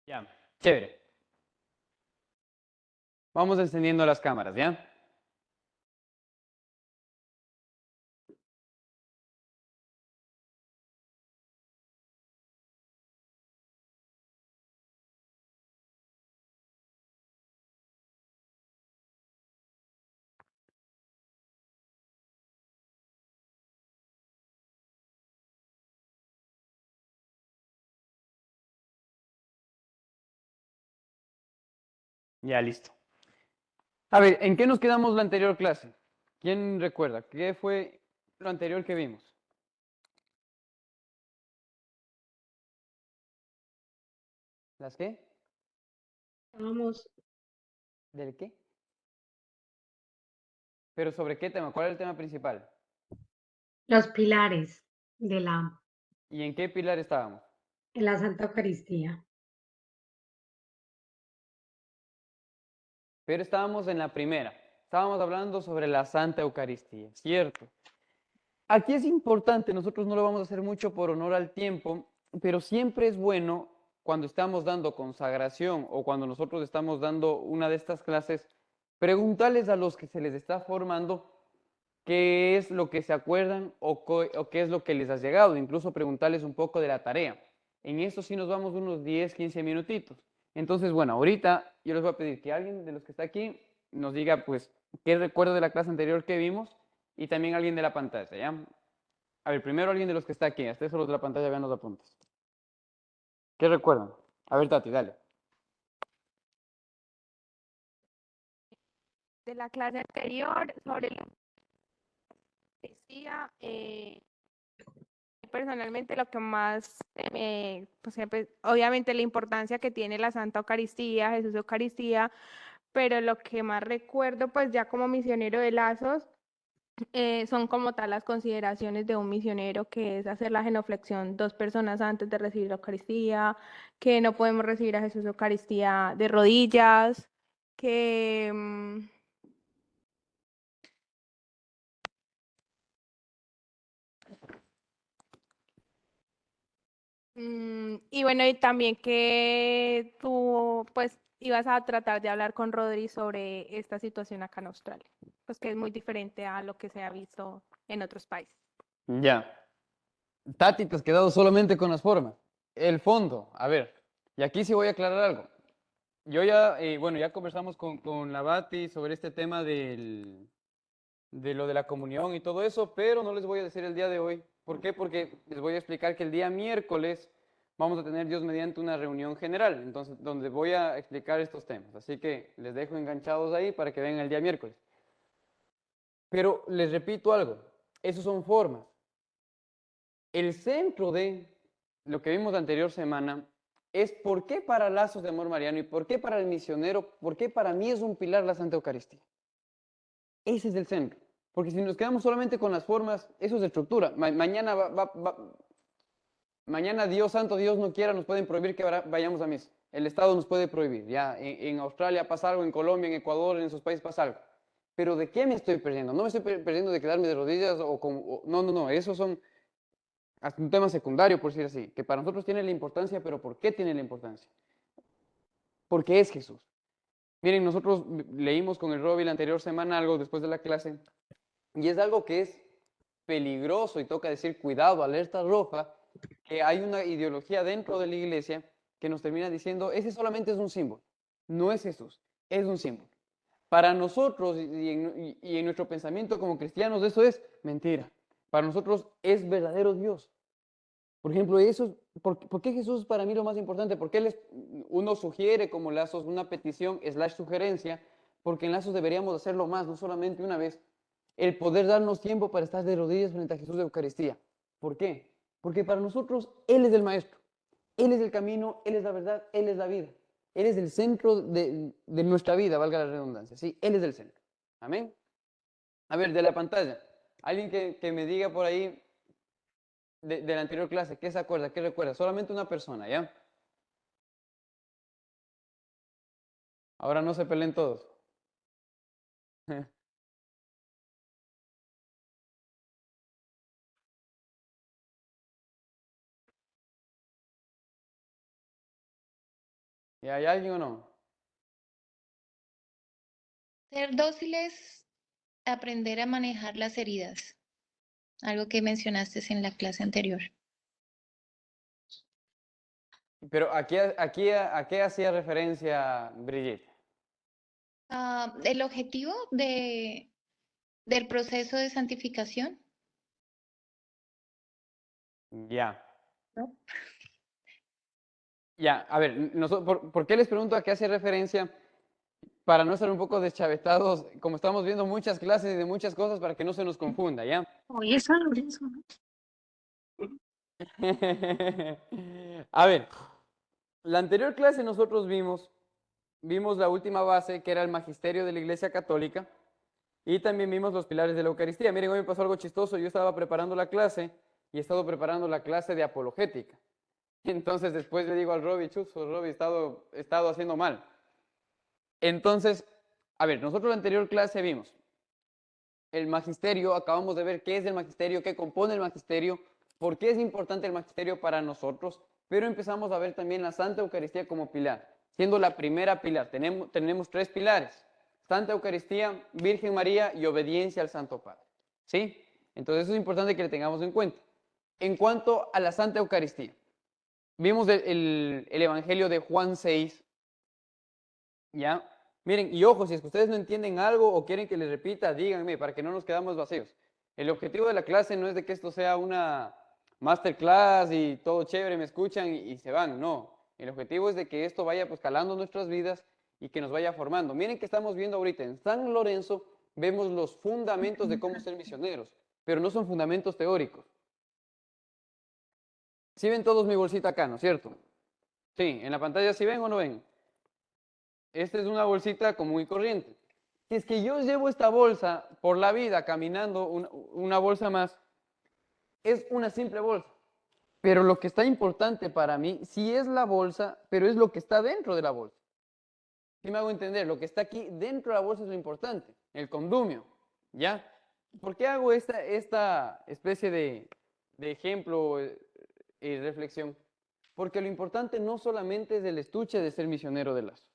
Ya, chévere. Vamos encendiendo las cámaras, ¿ya? Ya, listo. A ver, ¿en qué nos quedamos la anterior clase? ¿Quién recuerda? ¿Qué fue lo anterior que vimos? ¿Las qué? Vamos, ¿Del qué? ¿Pero sobre qué tema? ¿Cuál era el tema principal? los pilares de ¿Y en qué pilar estábamos? en la Santa Eucaristía. Pero estábamos en la primera. Estábamos hablando sobre la Santa Eucaristía, ¿cierto? Aquí es importante, nosotros no lo vamos a hacer mucho por honor al tiempo, pero siempre es bueno cuando estamos dando consagración o cuando nosotros estamos dando una de estas clases, preguntarles a los que se les está formando qué es lo que se acuerdan o qué es lo que les ha llegado, incluso preguntarles un poco de la tarea. En esto sí nos vamos unos 10, 15 minutitos. Entonces, bueno, ahorita yo les voy a pedir que alguien de los que está aquí nos diga, pues, qué recuerdo de la clase anterior que vimos y también alguien de la pantalla, ¿ya? A ver, primero alguien de los que está aquí, hasta eso los de la pantalla vean los apuntes. ¿Qué recuerdan? A ver, Tati, dale. De la clase anterior sobre la poesía, personalmente lo que más, pues siempre, obviamente la importancia que tiene la Santa Eucaristía, Jesús Eucaristía, pero lo que más recuerdo, pues ya como misionero de Lazos, son como tal las consideraciones de un misionero, que es hacer la genuflexión 2 personas antes de recibir la Eucaristía, que no podemos recibir a Jesús Eucaristía de rodillas, que... y bueno, y también que tú pues ibas a tratar de hablar con Rodri sobre esta situación acá en Australia, pues que es muy diferente a lo que se ha visto en otros países. Ya. Tati, te has quedado solamente con las formas. El fondo, a ver, y aquí sí voy a aclarar algo. Yo ya, bueno, ya conversamos con la Bati sobre este tema de lo de la comunión y todo eso, pero no les voy a decir el día de hoy. ¿Por qué? Porque les voy a explicar que el día miércoles vamos a tener Dios mediante una reunión general, entonces donde voy a explicar estos temas. Así que les dejo enganchados ahí para que vengan el día miércoles. Pero les repito algo, esos son formas. El centro de lo que vimos la anterior semana es por qué para Lazos de Amor Mariano y por qué para el misionero, por qué para mí es un pilar la Santa Eucaristía. Ese es el centro. Porque si nos quedamos solamente con las formas, eso es estructura. Mañana Dios santo, Dios no quiera, nos pueden prohibir que vayamos a misa. El Estado nos puede prohibir. Ya en Australia pasa algo, en Colombia, en Ecuador, en esos países pasa algo. Pero ¿de qué me estoy perdiendo? No me estoy perdiendo de quedarme de rodillas no, no, no. Esos son hasta un tema secundario, por decir así, que para nosotros tiene la importancia, pero ¿por qué tiene la importancia? Porque es Jesús. Miren, nosotros leímos con el Robbie la anterior semana algo después de la clase, y es algo que es peligroso y toca decir cuidado, alerta roja, que hay una ideología dentro de la iglesia que nos termina diciendo, ese solamente es un símbolo, no es Jesús, es un símbolo. Para nosotros y en nuestro pensamiento como cristianos eso es mentira. Para nosotros es verdadero Dios. Por ejemplo, ¿por qué Jesús es para mí lo más importante? Porque uno sugiere como Lazos una petición slash sugerencia, porque en Lazos deberíamos hacerlo más, no solamente una vez, el poder darnos tiempo para estar de rodillas frente a Jesús de Eucaristía. ¿Por qué? Porque para nosotros Él es el Maestro, Él es el camino, Él es la verdad, Él es la vida. Él es el centro de nuestra vida, valga la redundancia, ¿sí? Él es el centro. Amén. A ver, de la pantalla, alguien que me diga por ahí de la anterior clase, ¿qué se acuerda? ¿Qué recuerda? Solamente una persona, ¿ya? Ahora no se peleen todos. ¿Y hay alguien o no? Ser dóciles, aprender a manejar las heridas, algo que mencionaste en la clase anterior. Pero ¿a qué hacía referencia Brigitte? El objetivo del proceso de santificación, Ya. ¿no? Ya, a ver, ¿por qué les pregunto a qué hace referencia? Para no ser un poco deschavetados, como estamos viendo muchas clases y de muchas cosas, para que no se nos confunda, ¿ya? Oye, San Lorenzo, ¿no? A ver, la anterior clase nosotros vimos la última base, que era el magisterio de la Iglesia Católica, y también vimos los pilares de la Eucaristía. Miren, hoy me pasó algo chistoso, yo estaba preparando la clase y he estado preparando la clase de apologética. Entonces después le digo al Robbie, chuzo, Robbie, he estado haciendo mal. Entonces, a ver, nosotros la anterior clase vimos el magisterio, acabamos de ver qué es el magisterio, qué compone el magisterio, por qué es importante el magisterio para nosotros, pero empezamos a ver también la Santa Eucaristía como pilar, siendo la primera pilar. Tenemos tres pilares: Santa Eucaristía, Virgen María y obediencia al Santo Padre. ¿Sí? Entonces eso es importante que le tengamos en cuenta. En cuanto a la Santa Eucaristía, vimos el Evangelio de Juan 6, ¿ya? Miren, y ojo, si es que ustedes no entienden algo o quieren que les repita, díganme para que no nos quedamos vacíos. El objetivo de la clase no es de que esto sea una masterclass y todo chévere, me escuchan y se van, no. El objetivo es de que esto vaya pues calando nuestras vidas y que nos vaya formando. Miren que estamos viendo ahorita en San Lorenzo, vemos los fundamentos de cómo ser misioneros, pero no son fundamentos teóricos. ¿Sí ven todos mi bolsita acá, no es cierto? Sí, en la pantalla sí ven o no ven. Esta es una bolsita común y corriente. Si es que yo llevo esta bolsa por la vida caminando, una bolsa más, es una simple bolsa. Pero lo que está importante para mí, sí es la bolsa, pero es lo que está dentro de la bolsa. ¿Sí me hago entender? Lo que está aquí dentro de la bolsa es lo importante, el condumio, ¿ya? ¿Por qué hago esta especie de ejemplo y reflexión? Porque lo importante no solamente es el estuche de ser misionero de lazos.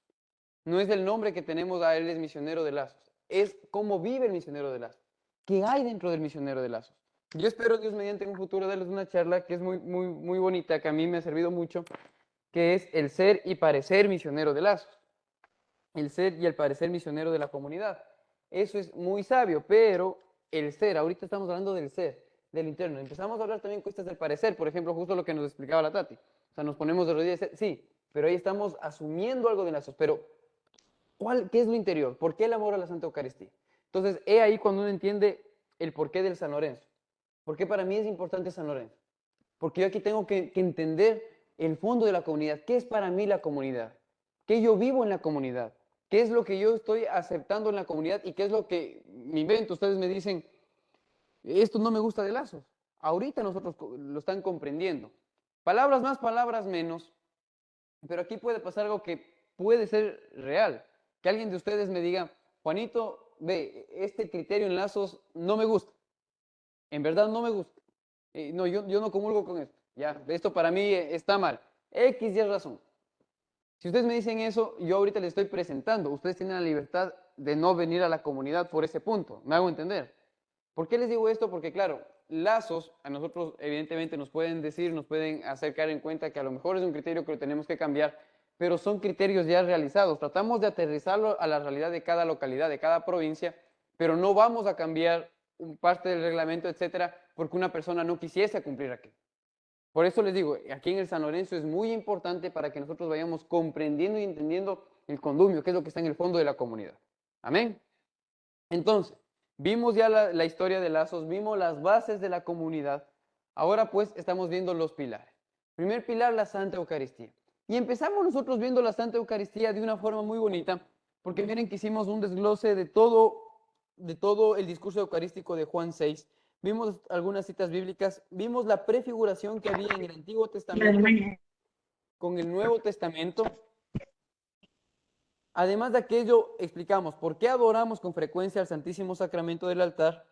No es el nombre que tenemos a él es misionero de lazos. Es cómo vive el misionero de lazos. ¿Qué hay dentro del misionero de lazos? Yo espero, Dios mediante, en un futuro darles una charla que es muy bonita, que a mí me ha servido mucho, que es el ser y parecer misionero de lazos. El ser y el parecer misionero de la comunidad. Eso es muy sabio, pero el ser, ahorita estamos hablando del ser, del interno. Empezamos a hablar también cuestas del parecer, por ejemplo, justo lo que nos explicaba la Tati. O sea, nos ponemos de rodillas, sí, pero ahí estamos asumiendo algo de lazos, pero ¿qué es lo interior? ¿Por qué el amor a la Santa Eucaristía? Entonces, he ahí cuando uno entiende el porqué del San Lorenzo. ¿Por qué para mí es importante San Lorenzo? Porque yo aquí tengo que entender el fondo de la comunidad. ¿Qué es para mí la comunidad? ¿Qué yo vivo en la comunidad? ¿Qué es lo que yo estoy aceptando en la comunidad? ¿Y qué es lo que me invento? Ustedes me dicen, esto no me gusta de lazos. Ahorita nosotros lo están comprendiendo. Palabras más, palabras menos. Pero aquí puede pasar algo que puede ser real. Que alguien de ustedes me diga, Juanito, ve, este criterio en lazos no me gusta. En verdad no me gusta. No, yo no comulgo con esto. Ya, esto para mí está mal. X y razón. Si ustedes me dicen eso, yo ahorita les estoy presentando. Ustedes tienen la libertad de no venir a la comunidad por ese punto. ¿Me hago entender? ¿Por qué les digo esto? Porque claro, lazos a nosotros evidentemente nos pueden decir, nos pueden hacer caer en cuenta que a lo mejor es un criterio que lo tenemos que cambiar, pero son criterios ya realizados. Tratamos de aterrizarlo a la realidad de cada localidad, de cada provincia, pero no vamos a cambiar parte del reglamento, etcétera, porque una persona no quisiese cumplir aquí. Por eso les digo, aquí en el San Lorenzo es muy importante para que nosotros vayamos comprendiendo y entendiendo el condumio, que es lo que está en el fondo de la comunidad. Amén. Entonces, vimos ya la historia de lazos, vimos las bases de la comunidad. Ahora pues estamos viendo los pilares. Primer pilar, la Santa Eucaristía. Y empezamos nosotros viendo la Santa Eucaristía de una forma muy bonita, porque miren que hicimos un desglose de todo el discurso eucarístico de Juan 6. Vimos algunas citas bíblicas, vimos la prefiguración que había en el Antiguo Testamento con el Nuevo Testamento. Además de aquello, explicamos por qué adoramos con frecuencia al Santísimo Sacramento del altar.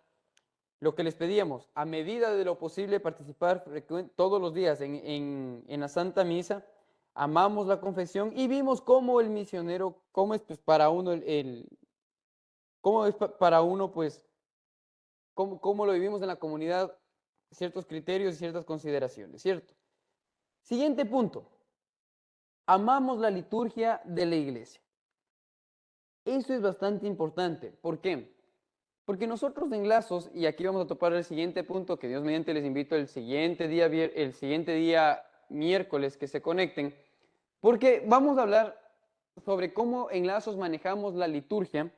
Lo que les pedíamos, a medida de lo posible, participar todos los días en la Santa Misa. amamos la confesión y vimos cómo el misionero, cómo es pues, para uno cómo es para uno pues, cómo lo vivimos en la comunidad, ciertos criterios y ciertas consideraciones, ¿cierto? Siguiente punto, amamos la liturgia de la iglesia. Eso es bastante importante. ¿Por qué? Porque nosotros en Lazos, y aquí vamos a topar el siguiente punto, que Dios mediante les invito el siguiente día miércoles que se conecten, porque vamos a hablar sobre cómo en Lazos manejamos la liturgia,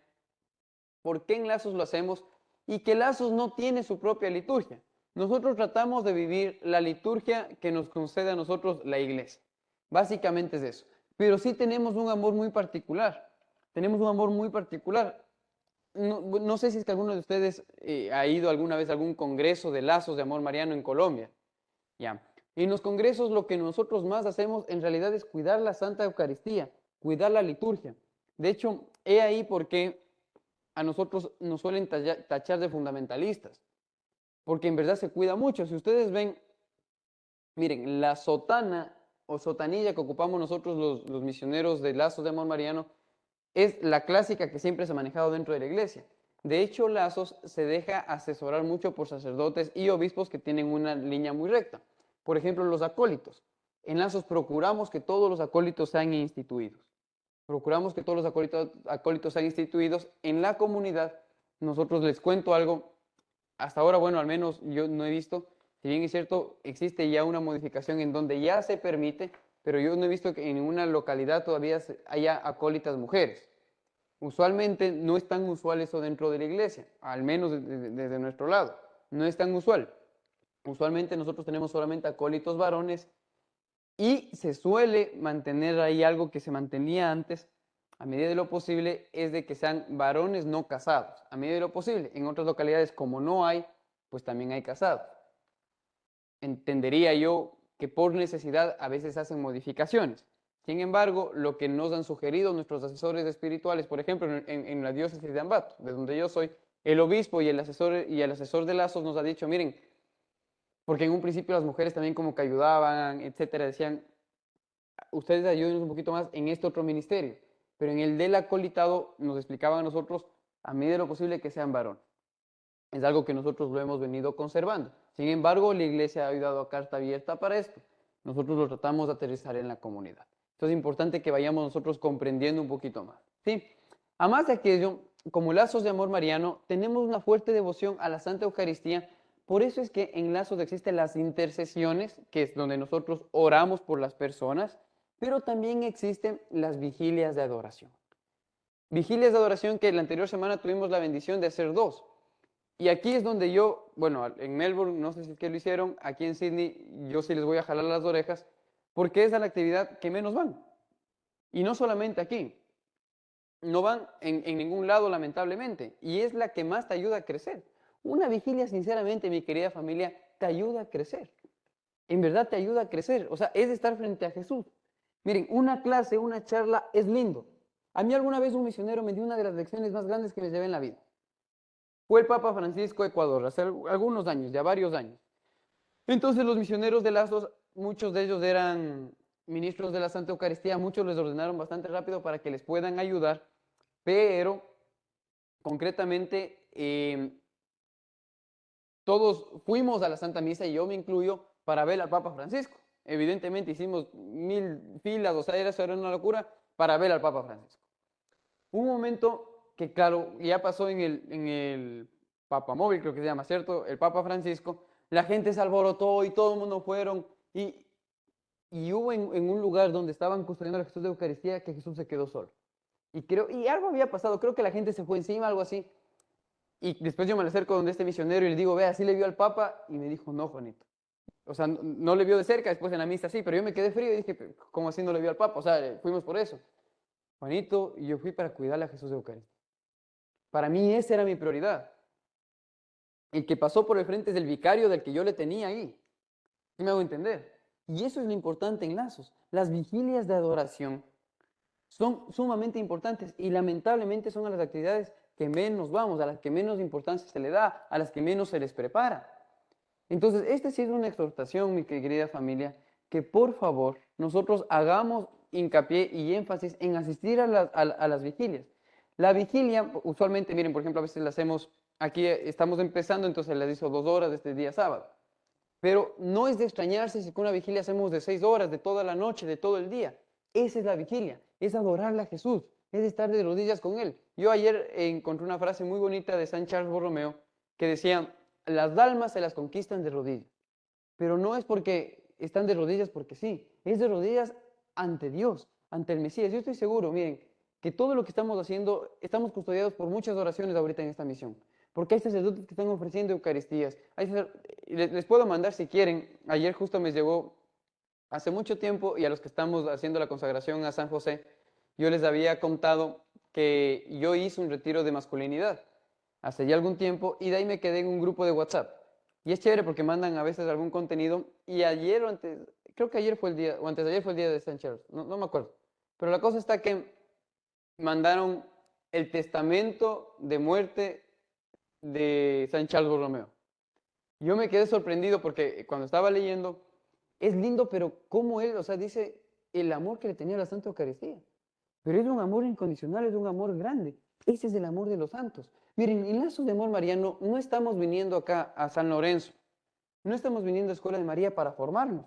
por qué en Lazos lo hacemos, y que Lazos no tiene su propia liturgia. Nosotros tratamos de vivir la liturgia que nos concede a nosotros la iglesia. Básicamente es eso. Pero sí tenemos un amor muy particular. Tenemos un amor muy particular. No sé si es que alguno de ustedes ha ido alguna vez a algún congreso de lazos de amor mariano en Colombia. Ya. En los congresos lo que nosotros más hacemos en realidad es cuidar la Santa Eucaristía, cuidar la liturgia. De hecho, he ahí por qué a nosotros nos suelen tachar de fundamentalistas, porque en verdad se cuida mucho. Si ustedes ven, miren, la sotana o sotanilla que ocupamos nosotros los misioneros de lazos de amor mariano es la clásica que siempre se ha manejado dentro de la iglesia. De hecho, Lazos se deja asesorar mucho por sacerdotes y obispos que tienen una línea muy recta. Por ejemplo, los acólitos. En Lazos procuramos que todos los acólitos sean instituidos. Procuramos que todos los acólitos sean instituidos en la comunidad. Nosotros les cuento algo. Hasta ahora, bueno, al menos yo no he visto, si bien es cierto, existe ya una modificación en donde ya se permite, pero yo no he visto que en ninguna localidad todavía haya acólitas mujeres. Usualmente no es tan usual eso dentro de la iglesia, al menos desde nuestro lado. No es tan usual. Usualmente nosotros tenemos solamente acólitos varones y se suele mantener ahí algo que se mantenía antes, a medida de lo posible, es de que sean varones no casados, a medida de lo posible. En otras localidades, como no hay, pues también hay casados. Entendería yo que por necesidad a veces hacen modificaciones. Sin embargo, lo que nos han sugerido nuestros asesores espirituales, por ejemplo, en la diócesis de Ambato, de donde yo soy, el obispo y el asesor de Lazos nos ha dicho, miren, porque en un principio las mujeres también como que ayudaban, etcétera, decían, ustedes ayúdenos un poquito más en este otro ministerio, pero en el del acolitado nos explicaban a nosotros, a medida de lo posible, que sean varones. Es algo que nosotros lo hemos venido conservando. Sin embargo, la iglesia ha dado carta abierta para esto. Nosotros lo tratamos de aterrizar en la comunidad. Entonces es importante que vayamos nosotros comprendiendo un poquito más. ¿Sí? Además de aquello, como Lazos de Amor Mariano, tenemos una fuerte devoción a la Santa Eucaristía. Por eso es que en Lazos existen las intercesiones, que es donde nosotros oramos por las personas, pero también existen las vigilias de adoración. Vigilias de adoración que la anterior semana tuvimos la bendición de hacer 2. Y aquí es donde yo, bueno, en Melbourne, no sé si es que lo hicieron, aquí en Sydney, yo sí les voy a jalar las orejas, porque es la actividad que menos van. Y no solamente aquí, no van en ningún lado, lamentablemente, y es la que más te ayuda a crecer. Una vigilia, sinceramente, mi querida familia, te ayuda a crecer. En verdad te ayuda a crecer, o sea, es estar frente a Jesús. Miren, una clase, una charla es lindo. A mí alguna vez un misionero me dio una de las lecciones más grandes que me llevé en la vida. Fue el Papa Francisco a Ecuador, hace algunos años, ya varios años. Entonces los misioneros de Lazos, muchos de ellos eran ministros de la Santa Eucaristía, muchos les ordenaron bastante rápido para que les puedan ayudar, pero concretamente todos fuimos a la Santa Misa y yo me incluyo para ver al Papa Francisco. Evidentemente hicimos 1000 filas, o sea, era una locura para ver al Papa Francisco. Un momento que claro, ya pasó en el Papa Móvil, creo que se llama, ¿cierto? El Papa Francisco, la gente se alborotó y todo el mundo fueron y hubo en un lugar donde estaban custodiando a Jesús de Eucaristía que Jesús se quedó solo. Y algo había pasado, creo que la gente se fue encima, algo así. Y después yo me acerco donde este misionero y le digo, vea, ¿sí le vio al Papa? Y me dijo, no, Juanito. O sea, no le vio de cerca, después en la misa sí, pero yo me quedé frío y dije, ¿cómo así no le vio al Papa? O sea, fuimos por eso. Juanito, y yo fui para cuidarle a Jesús de Eucaristía. Para mí esa era mi prioridad. El que pasó por el frente es el vicario del que yo le tenía ahí. ¿Sí me hago entender? Y eso es lo importante en Lazos. Las vigilias de adoración son sumamente importantes y lamentablemente son a las actividades que menos vamos, a las que menos importancia se le da, a las que menos se les prepara. Entonces, esta sí es una exhortación, mi querida familia, que por favor nosotros hagamos hincapié y énfasis en asistir a las vigilias. La vigilia, usualmente, miren, por ejemplo, a veces la hacemos, aquí estamos empezando, entonces les hizo 2 horas de este día sábado. Pero no es de extrañarse si con una vigilia hacemos de 6 horas, de toda la noche, de todo el día. Esa es la vigilia, es adorarle a Jesús, es estar de rodillas con Él. Yo ayer encontré una frase muy bonita de San Charles Borromeo que decía, las almas se las conquistan de rodillas, pero no es porque están de rodillas porque sí, es de rodillas ante Dios, ante el Mesías. Yo estoy seguro, miren, que todo lo que estamos haciendo, estamos custodiados por muchas oraciones ahorita en esta misión. Porque hay sacerdotes que están ofreciendo Eucaristías. Les puedo mandar si quieren. Ayer justo me llegó hace mucho tiempo y a los que estamos haciendo la consagración a San José, yo les había contado que yo hice un retiro de masculinidad hace ya algún tiempo y de ahí me quedé en un grupo de WhatsApp. Y es chévere porque mandan a veces algún contenido y ayer o antes, creo que ayer fue el día, o antes de ayer fue el día de San Charles, no me acuerdo. Pero la cosa está que mandaron el testamento de muerte de San Charles Borromeo. Yo me quedé sorprendido porque cuando estaba leyendo, es lindo, pero cómo él, o sea, dice el amor que le tenía a la Santa Eucaristía. Pero es un amor incondicional, es un amor grande. Ese es el amor de los santos. Miren, en Lazos de Amor Mariano no estamos viniendo acá a San Lorenzo, no estamos viniendo a Escuela de María para formarnos.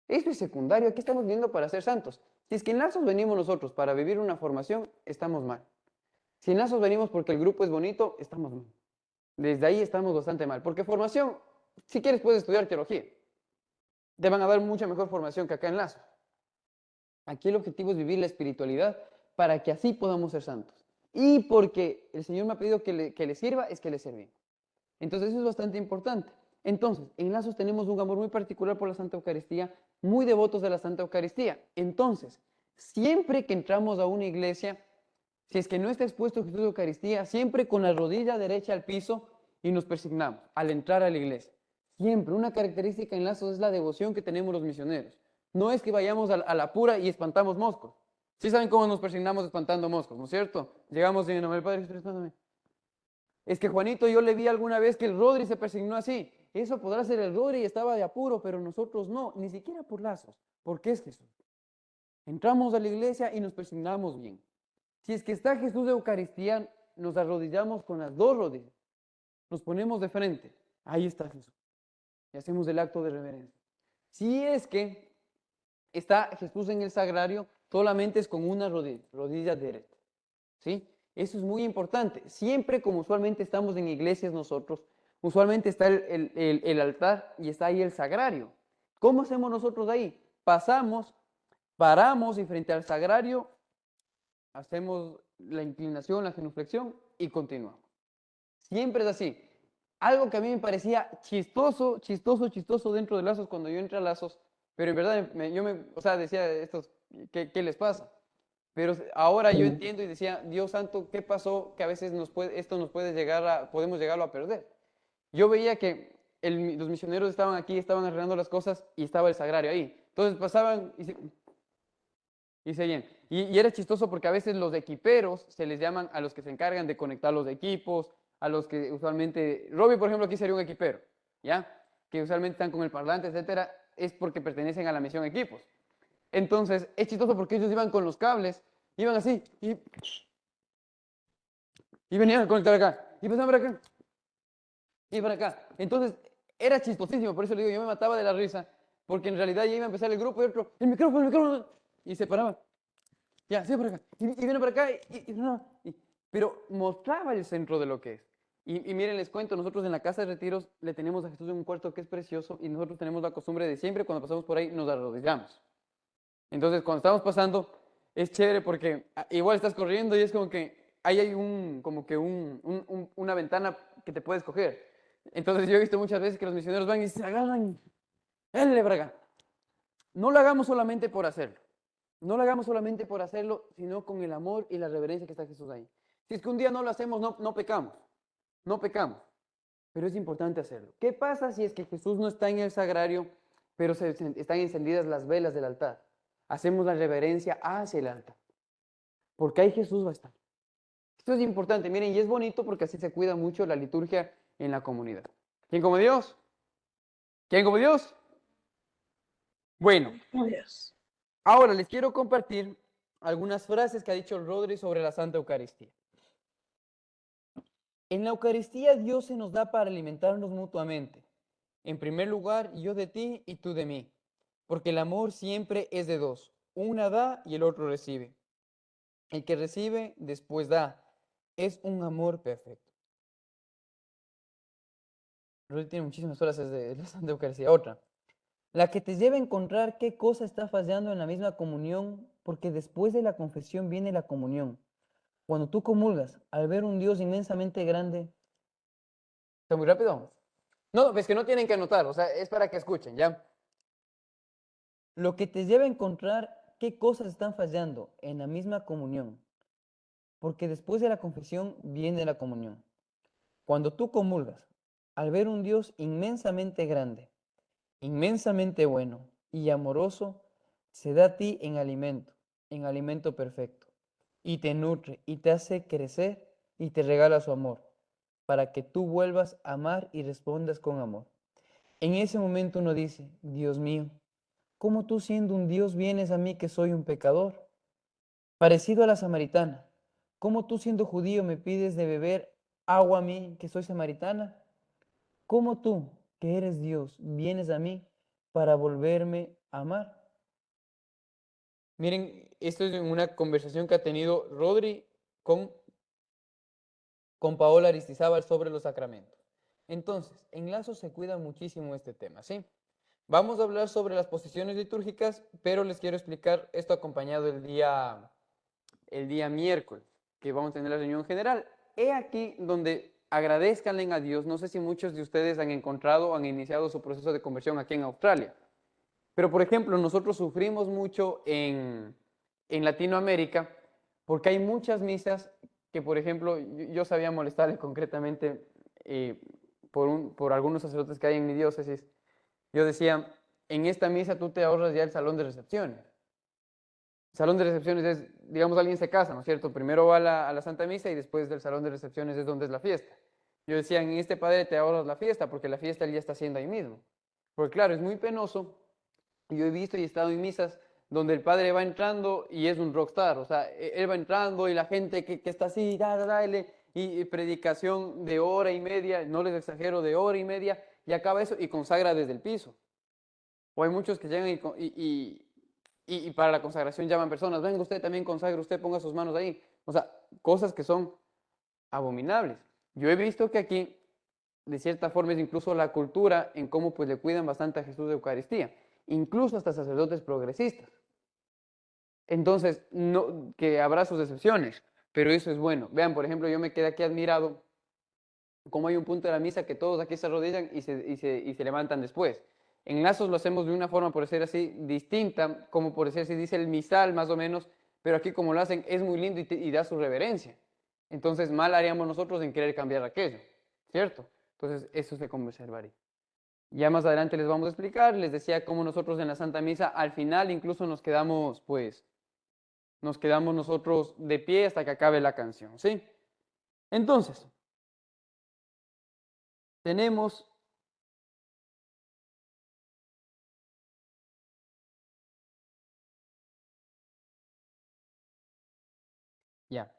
Esto es secundario, aquí estamos viniendo para ser santos. Si es que en Lazos venimos nosotros para vivir una formación, estamos mal. Si en Lazos venimos porque el grupo es bonito, estamos mal. Desde ahí estamos bastante mal, porque formación, si quieres puedes estudiar teología. Te van a dar mucha mejor formación que acá en Lazos. Aquí el objetivo es vivir la espiritualidad para que así podamos ser santos. Y porque el Señor me ha pedido que le sirva, es que le serví. Entonces eso es bastante importante. Entonces, en Lazos tenemos un amor muy particular por la Santa Eucaristía, muy devotos de la Santa Eucaristía. Entonces, siempre que entramos a una iglesia, si es que no está expuesto Jesús de Eucaristía, siempre con la rodilla derecha al piso y nos persignamos al entrar a la iglesia. Siempre, una característica en Lazos es la devoción que tenemos los misioneros. No es que vayamos a la pura y espantamos moscos. Sí saben cómo nos persignamos espantando moscos, ¿no es cierto? Llegamos en el nombre del Padre, Jesús, espántame. Es que Juanito, yo le vi alguna vez que el Rodri se persignó así. Eso podrá ser el Rodri y estaba de apuro, pero nosotros no, ni siquiera por Lazos, porque es Jesús. Entramos a la iglesia y nos persignamos bien. Si es que está Jesús de Eucaristía, nos arrodillamos con las 2 rodillas. Nos ponemos de frente. Ahí está Jesús. Y hacemos el acto de reverencia. Si es que está Jesús en el sagrario, solamente es con una rodilla derecha. ¿Sí? Eso es muy importante. Siempre como usualmente estamos en iglesias nosotros, usualmente está el altar y está ahí el sagrario. ¿Cómo hacemos nosotros ahí? Pasamos, paramos y frente al sagrario hacemos la inclinación, la genuflexión y continuamos. Siempre es así. Algo que a mí me parecía chistoso dentro de Lazos cuando yo entré a Lazos, pero en verdad o sea, decía, ¿qué les pasa? Pero ahora yo entiendo y decía, Dios santo, ¿qué pasó? Que a veces esto nos puede podemos llegarlo a perder. Yo veía que los misioneros estaban aquí, estaban arreglando las cosas y estaba el sagrario ahí. Entonces pasaban y seguían. Y era chistoso porque a veces los equiperos se les llaman a los que se encargan de conectar los equipos, a los que usualmente, Robbie por ejemplo aquí sería un equipero, ¿ya? Que usualmente están con el parlante, etcétera, es porque pertenecen a la misión equipos. Entonces, es chistoso porque ellos iban con los cables, iban así, y venían a conectar acá, y pasaban por acá, y para acá. Entonces, era chistosísimo, por eso le digo, yo me mataba de la risa, porque en realidad ya iba a empezar el grupo y otro, el micrófono, y se paraba. Ya, sí, por acá, y viene para acá, pero mostraba el centro de lo que es. Y miren, les cuento, nosotros en la casa de retiros le tenemos a Jesús en un cuarto que es precioso, y nosotros tenemos la costumbre de siempre, cuando pasamos por ahí, nos arrodillamos. Entonces, cuando estamos pasando, es chévere porque igual estás corriendo y es como que ahí hay una ventana que te puedes coger. Entonces, yo he visto muchas veces que los misioneros van y se agarran, ¡éle, braga! No lo hagamos solamente por hacerlo. No lo hagamos solamente por hacerlo, sino con el amor y la reverencia que está Jesús ahí. Si es que un día no lo hacemos, no pecamos. No pecamos. Pero es importante hacerlo. ¿Qué pasa si es que Jesús no está en el sagrario, pero están encendidas las velas del altar? Hacemos la reverencia hacia el altar. Porque ahí Jesús va a estar. Esto es importante, miren, y es bonito porque así se cuida mucho la liturgia en la comunidad. ¿Quién como Dios? ¿Quién como Dios? Bueno, Dios. ahora les quiero compartir algunas frases que ha dicho Rodri sobre la Santa Eucaristía. En la Eucaristía Dios se nos da para alimentarnos mutuamente. En primer lugar, yo de ti y tú de mí, porque el amor siempre es de dos. Una da y el otro recibe. El que recibe, después da. Es un amor perfecto. Rodri tiene muchísimas frases de la Santa Eucaristía. Otra. La que te lleva a encontrar qué cosa está fallando en la misma comunión, porque después de la confesión viene la comunión. Cuando tú comulgas, al ver un Dios inmensamente grande, ¿está muy rápido? No, es que no tienen que anotar, o sea, es para que escuchen, ¿ya? Lo que te lleva a encontrar qué cosas están fallando en la misma comunión, porque después de la confesión viene la comunión. Cuando tú comulgas, al ver un Dios inmensamente grande, inmensamente bueno y amoroso, se da a ti en alimento perfecto, y te nutre y te hace crecer y te regala su amor, para que tú vuelvas a amar y respondas con amor. En ese momento uno dice, Dios mío, ¿cómo tú siendo un Dios vienes a mí que soy un pecador? Parecido a la samaritana, ¿cómo tú siendo judío me pides de beber agua a mí que soy samaritana? ¿Cómo tú, que eres Dios, vienes a mí para volverme a amar? Miren, esto es una conversación que ha tenido Rodri con, con Paola Aristizábal sobre los sacramentos. Entonces, en Lazo se cuida muchísimo este tema, ¿sí? Vamos a hablar sobre las posiciones litúrgicas, pero les quiero explicar esto acompañado el día miércoles, que vamos a tener la reunión general. He aquí donde agradezcanle a Dios. No sé si muchos de ustedes han encontrado o han iniciado su proceso de conversión aquí en Australia. Pero, por ejemplo, nosotros sufrimos mucho en Latinoamérica porque hay muchas misas que, por ejemplo, yo sabía molestarle concretamente por algunos sacerdotes que hay en mi diócesis. Yo decía, en esta misa tú te ahorras ya el salón de recepciones. El salón de recepciones es, digamos, alguien se casa, ¿no es cierto? Primero va a la Santa Misa y después del salón de recepciones es donde es la fiesta. Yo decía, en este padre te ahorras la fiesta porque la fiesta él ya está haciendo ahí mismo. Porque claro, es muy penoso. Yo he visto y he estado en misas donde el padre va entrando y es un rockstar, o sea, él va entrando y la gente que está así, y predicación de hora y media, no les exagero, de hora y media, y acaba eso y consagra desde el piso. O hay muchos que llegan y para la consagración llaman personas, venga usted también consagre, usted ponga sus manos ahí. O sea, cosas que son abominables. Yo he visto que aquí, de cierta forma, es incluso la cultura en cómo pues le cuidan bastante a Jesús de Eucaristía, incluso hasta sacerdotes progresistas. Entonces, no, que habrá sus excepciones, pero eso es bueno. Vean, por ejemplo, yo me quedé aquí admirado cómo hay un punto de la misa que todos aquí se arrodillan y se levantan después. En Lazos lo hacemos de una forma, por decir así, distinta, como por decir así, dice el misal más o menos, pero aquí como lo hacen es muy lindo y da su reverencia. Entonces mal haríamos nosotros en querer cambiar aquello, ¿cierto? Entonces eso se conservaría. Ya más adelante les vamos a explicar, les decía cómo nosotros en la Santa Misa al final incluso nos quedamos, pues, nos quedamos nosotros de pie hasta que acabe la canción, ¿sí? Entonces, tenemos ya.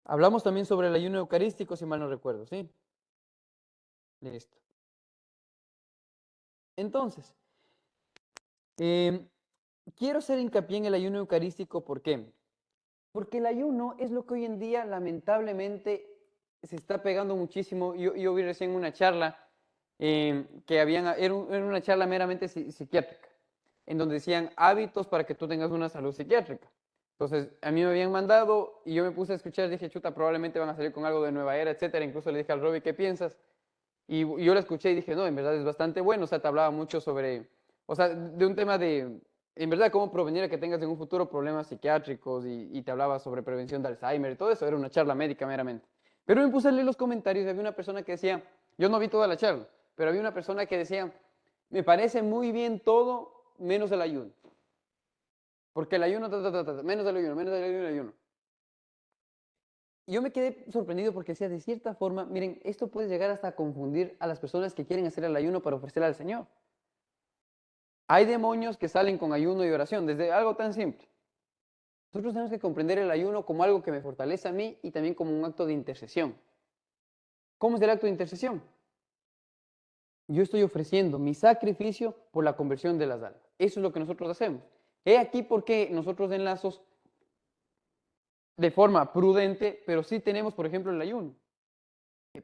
Hablamos también sobre el ayuno eucarístico, si mal no recuerdo, ¿sí? Listo. Entonces, quiero hacer hincapié en el ayuno eucarístico, ¿por qué? Porque el ayuno es lo que hoy en día lamentablemente se está pegando muchísimo. Yo vi recién una charla que era una charla meramente psiquiátrica, en donde decían hábitos para que tú tengas una salud psiquiátrica. Entonces, a mí me habían mandado y yo me puse a escuchar, dije, chuta, probablemente van a salir con algo de nueva era, etcétera. Incluso le dije al Robbie, ¿qué piensas? Y yo la escuché y dije, no, en verdad es bastante bueno, o sea, te hablaba mucho sobre, o sea, de un tema de, en verdad, cómo prevenir a que tengas en un futuro problemas psiquiátricos y te hablaba sobre prevención de Alzheimer y todo eso, era una charla médica meramente. Pero me puse a leer los comentarios y había una persona que decía, yo no vi toda la charla, pero había una persona que decía, me parece muy bien todo menos el ayuno. Porque el ayuno, menos el ayuno, menos el ayuno, el ayuno. Y yo me quedé sorprendido porque decía, de cierta forma, miren, esto puede llegar hasta a confundir a las personas que quieren hacer el ayuno para ofrecerle al Señor. Hay demonios que salen con ayuno y oración, desde algo tan simple. Nosotros tenemos que comprender el ayuno como algo que me fortalece a mí y también como un acto de intercesión. ¿Cómo es el acto de intercesión? Yo estoy ofreciendo mi sacrificio por la conversión de las almas. Eso es lo que nosotros hacemos. He aquí por qué nosotros en Lazos, de forma prudente, pero sí tenemos, por ejemplo, el ayuno.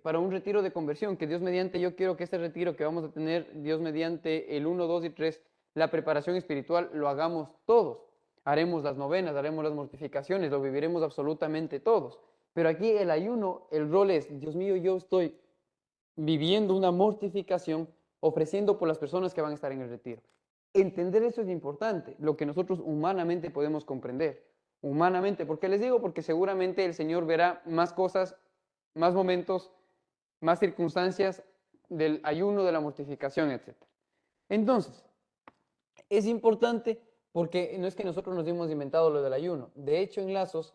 Para un retiro de conversión, que Dios mediante, yo quiero que este retiro que vamos a tener, Dios mediante el 1, 2 y 3, la preparación espiritual, lo hagamos todos. Haremos las novenas, haremos las mortificaciones, lo viviremos absolutamente todos. Pero aquí el ayuno, el rol es, Dios mío, yo estoy viviendo una mortificación, ofreciendo por las personas que van a estar en el retiro. Entender eso es importante, lo que nosotros humanamente podemos comprender. Humanamente, ¿por qué les digo? Porque seguramente el Señor verá más cosas, más momentos, más circunstancias del ayuno, de la mortificación, etc. Entonces, es importante porque no es que nosotros nos hemos inventado lo del ayuno. De hecho, en Lazos,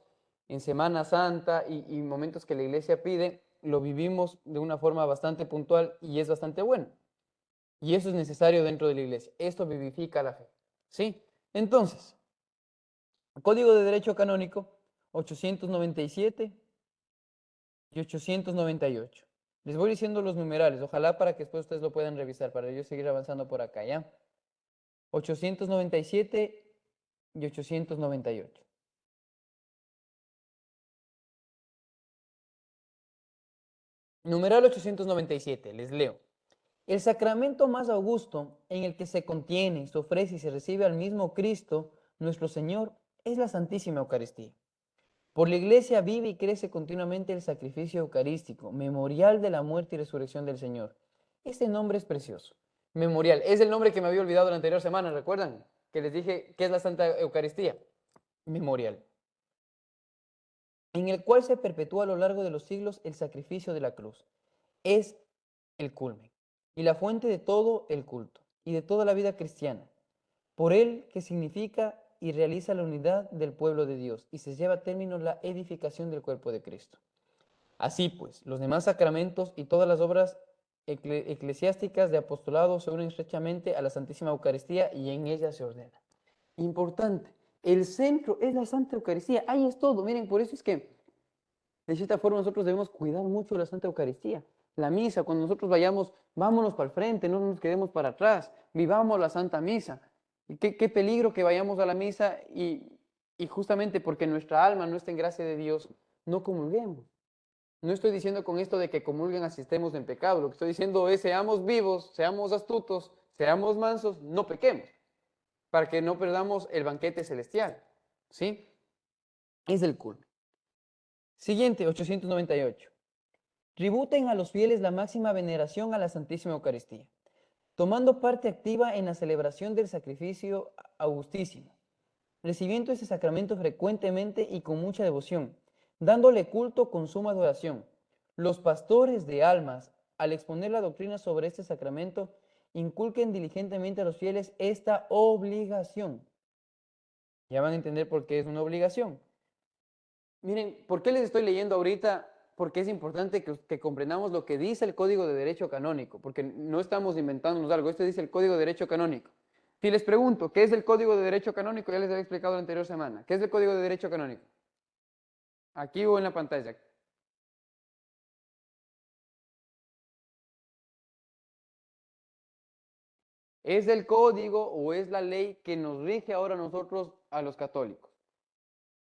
en Semana Santa y momentos que la iglesia pide, lo vivimos de una forma bastante puntual y es bastante bueno. Y eso es necesario dentro de la iglesia. Esto vivifica la fe. ¿Sí? Entonces, Código de Derecho Canónico 897 y 898. Les voy diciendo los numerales, ojalá para que después ustedes lo puedan revisar, para yo seguir avanzando por acá, ¿ya? 897 y 898. Numeral 897, les leo. El sacramento más augusto en el que se contiene, se ofrece y se recibe al mismo Cristo, nuestro Señor, es la Santísima Eucaristía. Por la Iglesia vive y crece continuamente el sacrificio eucarístico, memorial de la muerte y resurrección del Señor. Este nombre es precioso. Memorial, es el nombre que me había olvidado la anterior semana, ¿recuerdan? Que les dije que es la Santa Eucaristía. Memorial. En el cual se perpetúa a lo largo de los siglos el sacrificio de la cruz. Es el culmen y la fuente de todo el culto y de toda la vida cristiana. Por él que significa y realiza la unidad del pueblo de Dios y se lleva a término la edificación del cuerpo de Cristo. Así pues, los demás sacramentos y todas las obras eclesiásticas de apostolado se unen estrechamente a la Santísima Eucaristía y en ella se ordena. Importante, el centro es la Santa Eucaristía, ahí es todo. Miren, por eso es que de cierta forma nosotros debemos cuidar mucho la Santa Eucaristía. La misa, cuando nosotros vayamos, vámonos para el frente, no nos quedemos para atrás, vivamos la Santa Misa. Y qué peligro que vayamos a la misa y justamente porque nuestra alma no está en gracia de Dios, no comulguemos. No estoy diciendo con esto de que comulguen así estemos en pecado, lo que estoy diciendo es seamos vivos, seamos astutos, seamos mansos, no pequemos, para que no perdamos el banquete celestial. ¿Sí? Es el culto. Siguiente, 898. Tributen a los fieles la máxima veneración a la Santísima Eucaristía, tomando parte activa en la celebración del sacrificio augustísimo, recibiendo ese sacramento frecuentemente y con mucha devoción, dándole culto con suma adoración. Los pastores de almas, al exponer la doctrina sobre este sacramento, inculquen diligentemente a los fieles esta obligación. Ya van a entender por qué es una obligación. Miren, ¿por qué les estoy leyendo ahorita? Porque es importante que comprendamos lo que dice el Código de Derecho Canónico, porque no estamos inventándonos algo, esto dice el Código de Derecho Canónico. Si les pregunto, ¿qué es el Código de Derecho Canónico? Ya les había explicado la anterior semana. ¿Qué es el Código de Derecho Canónico? Aquí o en la pantalla. Es el código o es la ley que nos rige ahora a nosotros, a los católicos.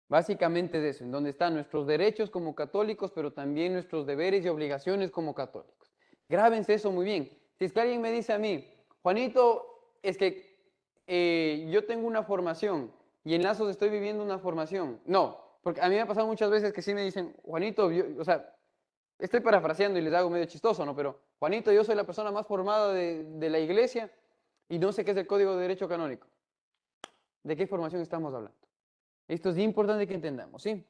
Básicamente es eso, en donde están nuestros derechos como católicos, pero también nuestros deberes y obligaciones como católicos. Grábense eso muy bien. Si es que alguien me dice a mí, Juanito, es que yo tengo una formación y en Lazos estoy viviendo una formación. No, porque a mí me ha pasado muchas veces que sí me dicen, Juanito, o sea, estoy parafraseando y les hago medio chistoso, ¿no? Pero, Juanito, yo soy la persona más formada de la iglesia y no sé qué es el Código de Derecho Canónico. ¿De qué formación estamos hablando? Esto es importante que entendamos, ¿sí?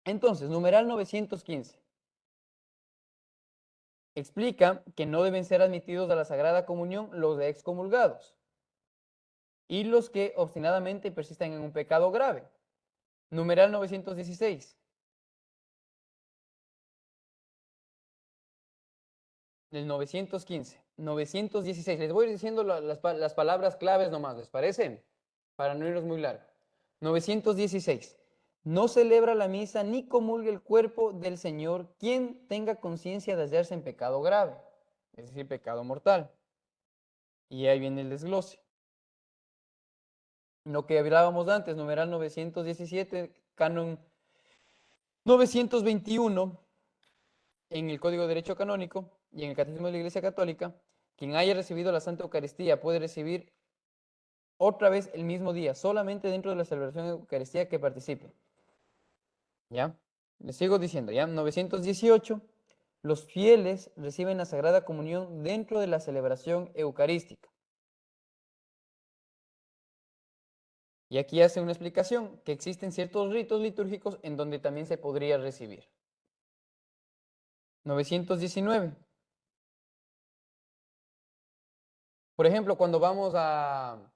Entonces, numeral 915. Explica que no deben ser admitidos a la Sagrada Comunión los excomulgados y los que obstinadamente persisten en un pecado grave. Numeral 916. El 915. 916. Les voy diciendo las palabras claves nomás, ¿les parece? Para no irnos muy largo. 916. No celebra la misa ni comulga el cuerpo del Señor quien tenga conciencia de hallarse en pecado grave, es decir, pecado mortal. Y ahí viene el desglose. Lo que hablábamos antes, numeral 917, canon 921, en el Código de Derecho Canónico y en el Catecismo de la Iglesia Católica, quien haya recibido la Santa Eucaristía puede recibir otra vez el mismo día, solamente dentro de la celebración de Eucaristía que participe. ¿Ya? Les sigo diciendo, ¿ya? 918, los fieles reciben la Sagrada Comunión dentro de la celebración eucarística. Y aquí hace una explicación, que existen ciertos ritos litúrgicos en donde también se podría recibir. 919. Por ejemplo, cuando vamos al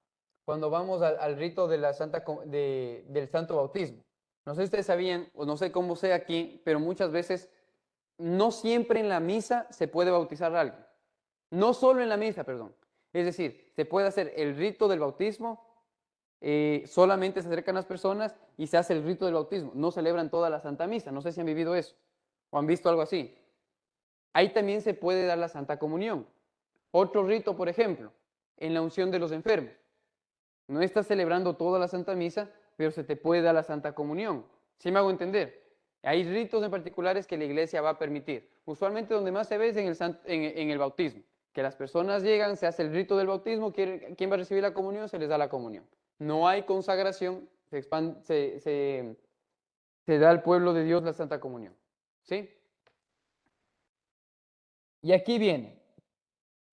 rito de la del Santo Bautismo. No sé si ustedes sabían, o no sé cómo sea aquí, pero muchas veces, no siempre en la misa se puede bautizar a alguien. No solo en la misa, perdón. Es decir, se puede hacer el rito del bautismo, solamente se acercan las personas y se hace el rito del bautismo. No celebran toda la Santa Misa. No sé si han vivido eso o han visto algo así. Ahí también se puede dar la Santa Comunión. Otro rito, por ejemplo, en la unción de los enfermos. No estás celebrando toda la Santa Misa, pero se te puede dar la Santa Comunión. ¿Sí me hago entender? Hay ritos en particulares que la Iglesia va a permitir. Usualmente donde más se ve es en el bautismo. Que las personas llegan, se hace el rito del bautismo, ¿quién va a recibir la comunión? Se les da la comunión. No hay consagración, se da al pueblo de Dios la Santa Comunión. ¿Sí? Y aquí viene,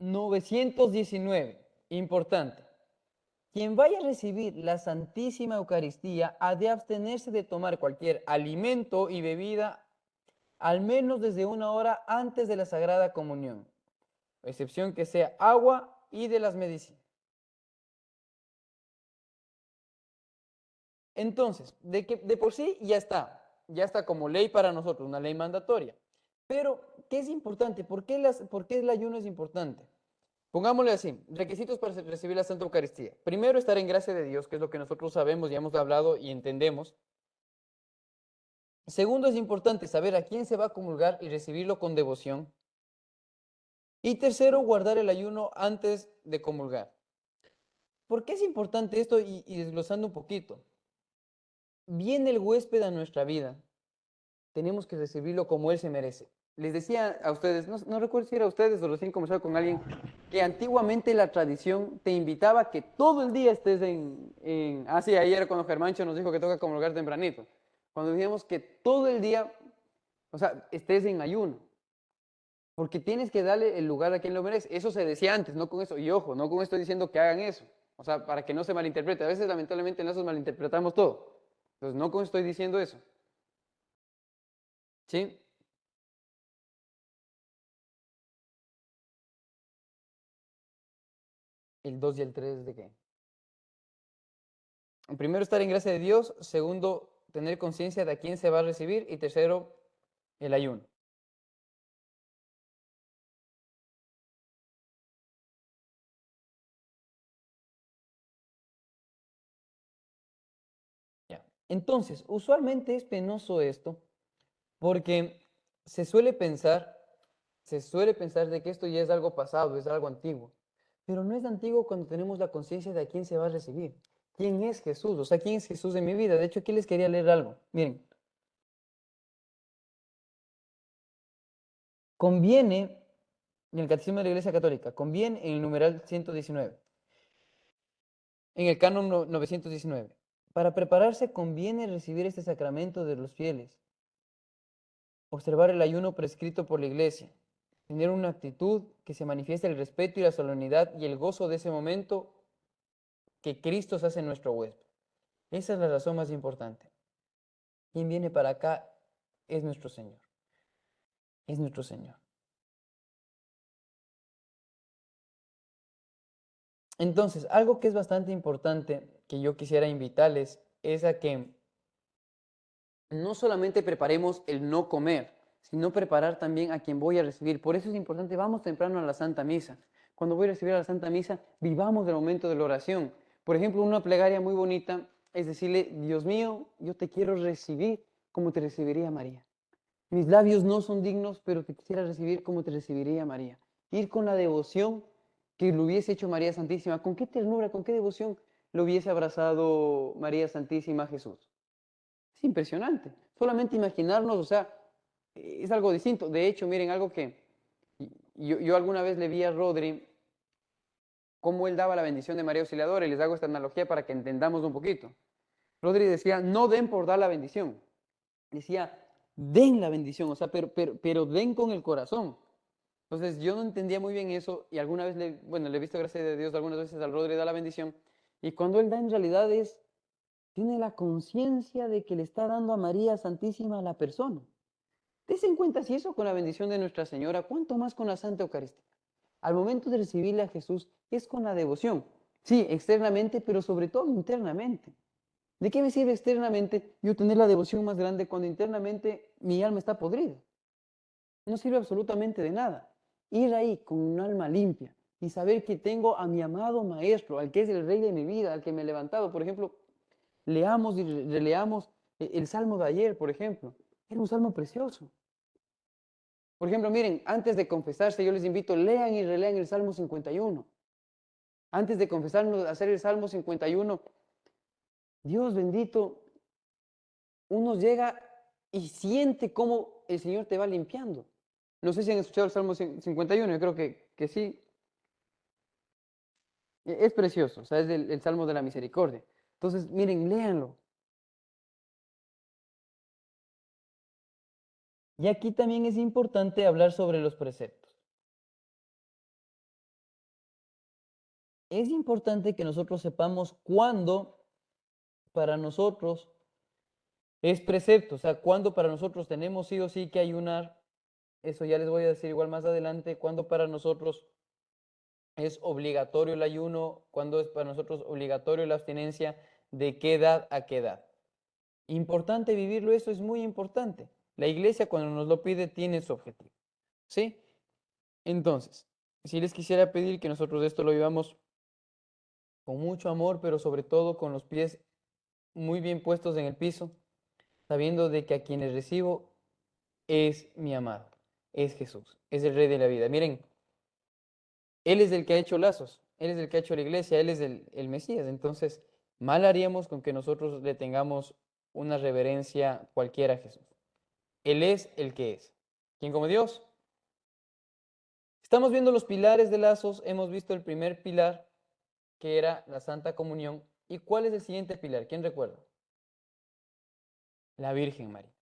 919, importante. Quien vaya a recibir la Santísima Eucaristía ha de abstenerse de tomar cualquier alimento y bebida al menos desde 1 hora antes de la Sagrada Comunión, excepción que sea agua y de las medicinas. Entonces, de por sí ya está como ley para nosotros, una ley mandatoria. Pero, ¿qué es importante? ¿Por qué el ayuno es importante? Pongámosle así, requisitos para recibir la Santa Eucaristía. Primero, estar en gracia de Dios, que es lo que nosotros sabemos, ya hemos hablado y entendemos. Segundo, es importante saber a quién se va a comulgar y recibirlo con devoción. Y tercero, guardar el ayuno antes de comulgar. ¿Por qué es importante esto? Y desglosando un poquito. Viene el huésped a nuestra vida. Tenemos que recibirlo como él se merece. Les decía a ustedes, no recuerdo si era a ustedes o recién conversaba con alguien, que antiguamente la tradición te invitaba a que todo el día estés sí, ayer cuando Germancho nos dijo que toca comulgar tempranito. Cuando decíamos que todo el día, o sea, estés en ayuno. Porque tienes que darle el lugar a quien lo merece. Eso se decía antes, no con eso. Y ojo, no con esto diciendo que hagan eso. O sea, para que no se malinterprete. A veces, lamentablemente, en eso malinterpretamos todo. Entonces, no con esto estoy diciendo eso. ¿Sí? ¿El 2 y el 3 de qué? Primero, estar en gracia de Dios. Segundo, tener conciencia de a quién se va a recibir. Y tercero, el ayuno. Ya. Entonces, usualmente es penoso esto porque se suele pensar de que esto ya es algo pasado, es algo antiguo. Pero no es antiguo cuando tenemos la conciencia de a quién se va a recibir. ¿Quién es Jesús? O sea, ¿quién es Jesús en mi vida? De hecho, aquí les quería leer algo. Miren. Conviene, en el Catecismo de la Iglesia Católica, conviene en el numeral 119, en el canon 919. Para prepararse conviene recibir este sacramento de los fieles, observar el ayuno prescrito por la Iglesia, tener una actitud que se manifieste el respeto y la solemnidad y el gozo de ese momento que Cristo se hace nuestro huésped. Esa es la razón más importante. Quien viene para acá es nuestro Señor. Es nuestro Señor. Entonces, algo que es bastante importante que yo quisiera invitarles es a que no solamente preparemos el no comer, sino preparar también a quien voy a recibir. Por eso es importante, vamos temprano a la Santa Misa. cuando voy a recibir a la Santa Misa, vivamos el momento de la oración. Por ejemplo, una plegaria muy bonita es decirle, Dios mío, yo te quiero recibir como te recibiría María. Mis labios no son dignos, pero te quisiera recibir como te recibiría María. Ir con la devoción que lo hubiese hecho María Santísima. ¿Con qué ternura, con qué devoción lo hubiese abrazado María Santísima a Jesús? Es impresionante. Solamente imaginarnos, o sea, es algo distinto. De hecho, miren, algo que yo alguna vez le vi a Rodri, cómo él daba la bendición de María Auxiliadora, y les hago esta analogía para que entendamos un poquito. Rodri decía, no den por dar la bendición. Decía, den la bendición, o sea, pero den con el corazón. Entonces yo no entendía muy bien eso y alguna vez, le he visto, gracias a Dios, algunas veces al Rodri da la bendición y cuando él da en realidad tiene la conciencia de que le está dando a María Santísima a la persona. Dese en cuenta si eso con la bendición de Nuestra Señora, ¿cuánto más con la Santa Eucaristía? Al momento de recibirle a Jesús es con la devoción, sí, externamente, pero sobre todo internamente. ¿De qué me sirve externamente yo tener la devoción más grande cuando internamente mi alma está podrida? No sirve absolutamente de nada. Ir ahí con un alma limpia y saber que tengo a mi amado Maestro, al que es el Rey de mi vida, al que me he levantado. Por ejemplo, leamos y releamos el Salmo de ayer, por ejemplo. Era un salmo precioso. Por ejemplo, miren, antes de confesarse, yo les invito, lean y relean el Salmo 51. Antes de confesarnos, hacer el Salmo 51, Dios bendito, uno llega y siente cómo el Señor te va limpiando. No sé si han escuchado el Salmo 51, yo creo que sí. Es precioso, o sea, es el Salmo de la Misericordia. Entonces, miren, léanlo. Y aquí también es importante hablar sobre los preceptos. Es importante que nosotros sepamos cuándo para nosotros es precepto, o sea, cuándo para nosotros tenemos sí o sí que ayunar. Eso ya les voy a decir igual más adelante, cuándo para nosotros es obligatorio el ayuno, cuándo es para nosotros obligatorio la abstinencia, de qué edad a qué edad. Importante vivirlo, eso es muy importante. La iglesia cuando nos lo pide tiene su objetivo, ¿sí? Entonces, si les quisiera pedir que nosotros esto lo vivamos con mucho amor, pero sobre todo con los pies muy bien puestos en el piso, sabiendo de que a quienes recibo es mi amado, es Jesús, es el Rey de la vida. Miren, Él es el que ha hecho lazos, Él es el que ha hecho la iglesia, Él es el Mesías. Entonces, mal haríamos con que nosotros le tengamos una reverencia cualquiera a Jesús. Él es el que es. ¿Quién como Dios? Estamos viendo los pilares de lazos, hemos visto el primer pilar, que era la Santa Comunión. ¿Y cuál es el siguiente pilar? ¿Quién recuerda? La Virgen María.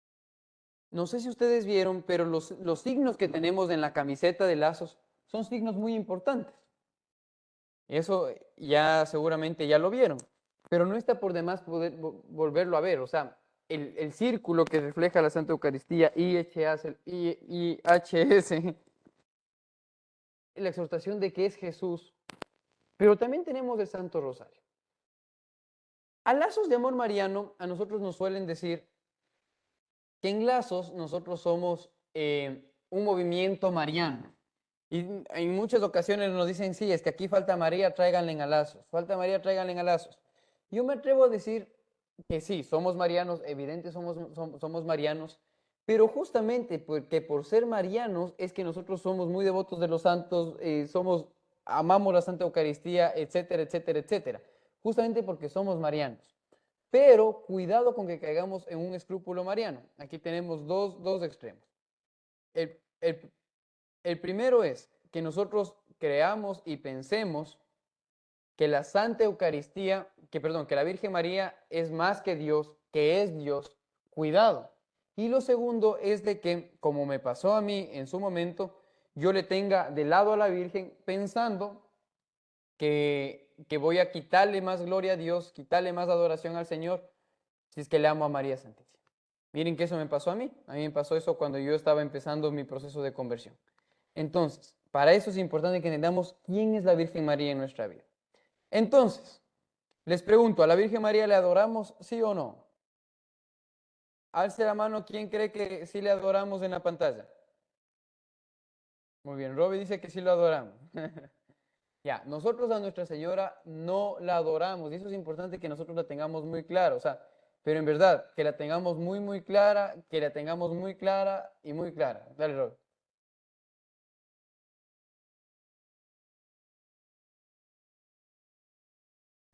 No sé si ustedes vieron, pero los signos que tenemos en la camiseta de lazos son signos muy importantes. Eso ya seguramente ya lo vieron, pero no está por demás poder volverlo a ver. O sea, el círculo que refleja la Santa Eucaristía, IHS, la exhortación de que es Jesús, pero también tenemos el Santo Rosario. A lazos de amor mariano, a nosotros nos suelen decir que en lazos nosotros somos un movimiento mariano. Y en muchas ocasiones nos dicen, sí, es que aquí falta María, tráiganle a lazos. Falta María, tráiganle a lazos. Yo me atrevo a decir que sí, somos marianos, evidente somos marianos, pero justamente porque por ser marianos es que nosotros somos muy devotos de los santos, amamos la Santa Eucaristía, etcétera, etcétera, etcétera. Justamente porque somos marianos. Pero cuidado con que caigamos en un escrúpulo mariano. Aquí tenemos dos extremos. El, el, el primero es que nosotros creamos y pensemos que la Santa Eucaristía, que la Virgen María es más que Dios, que es Dios. Cuidado. Y lo segundo es de que, como me pasó a mí en su momento, yo le tenga de lado a la Virgen pensando que voy a quitarle más gloria a Dios, quitarle más adoración al Señor, si es que le amo a María Santísima. Miren que eso me pasó a mí me pasó eso cuando yo estaba empezando mi proceso de conversión. Entonces, para eso es importante que entendamos quién es la Virgen María en nuestra vida. Entonces, les pregunto, ¿a la Virgen María le adoramos, sí o no? Alce la mano, ¿quién cree que sí le adoramos en la pantalla? Muy bien, Robbie dice que sí lo adoramos. Ya, nosotros a Nuestra Señora no la adoramos y eso es importante que nosotros la tengamos muy clara, o sea, pero en verdad, que la tengamos muy, muy clara, que la tengamos muy clara y muy clara. Dale, Rob.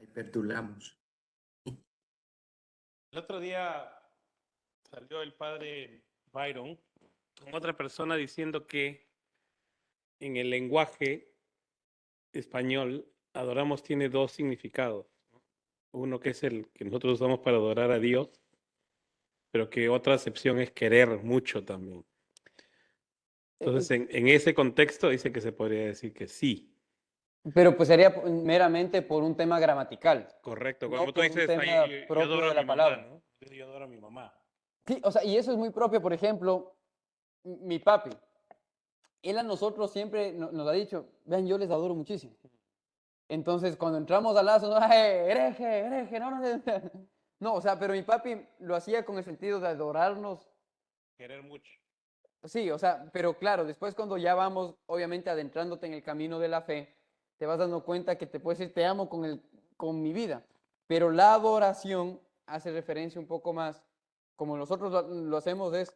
Ahí perdulamos. El otro día salió el padre Byron con otra persona diciendo que en el lenguaje español, adoramos tiene dos significados. Uno que es el que nosotros usamos para adorar a Dios, pero que otra acepción es querer mucho también. Entonces, en ese contexto dice que se podría decir que sí. Pero pues sería meramente por un tema gramatical, Correcto. no Como tú por un dices, tema ahí yo propio adoro de a la mi mamá, palabra. ¿no? Yo adoro a mi mamá. Sí, o sea, y eso es muy propio, por ejemplo, mi papi. Él a nosotros siempre nos ha dicho, vean, yo les adoro muchísimo. Entonces, cuando entramos al lazo, no, hereje, hereje, no, no, no, o sea, pero mi papi lo hacía con el sentido de adorarnos. Querer mucho. Sí, o sea, pero claro, después cuando ya vamos, obviamente, adentrándote en el camino de la fe, te vas dando cuenta que te puedes decir, te amo con mi vida. Pero la adoración hace referencia un poco más, como nosotros lo hacemos, es,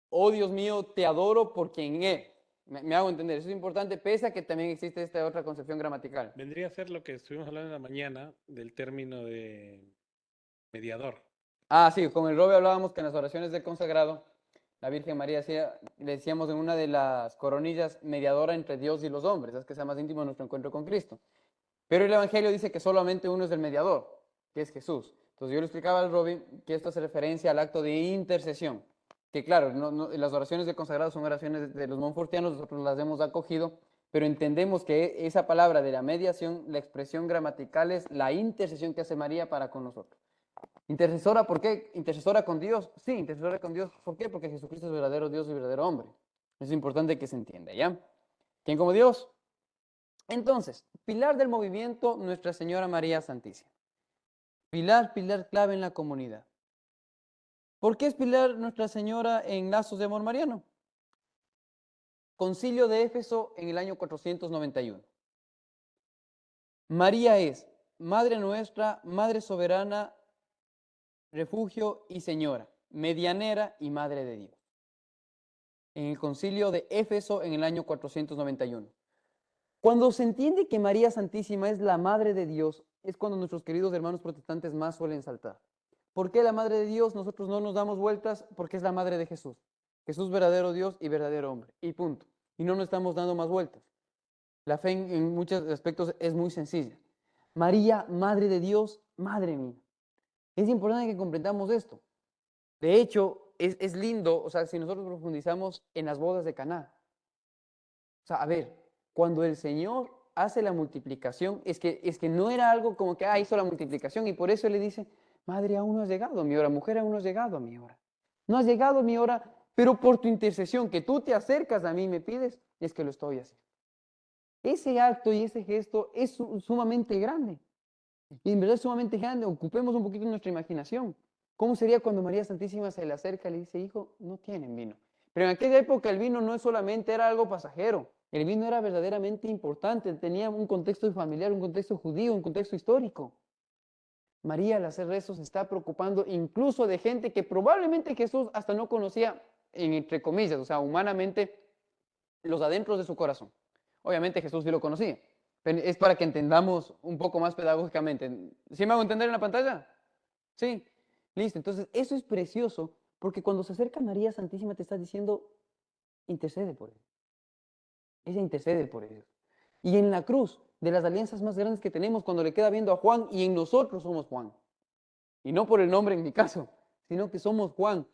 oh Dios mío, te adoro por quien es. Me hago entender, eso es importante, pese a que también existe esta otra concepción gramatical. Vendría a ser lo que estuvimos hablando en la mañana del término de mediador. Ah, sí, con el Robe hablábamos que en las oraciones del consagrado, la Virgen María le decíamos en una de las coronillas, mediadora entre Dios y los hombres, es que sea más íntimo nuestro encuentro con Cristo. Pero el Evangelio dice que solamente uno es el mediador, que es Jesús. Entonces yo le explicaba al Robbie que esto hace referencia al acto de intercesión, que claro, las oraciones del consagrado son oraciones de los monfortianos, nosotros las hemos acogido, pero entendemos que esa palabra de la mediación, la expresión gramatical es la intercesión que hace María para con nosotros. Intercesora, ¿por qué? Intercesora con Dios. Sí, intercesora con Dios. ¿Por qué? Porque Jesucristo es verdadero Dios y verdadero hombre. Es importante que se entienda, ¿ya? ¿Quién como Dios? Entonces, pilar del movimiento, Nuestra Señora María Santísima. Pilar clave en la comunidad. ¿Por qué es pilar Nuestra Señora en lazos de amor mariano? Concilio de Éfeso en el año 491. María es Madre nuestra, Madre soberana, refugio y Señora, medianera y Madre de Dios. En el concilio de Éfeso en el año 491. Cuando se entiende que María Santísima es la Madre de Dios, es cuando nuestros queridos hermanos protestantes más suelen saltar. ¿Por qué la Madre de Dios? Nosotros no nos damos vueltas porque es la Madre de Jesús. Jesús verdadero Dios y verdadero hombre. Y punto. Y no nos estamos dando más vueltas. La fe en muchos aspectos es muy sencilla. María, Madre de Dios, Madre mía. Es importante que comprendamos esto. De hecho, es lindo, o sea, si nosotros profundizamos en las bodas de Caná. O sea, a ver, cuando el Señor hace la multiplicación, es que no era algo como que, hizo la multiplicación y por eso le dice, madre, aún no has llegado a mi hora, mujer, aún no has llegado a mi hora. No has llegado a mi hora, pero por tu intercesión, que tú te acercas a mí y me pides, es que lo estoy haciendo. Ese acto y ese gesto es sumamente grande. Y en verdad es sumamente grande. Ocupemos un poquito nuestra imaginación. ¿Cómo sería cuando María Santísima se le acerca y le dice, hijo, no tienen vino? Pero en aquella época el vino no solamente era algo pasajero. El vino era verdaderamente importante. Tenía un contexto familiar, un contexto judío, un contexto histórico. María al hacer eso se está preocupando incluso de gente que probablemente Jesús hasta no conocía, entre comillas, o sea, humanamente, los adentros de su corazón. Obviamente Jesús sí lo conocía, pero es para que entendamos un poco más pedagógicamente. ¿Sí me hago entender en la pantalla? Sí, listo. Entonces, eso es precioso, porque cuando se acerca María Santísima te está diciendo, intercede por él. Ella intercede por ellos. Y en la cruz, de las alianzas más grandes que tenemos, cuando le queda viendo a Juan, y en nosotros somos Juan. Y no por el nombre en mi caso, sino que somos Juan,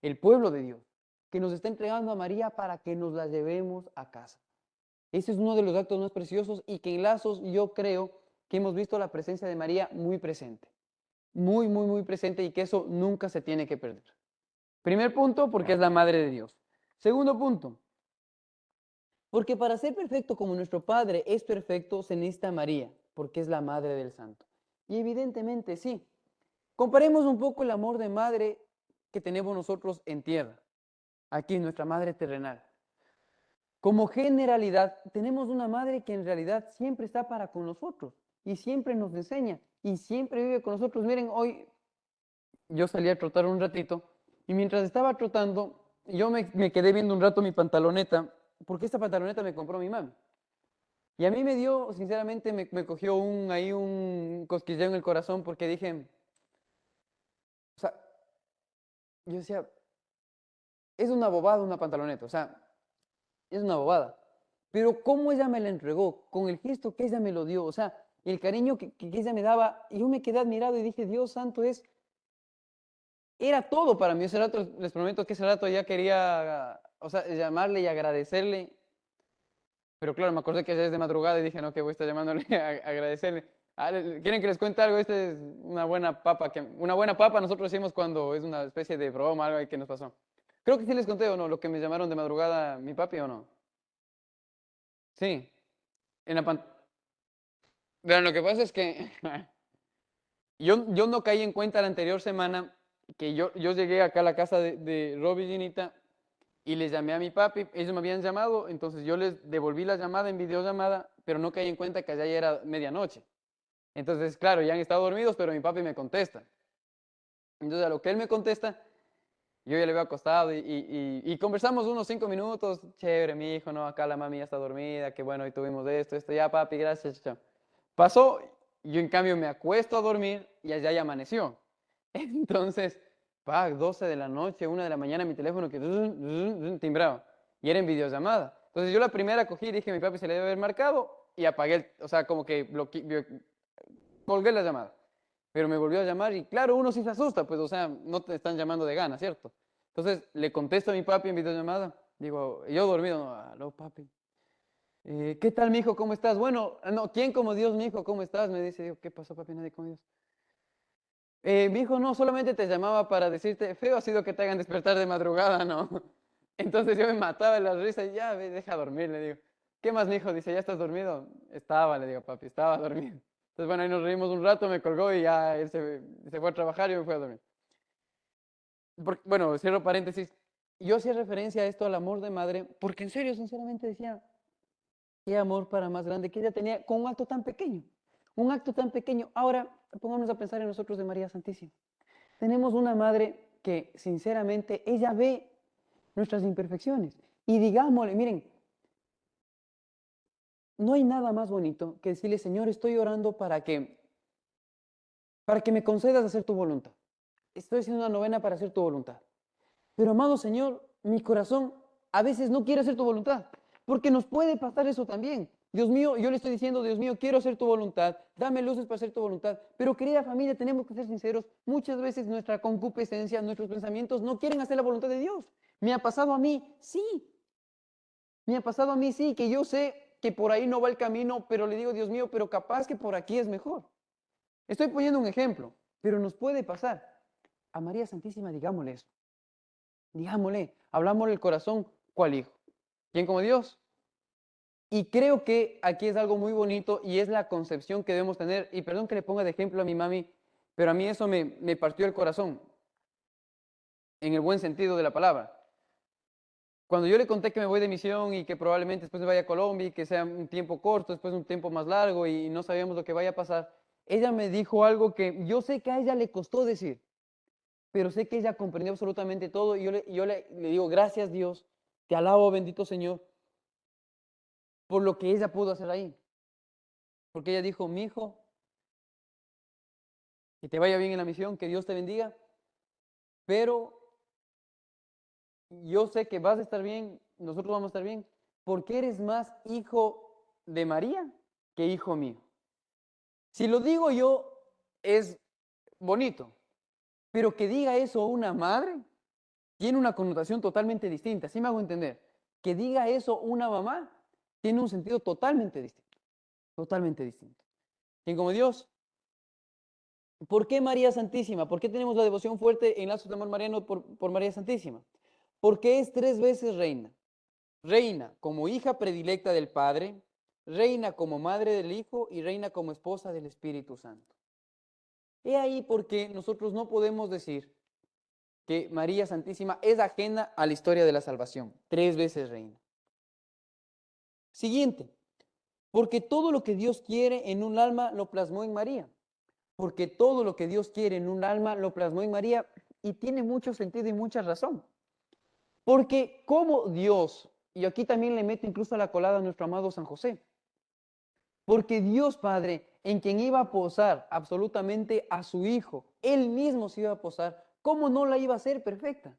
el pueblo de Dios, que nos está entregando a María para que nos la llevemos a casa. Ese es uno de los actos más preciosos y que en lazos yo creo que hemos visto la presencia de María muy presente. Muy, muy, muy presente y que eso nunca se tiene que perder. Primer punto, porque es la Madre de Dios. Segundo punto, porque para ser perfecto como nuestro Padre es perfecto, se necesita María, porque es la Madre del Santo. Y evidentemente sí. Comparemos un poco el amor de madre que tenemos nosotros en tierra, aquí nuestra madre terrenal. como generalidad, tenemos una madre que en realidad siempre está para con nosotros y siempre nos enseña y siempre vive con nosotros. Miren, hoy yo salí a trotar un ratito y mientras estaba trotando, yo me quedé viendo un rato mi pantaloneta, porque esta pantaloneta me compró mi mami. Y a mí me dio, sinceramente, me cogió ahí un cosquilleo en el corazón porque dije, o sea, yo decía, es una bobada una pantaloneta, o sea, es una bobada. Pero cómo ella me la entregó, con el gesto que ella me lo dio, o sea, el cariño que ella me daba, y yo me quedé admirado y dije, Dios santo, era todo para mí. Ese rato, les prometo que ese rato ya quería, o sea, llamarle y agradecerle. Pero claro, me acordé que ya es de madrugada y dije, no, que voy a estar llamándole a agradecerle. ¿Quieren que les cuente algo? Esta es una buena papa. Una buena papa nosotros decimos cuando es una especie de broma, algo ahí que nos pasó. Creo que sí les conté o no, lo que me llamaron de madrugada mi papi o no. Sí, en la pantalla. Verán, lo que pasa es que yo no caí en cuenta la anterior semana que yo llegué acá a la casa de Robbie y Ginita y les llamé a mi papi, ellos me habían llamado, entonces yo les devolví la llamada en videollamada, pero no caí en cuenta que allá ya era medianoche. Entonces, claro, ya han estado dormidos, pero mi papi me contesta. Entonces, a lo que él me contesta, yo ya le había acostado y conversamos unos 5 minutos. Chévere, mi hijo, no, acá la mami ya está dormida, qué bueno, y tuvimos esto, ya papi, gracias, chao. Pasó, yo en cambio me acuesto a dormir y allá ya amaneció. Entonces, 12 de la noche, 1 de la mañana, mi teléfono que timbraba y era en videollamada. Entonces yo la primera cogí y dije, mi papi se le debe haber marcado y apagué, o sea, como que colgué la llamada. Pero me volvió a llamar y claro, uno sí se asusta, pues, o sea, no te están llamando de gana, ¿cierto? Entonces le contesto a mi papi en videollamada, digo, yo dormido, no, aló papi. ¿Qué tal, mijo? ¿Cómo estás? Bueno, no, ¿quién como Dios, mijo? ¿Cómo estás? Me dice, digo, ¿qué pasó, papi? Nadie como Dios. Mi hijo, no, solamente te llamaba para decirte, feo ha sido que te hagan despertar de madrugada, ¿no? Entonces yo me mataba de la risa y ya, deja dormir, le digo. ¿Qué más, mi hijo? Dice, ¿ya estás dormido? Estaba, le digo, papi, estaba dormido. Entonces, bueno, ahí nos reímos un rato, me colgó y ya él se fue a trabajar y yo me fui a dormir. Bueno, cierro paréntesis. Yo hacía referencia a esto, al amor de madre, porque en serio, sinceramente decía, qué amor para más grande que ella tenía con un acto tan pequeño. Un acto tan pequeño. Ahora, pongámonos a pensar en nosotros de María Santísima. Tenemos una madre que, sinceramente, ella ve nuestras imperfecciones. Y digámosle, miren, no hay nada más bonito que decirle, Señor, estoy orando para que me concedas hacer tu voluntad. Estoy haciendo una novena para hacer tu voluntad. Pero, amado Señor, mi corazón a veces no quiere hacer tu voluntad, porque nos puede pasar eso también. Dios mío, yo le estoy diciendo, Dios mío, quiero hacer tu voluntad, dame luces para hacer tu voluntad. Pero, querida familia, tenemos que ser sinceros, muchas veces nuestra concupiscencia, nuestros pensamientos no quieren hacer la voluntad de Dios. Me ha pasado a mí, sí. Me ha pasado a mí, sí, que yo sé que por ahí no va el camino, pero le digo, Dios mío, pero capaz que por aquí es mejor. Estoy poniendo un ejemplo, pero nos puede pasar. A María Santísima, digámosle eso. Digámosle, hablámosle el corazón, ¿cuál hijo? ¿Quién como Dios? Y creo que aquí es algo muy bonito y es la concepción que debemos tener. Y perdón que le ponga de ejemplo a mi mami, pero a mí eso me partió el corazón, en el buen sentido de la palabra. Cuando yo le conté que me voy de misión y que probablemente después me vaya a Colombia y que sea un tiempo corto, después un tiempo más largo y no sabíamos lo que vaya a pasar, ella me dijo algo que yo sé que a ella le costó decir, pero sé que ella comprendió absolutamente todo y yo le digo, gracias Dios, te alabo, bendito Señor, por lo que ella pudo hacer ahí. Porque ella dijo, mi hijo, que te vaya bien en la misión, que Dios te bendiga, pero yo sé que vas a estar bien, nosotros vamos a estar bien, porque eres más hijo de María que hijo mío. Si lo digo yo, es bonito, pero que diga eso una madre tiene una connotación totalmente distinta. ¿Sí me hago entender? Que diga eso una mamá tiene un sentido totalmente distinto. Totalmente distinto. ¿Quién como Dios? ¿Por qué María Santísima? ¿Por qué tenemos la devoción fuerte en lazos de amor mariano por María Santísima? Porque es 3 veces reina. Reina como hija predilecta del Padre, reina como madre del Hijo y reina como esposa del Espíritu Santo. He ahí porque nosotros no podemos decir que María Santísima es ajena a la historia de la salvación. 3 veces reina. Siguiente, porque todo lo que Dios quiere en un alma lo plasmó en María. Porque todo lo que Dios quiere en un alma lo plasmó en María y tiene mucho sentido y mucha razón. Porque como Dios, y aquí también le meto incluso a la colada a nuestro amado San José, porque Dios Padre, en quien iba a posar absolutamente a su Hijo, Él mismo se iba a posar, ¿cómo no la iba a hacer perfecta?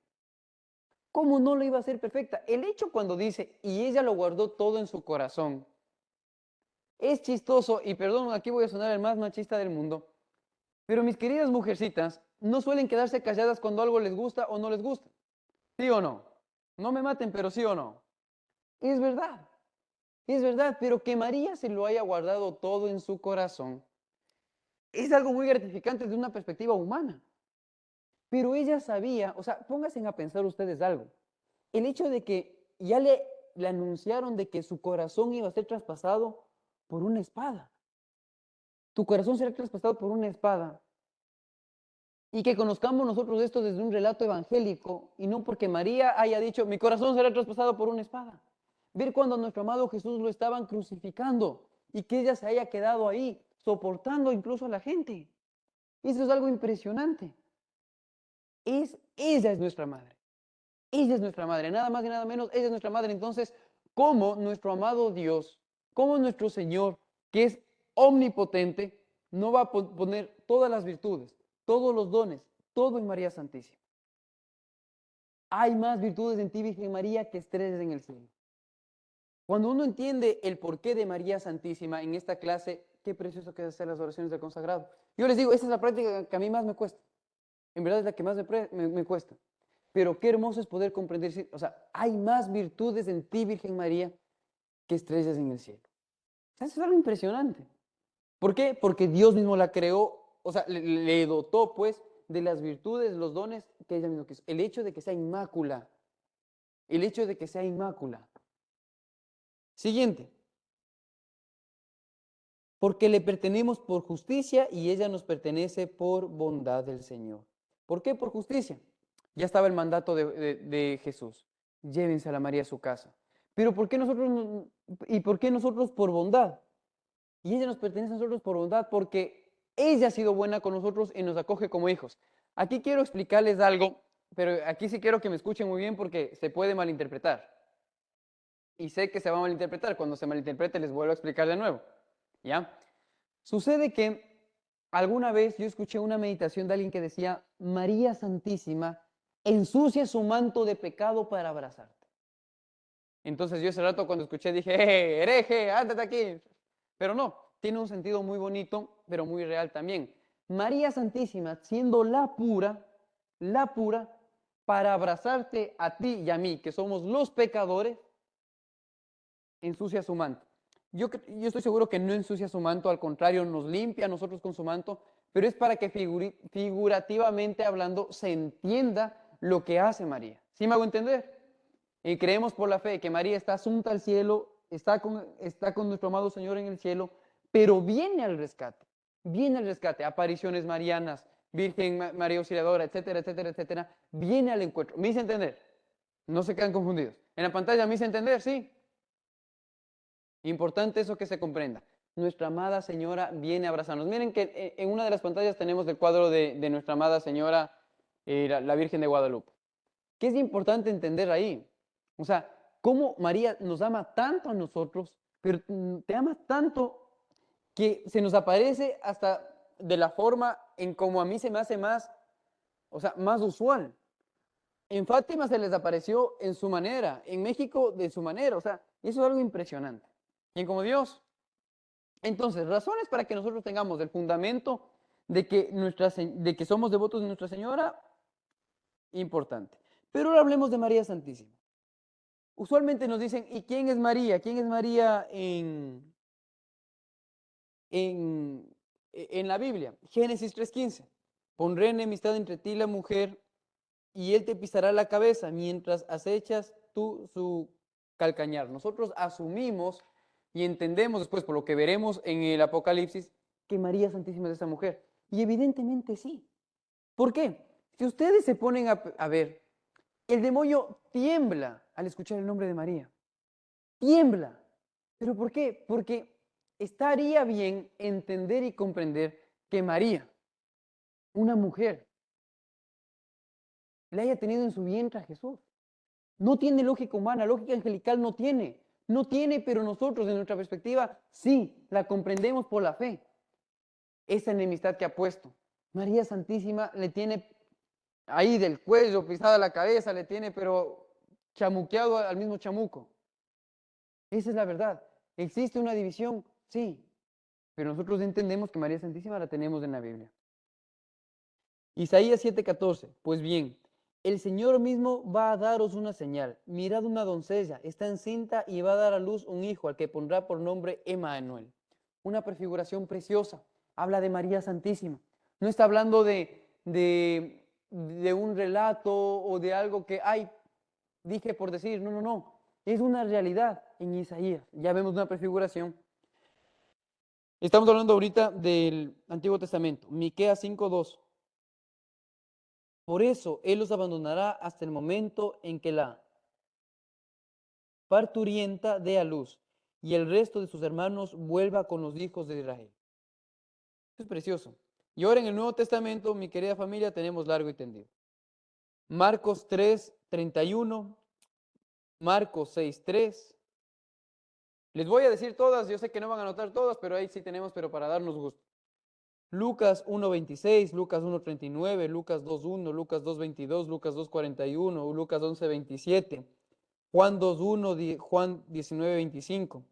¿Cómo no la iba a hacer perfecta? El hecho cuando dice, y ella lo guardó todo en su corazón, es chistoso, y perdón, aquí voy a sonar el más machista del mundo, pero mis queridas mujercitas no suelen quedarse calladas cuando algo les gusta o no les gusta. ¿Sí o no? No me maten, pero sí o no. Es verdad. Es verdad, pero que María se lo haya guardado todo en su corazón es algo muy gratificante desde una perspectiva humana. Pero ella sabía, o sea, pónganse a pensar ustedes algo. El hecho de que ya le anunciaron de que su corazón iba a ser traspasado por una espada. Tu corazón será traspasado por una espada. Y que conozcamos nosotros esto desde un relato evangélico y no porque María haya dicho, mi corazón será traspasado por una espada. Ver cuando nuestro amado Jesús lo estaban crucificando y que ella se haya quedado ahí, soportando incluso a la gente. Eso es algo impresionante. Ella es nuestra madre. Ella es nuestra madre, nada más y nada menos, ella es nuestra madre. Entonces, ¿cómo nuestro amado Dios, cómo nuestro Señor, que es omnipotente, no va a poner todas las virtudes, todos los dones, todo en María Santísima? Hay más virtudes en ti, Virgen María, que estrellas en el cielo. Cuando uno entiende el porqué de María Santísima en esta clase, qué precioso que es hacer las oraciones del consagrado. Yo les digo, esa es la práctica que a mí más me cuesta. En verdad es la que más me cuesta. Pero qué hermoso es poder comprender, o sea, hay más virtudes en ti, Virgen María, que estrellas en el cielo. O sea, eso es algo impresionante. ¿Por qué? Porque Dios mismo la creó, o sea, le dotó, pues, de las virtudes, los dones que ella misma quiso. El hecho de que sea inmácula. El hecho de que sea inmácula. Siguiente. Porque le pertenecemos por justicia y ella nos pertenece por bondad del Señor. ¿Por qué por justicia? Ya estaba el mandato de Jesús. Llévense a la María a su casa. Pero ¿por qué nosotros, y por qué nosotros por bondad? Y ella nos pertenece a nosotros por bondad porque ella ha sido buena con nosotros y nos acoge como hijos. Aquí quiero explicarles algo, pero aquí sí quiero que me escuchen muy bien porque se puede malinterpretar. Y sé que se va a malinterpretar. Cuando se malinterprete les vuelvo a explicar de nuevo. ¿Ya? Sucede que alguna vez yo escuché una meditación de alguien que decía, María Santísima ensucia su manto de pecado para abrazarte. Entonces yo ese rato cuando escuché dije, hereje, ándate aquí. Pero no, tiene un sentido muy bonito, pero muy real también. María Santísima, siendo la pura, para abrazarte a ti y a mí, que somos los pecadores, ensucia su manto. Yo estoy seguro que no ensucia su manto, al contrario, nos limpia a nosotros con su manto, pero es para que figurativamente hablando se entienda lo que hace María. ¿Sí me hago entender? Y creemos por la fe que María está asunta al cielo, está con nuestro amado Señor en el cielo, pero viene al rescate, apariciones marianas, Virgen María Auxiliadora, etcétera, etcétera, etcétera, viene al encuentro. ¿Me hice entender? No se quedan confundidos. En la pantalla me hice entender, sí. Importante eso que se comprenda. Nuestra amada Señora viene a abrazarnos. Miren que en una de las pantallas tenemos el cuadro de nuestra amada Señora, la Virgen de Guadalupe. ¿Qué es importante entender ahí? O sea, cómo María nos ama tanto a nosotros, pero te ama tanto que se nos aparece hasta de la forma en como a mí se me hace más, o sea, más usual. En Fátima se les apareció en su manera, en México de su manera, o sea, eso es algo impresionante. ¿Quién como Dios? Entonces, razones para que nosotros tengamos el fundamento de que somos devotos de Nuestra Señora, importante. Pero ahora hablemos de María Santísima. Usualmente nos dicen, ¿y quién es María? ¿Quién es María en la Biblia? Génesis 3:15. Pondré enemistad entre ti y la mujer, y él te pisará la cabeza mientras acechas tú su calcañar. Nosotros asumimos y entendemos después, por lo que veremos en el Apocalipsis, que María Santísima es esa mujer. Y evidentemente sí. ¿Por qué? Si ustedes se ponen a ver, el demonio tiembla al escuchar el nombre de María. Tiembla. ¿Pero por qué? Porque estaría bien entender y comprender que María, una mujer, le haya tenido en su vientre a Jesús. No tiene lógica humana, lógica angelical no tiene. No tiene, pero nosotros, en nuestra perspectiva, sí, la comprendemos por la fe. Esa enemistad que ha puesto. María Santísima le tiene ahí del cuello, pisada la cabeza, le tiene, pero chamuqueado al mismo chamuco. Esa es la verdad. ¿Existe una división? Sí, pero nosotros entendemos que María Santísima la tenemos en la Biblia. Isaías 7:14. Pues bien, el Señor mismo va a daros una señal. Mirad, una doncella está encinta y va a dar a luz un hijo al que pondrá por nombre Emmanuel. Una prefiguración preciosa. Habla de María Santísima. No está hablando de un relato o de algo que, ay, dije por decir. No, no, no. Es una realidad en Isaías. Ya vemos una prefiguración. Estamos hablando ahorita del Antiguo Testamento. Miqueas 5:2. Por eso Él los abandonará hasta el momento en que la parturienta dé a luz y el resto de sus hermanos vuelva con los hijos de Israel. Esto es precioso. Y ahora en el Nuevo Testamento, mi querida familia, tenemos largo y tendido. Marcos 3:31, Marcos 6:3. Les voy a decir todas, yo sé que no van a anotar todas, pero ahí sí tenemos, pero para darnos gusto. Lucas 1:26, Lucas 1:39, Lucas 2:1, Lucas 2:22, Lucas 2:41, Lucas 11:27, Juan 2:1, Juan 19:25.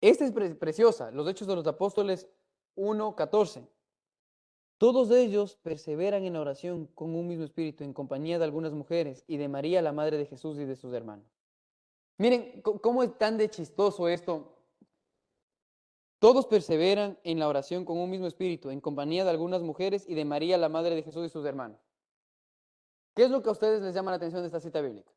Esta es preciosa, los Hechos de los Apóstoles 1:14. Todos ellos perseveran en la oración con un mismo espíritu, en compañía de algunas mujeres y de María, la madre de Jesús, y de sus hermanos. Miren cómo es tan de chistoso esto. Todos perseveran en la oración con un mismo espíritu, en compañía de algunas mujeres y de María, la madre de Jesús, y sus hermanos. ¿Qué es lo que a ustedes les llama la atención de esta cita bíblica?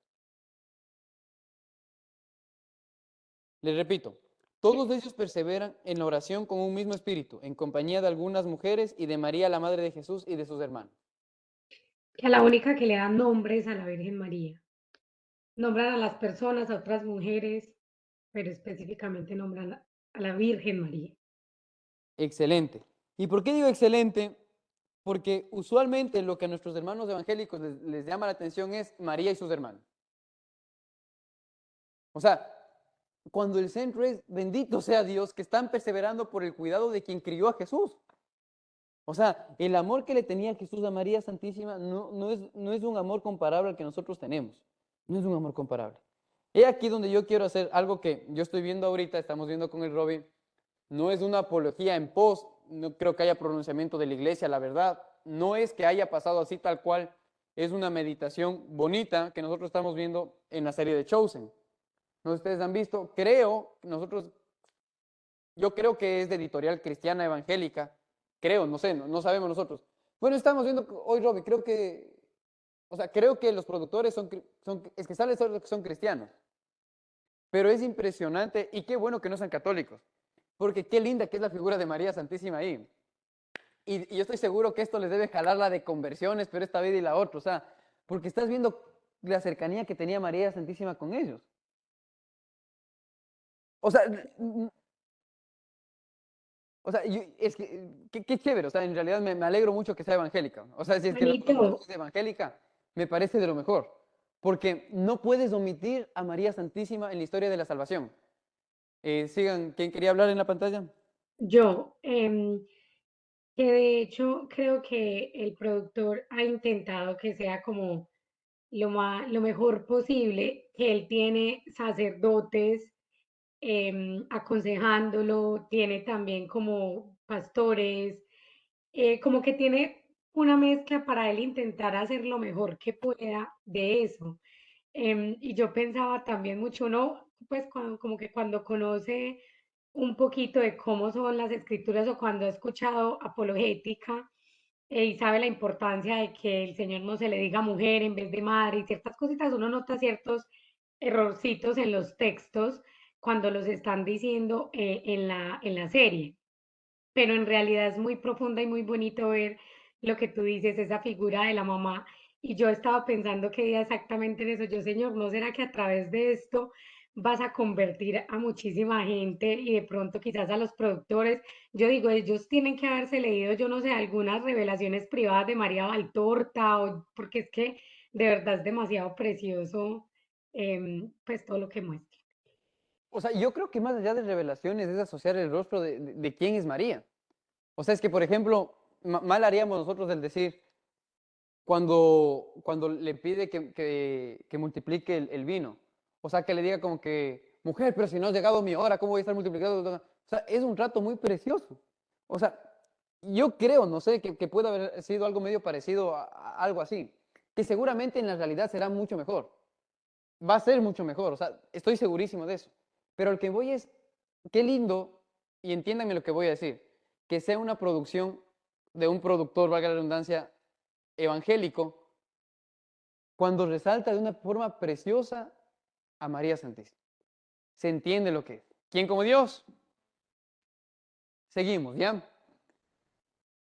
Les repito, todos ellos perseveran en la oración con un mismo espíritu, en compañía de algunas mujeres y de María, la madre de Jesús, y de sus hermanos. Que a la única que le dan nombres a la Virgen María. Nombran a las personas, a otras mujeres, pero específicamente nombran a la Virgen María. Excelente. ¿Y por qué digo excelente? Porque usualmente lo que a nuestros hermanos evangélicos les llama la atención es María y sus hermanos. O sea, cuando el centro es bendito sea Dios, que están perseverando por el cuidado de quien crió a Jesús. O sea, el amor que le tenía Jesús a María Santísima no es un amor comparable al que nosotros tenemos. No es un amor comparable. He aquí donde yo quiero hacer algo que yo estoy viendo ahorita, estamos viendo con el Robin. No es una apología en pos, no creo que haya pronunciamiento de la iglesia, la verdad. No es que haya pasado así tal cual. Es una meditación bonita que nosotros estamos viendo en la serie de Chosen. No sé si ustedes han visto, yo creo que es de editorial cristiana evangélica, creo, no sé, no sabemos nosotros. Bueno, estamos viendo hoy, Robbie, creo que los productores es que sale solo que son cristianos, pero es impresionante y qué bueno que no sean católicos, porque qué linda que es la figura de María Santísima ahí. Y yo estoy seguro que esto les debe jalar la de conversiones, pero esta vida y la otra, o sea, porque estás viendo la cercanía que tenía María Santísima con ellos. O sea, es que, qué chévere, o sea, en realidad me alegro mucho que sea evangélica. O sea, si es que la Manito, es evangélica, me parece de lo mejor. Porque no puedes omitir a María Santísima en la historia de la salvación. Sigan, ¿quién quería hablar en la pantalla? yo, que de hecho creo que el productor ha intentado que sea como lo mejor posible, que él tiene sacerdotes aconsejándolo, tiene también como pastores, como que tiene una mezcla para él intentar hacer lo mejor que pueda de eso. Y yo pensaba también mucho, ¿no? Pues como que cuando conoce un poquito de cómo son las escrituras o cuando ha escuchado apologética y sabe la importancia de que el Señor no se le diga mujer en vez de madre y ciertas cositas, uno nota ciertos errorcitos en los textos cuando los están diciendo en la serie, pero en realidad es muy profunda y muy bonito ver lo que tú dices, esa figura de la mamá Y yo estaba pensando que día exactamente en eso. Yo, Señor, ¿no será que a través de esto vas a convertir a muchísima gente y de pronto quizás a los productores? Yo digo, ellos tienen que haberse leído, yo no sé, algunas revelaciones privadas de María Valtorta, o, porque es que de verdad es demasiado precioso, pues todo lo que muestra. O sea, yo creo que más allá de revelaciones es asociar el rostro de quién es María. O sea, es que, por ejemplo, mal haríamos nosotros el decir, cuando le pide que multiplique el vino. O sea, que le diga como que, mujer, pero si no ha llegado mi hora, ¿cómo voy a estar multiplicando? O sea, es un trato muy precioso. O sea, yo creo, no sé, que puede haber sido algo medio parecido a algo así, que seguramente en la realidad será mucho mejor. Va a ser mucho mejor, o sea, estoy segurísimo de eso. Pero el que voy es, qué lindo, y entiéndanme lo que voy a decir, que sea una producción de un productor, valga la redundancia, evangélico, cuando resalta de una forma preciosa a María Santísima. Se entiende lo que es. ¿Quién como Dios? Seguimos, ¿ya?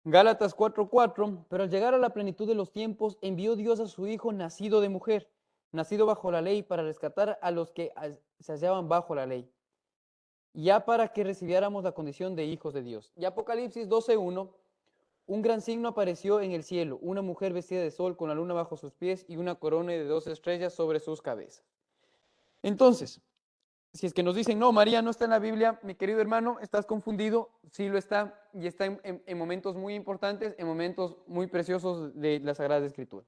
Gálatas 4:4, pero al llegar a la plenitud de los tiempos, envió Dios a su Hijo nacido de mujer, nacido bajo la ley, para rescatar a los que se hallaban bajo la ley, ya para que recibiéramos la condición de hijos de Dios. Y Apocalipsis 12:1, un gran signo apareció en el cielo, una mujer vestida de sol con la luna bajo sus pies y una corona de 12 estrellas sobre sus cabezas. Entonces, si es que nos dicen, no, María no está en la Biblia, mi querido hermano, estás confundido, sí lo está, y está en momentos muy importantes, en momentos muy preciosos de la Sagrada Escritura.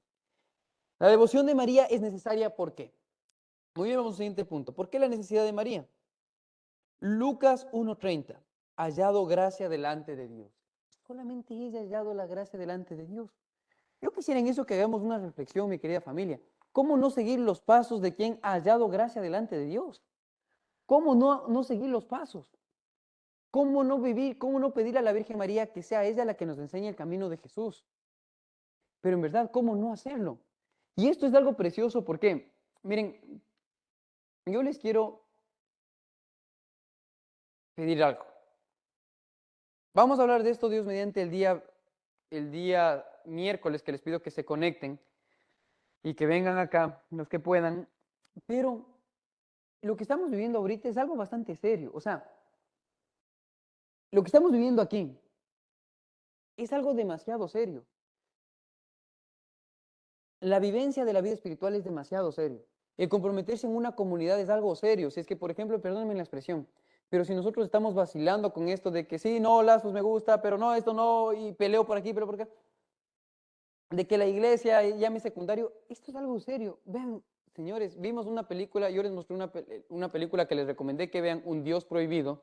La devoción de María es necesaria, ¿por qué? Muy bien, vamos al siguiente punto. ¿Por qué la necesidad de María? Lucas 1:30, hallado gracia delante de Dios. Solamente ella ha hallado la gracia delante de Dios. Yo quisiera en eso que hagamos una reflexión, mi querida familia. ¿Cómo no seguir los pasos de quien ha hallado gracia delante de Dios? ¿Cómo no seguir los pasos? ¿Cómo no vivir, cómo no pedir a la Virgen María que sea ella la que nos enseñe el camino de Jesús? Pero en verdad, ¿cómo no hacerlo? Y esto es algo precioso porque, miren, yo les quiero pedir algo. Vamos a hablar de esto, Dios, mediante el día miércoles, que les pido que se conecten y que vengan acá, los que puedan. Pero lo que estamos viviendo ahorita es algo bastante serio. O sea, lo que estamos viviendo aquí es algo demasiado serio. La vivencia de la vida espiritual es demasiado serio. El comprometerse en una comunidad es algo serio. Si es que, por ejemplo, perdónenme la expresión, pero si nosotros estamos vacilando con esto de que sí, no, Lazos me gusta, pero no, esto no, y peleo por aquí, peleo por acá, de que la iglesia llame secundario, esto es algo serio. Vean, señores, vimos una película, yo les mostré una película que les recomendé que vean, Un Dios Prohibido.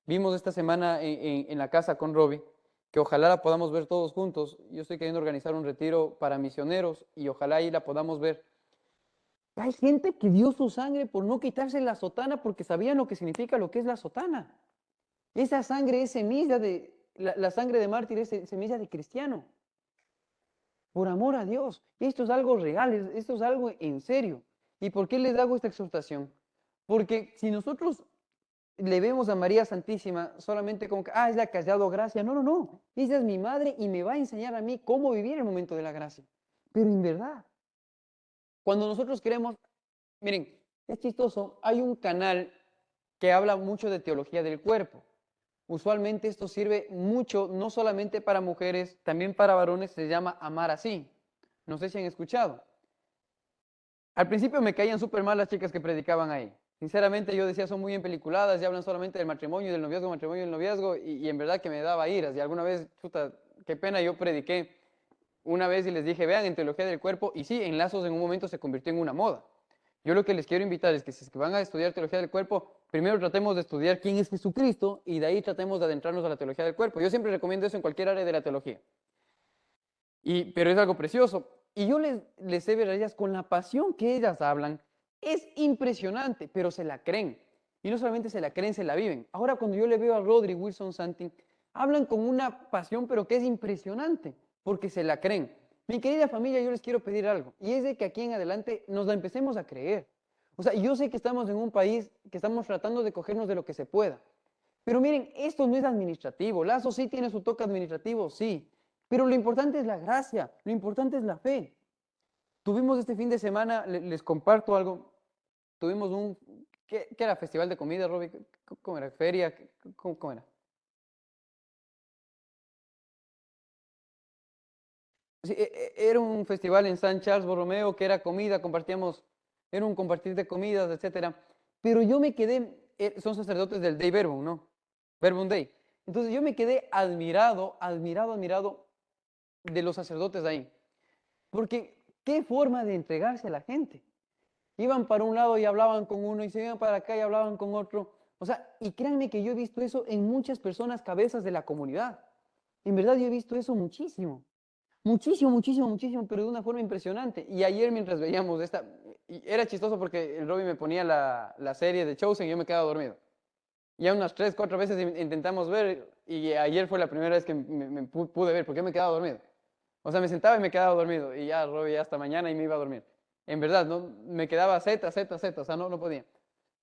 Vimos esta semana en la casa con Robbie, que ojalá la podamos ver todos juntos. Yo estoy queriendo organizar un retiro para misioneros y ojalá ahí la podamos ver. Hay gente que dio su sangre por no quitarse la sotana porque sabían lo que significa lo que es la sotana. Esa sangre es semilla de, la sangre de mártir es semilla de cristiano. Por amor a Dios. Esto es algo real, esto es algo en serio. ¿Y por qué les hago esta exhortación? Porque si nosotros le vemos a María Santísima solamente como que, es la que ha dado gracia. No, no, no. Ella es mi madre y me va a enseñar a mí cómo vivir el momento de la gracia. Pero en verdad, cuando nosotros queremos, miren, es chistoso, hay un canal que habla mucho de teología del cuerpo. Usualmente esto sirve mucho, no solamente para mujeres, también para varones, se llama Amar Así. No sé si han escuchado. Al principio me caían súper mal las chicas que predicaban ahí. Sinceramente yo decía, son muy empeliculadas, ya hablan solamente del matrimonio y del noviazgo, y en verdad que me daba iras. Y alguna vez, chuta, qué pena, yo prediqué una vez y les dije, vean, en teología del cuerpo, y sí, en Lazos en un momento se convirtió en una moda. Yo lo que les quiero invitar es que si es que van a estudiar teología del cuerpo, primero tratemos de estudiar quién es Jesucristo y de ahí tratemos de adentrarnos a la teología del cuerpo. Yo siempre recomiendo eso en cualquier área de la teología. Pero es algo precioso. Y yo les sé ver a ellas con la pasión que ellas hablan. Es impresionante, pero se la creen. Y no solamente se la creen, se la viven. Ahora cuando yo le veo a Rodri Wilson Santi, hablan con una pasión, pero que es impresionante, porque se la creen. Mi querida familia, yo les quiero pedir algo, y es de que aquí en adelante nos la empecemos a creer. O sea, yo sé que estamos en un país que estamos tratando de cogernos de lo que se pueda. Pero miren, esto no es administrativo. Lazo sí tiene su toque administrativo, sí. Pero lo importante es la gracia, lo importante es la fe. tuvimos este fin de semana, les comparto algo, tuvimos ¿qué era? ¿Festival de comida, Robbie? ¿Cómo era? ¿Feria? ¿Cómo era? Sí, era un festival en San Charles Borromeo que era comida, compartíamos, era un compartir de comidas, etcétera. Pero yo me quedé, son sacerdotes del Day Verbum, ¿no? Verbum Day. Entonces yo me quedé admirado de los sacerdotes ahí. Porque qué forma de entregarse a la gente. Iban para un lado y hablaban con uno, y se iban para acá y hablaban con otro. O sea, y créanme que yo he visto eso en muchas personas, cabezas de la comunidad. En verdad yo he visto eso muchísimo. Muchísimo, muchísimo, muchísimo, pero de una forma impresionante. Y ayer mientras veíamos era chistoso porque el Robbie me ponía la serie de Chosen y yo me quedaba dormido. Ya unas 3, 4 veces intentamos ver y ayer fue la primera vez que me pude ver porque yo me quedaba dormido. O sea, me sentaba y me quedaba dormido y ya, Robbie, hasta mañana y me iba a dormir. En verdad, no, me quedaba Z, o sea, no podía.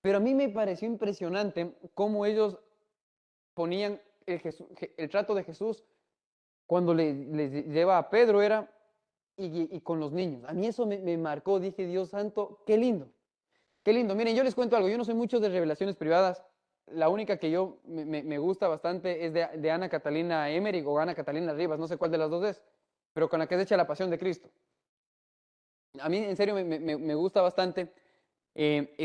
Pero a mí me pareció impresionante cómo ellos ponían el trato de Jesús cuando les lleva a Pedro y con los niños. A mí eso me marcó, dije, Dios santo, qué lindo, qué lindo. Miren, yo les cuento algo, yo no soy mucho de revelaciones privadas, la única que yo me gusta bastante es de Ana Catalina Emmerich o Ana Catalina Rivas, no sé cuál de las dos es, pero con la que es hecha La Pasión de Cristo. A mí en serio me gusta bastante,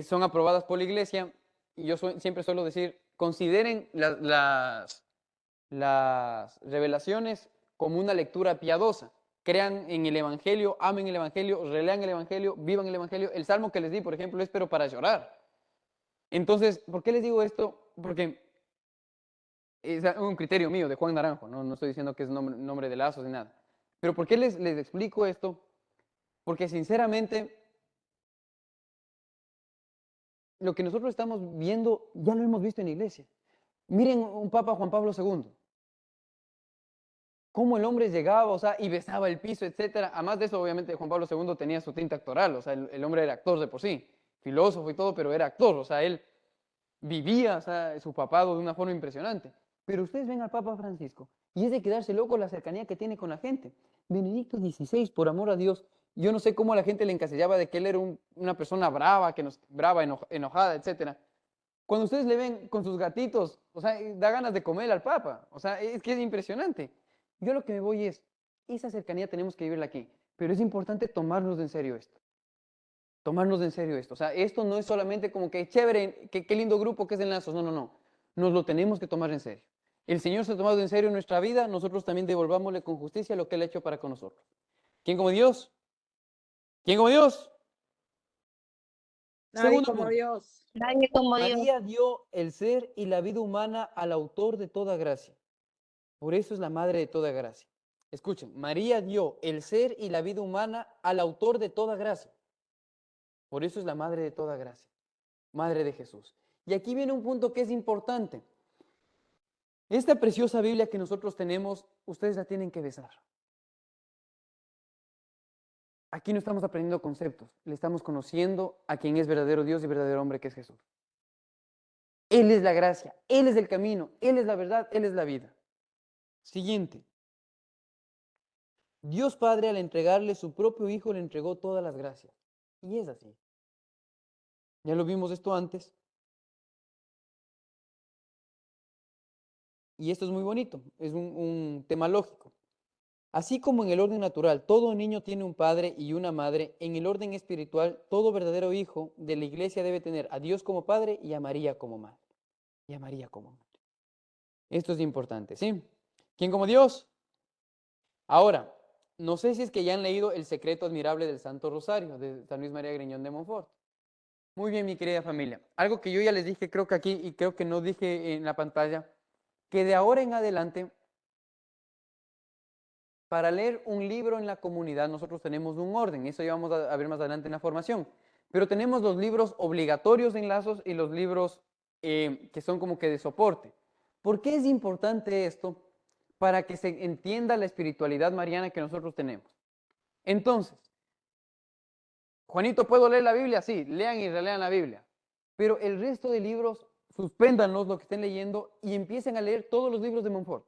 son aprobadas por la iglesia y yo siempre suelo decir, consideren las revelaciones como una lectura piadosa. Crean en el Evangelio, amen el Evangelio, relean el Evangelio, vivan el Evangelio. El salmo que les di, por ejemplo, es pero para llorar. Entonces, ¿por qué les digo esto? Porque es un criterio mío, de Juan Naranjo, no estoy diciendo que es nombre de Lazos ni nada. Pero ¿por qué les explico esto? Porque sinceramente, lo que nosotros estamos viendo, ya lo hemos visto en la iglesia. Miren un Papa Juan Pablo II. Cómo el hombre llegaba, o sea, y besaba el piso, etcétera. Además de eso, obviamente, Juan Pablo II tenía su tinta actoral, o sea, el hombre era actor de por sí, filósofo y todo, pero era actor, o sea, él vivía, o sea, su papado de una forma impresionante. Pero ustedes ven al Papa Francisco, y es de quedarse loco la cercanía que tiene con la gente. Benedicto XVI, por amor a Dios, yo no sé cómo la gente le encasillaba de que él era una persona brava, brava, enojada, etcétera. Cuando ustedes le ven con sus gatitos, o sea, da ganas de comer al Papa, o sea, es que es impresionante. Yo lo que me voy es, esa cercanía tenemos que vivirla aquí, pero es importante tomarnos en serio esto. Tomarnos en serio esto. O sea, esto no es solamente como que chévere, qué lindo grupo que es Enlazos. No. Nos lo tenemos que tomar en serio. El Señor se ha tomado en serio nuestra vida, nosotros también devolvámosle con justicia lo que Él ha hecho para con nosotros. ¿Quién como Dios? ¿Quién como Dios? Nadie Segundo como punto. Dios. Nadie como Dios. María dio el ser y la vida humana al autor de toda gracia. Por eso es la madre de toda gracia. Escuchen, María dio el ser y la vida humana al autor de toda gracia. Por eso es la madre de toda gracia, madre de Jesús. Y aquí viene un punto que es importante. Esta preciosa Biblia que nosotros tenemos, ustedes la tienen que besar. Aquí no estamos aprendiendo conceptos, le estamos conociendo a quien es verdadero Dios y verdadero hombre, que es Jesús. Él es la gracia, Él es el camino, Él es la verdad, Él es la vida. Siguiente. Dios Padre, al entregarle su propio Hijo, le entregó todas las gracias. Y es así. Ya lo vimos esto antes. Y esto es muy bonito, es un tema lógico. Así como en el orden natural todo niño tiene un padre y una madre, en el orden espiritual todo verdadero hijo de la iglesia debe tener a Dios como padre y a María como madre. Y a María como madre. Esto es importante, ¿sí? ¿Quién como Dios? Ahora, no sé si es que ya han leído El secreto admirable del Santo Rosario, de San Luis María Griñón de Montfort. Muy bien, mi querida familia. Algo que yo ya les dije, creo que aquí, y creo que no dije en la pantalla, que de ahora en adelante, para leer un libro en la comunidad, nosotros tenemos un orden. Eso ya vamos a ver más adelante en la formación. Pero tenemos los libros obligatorios de Enlazos y los libros que son como que de soporte. ¿Por qué es importante esto? Para que se entienda la espiritualidad mariana que nosotros tenemos. Entonces, Juanito, ¿puedo leer la Biblia? Sí, lean y relean la Biblia. Pero el resto de libros, suspéndanlos lo que estén leyendo y empiecen a leer todos los libros de Montfort.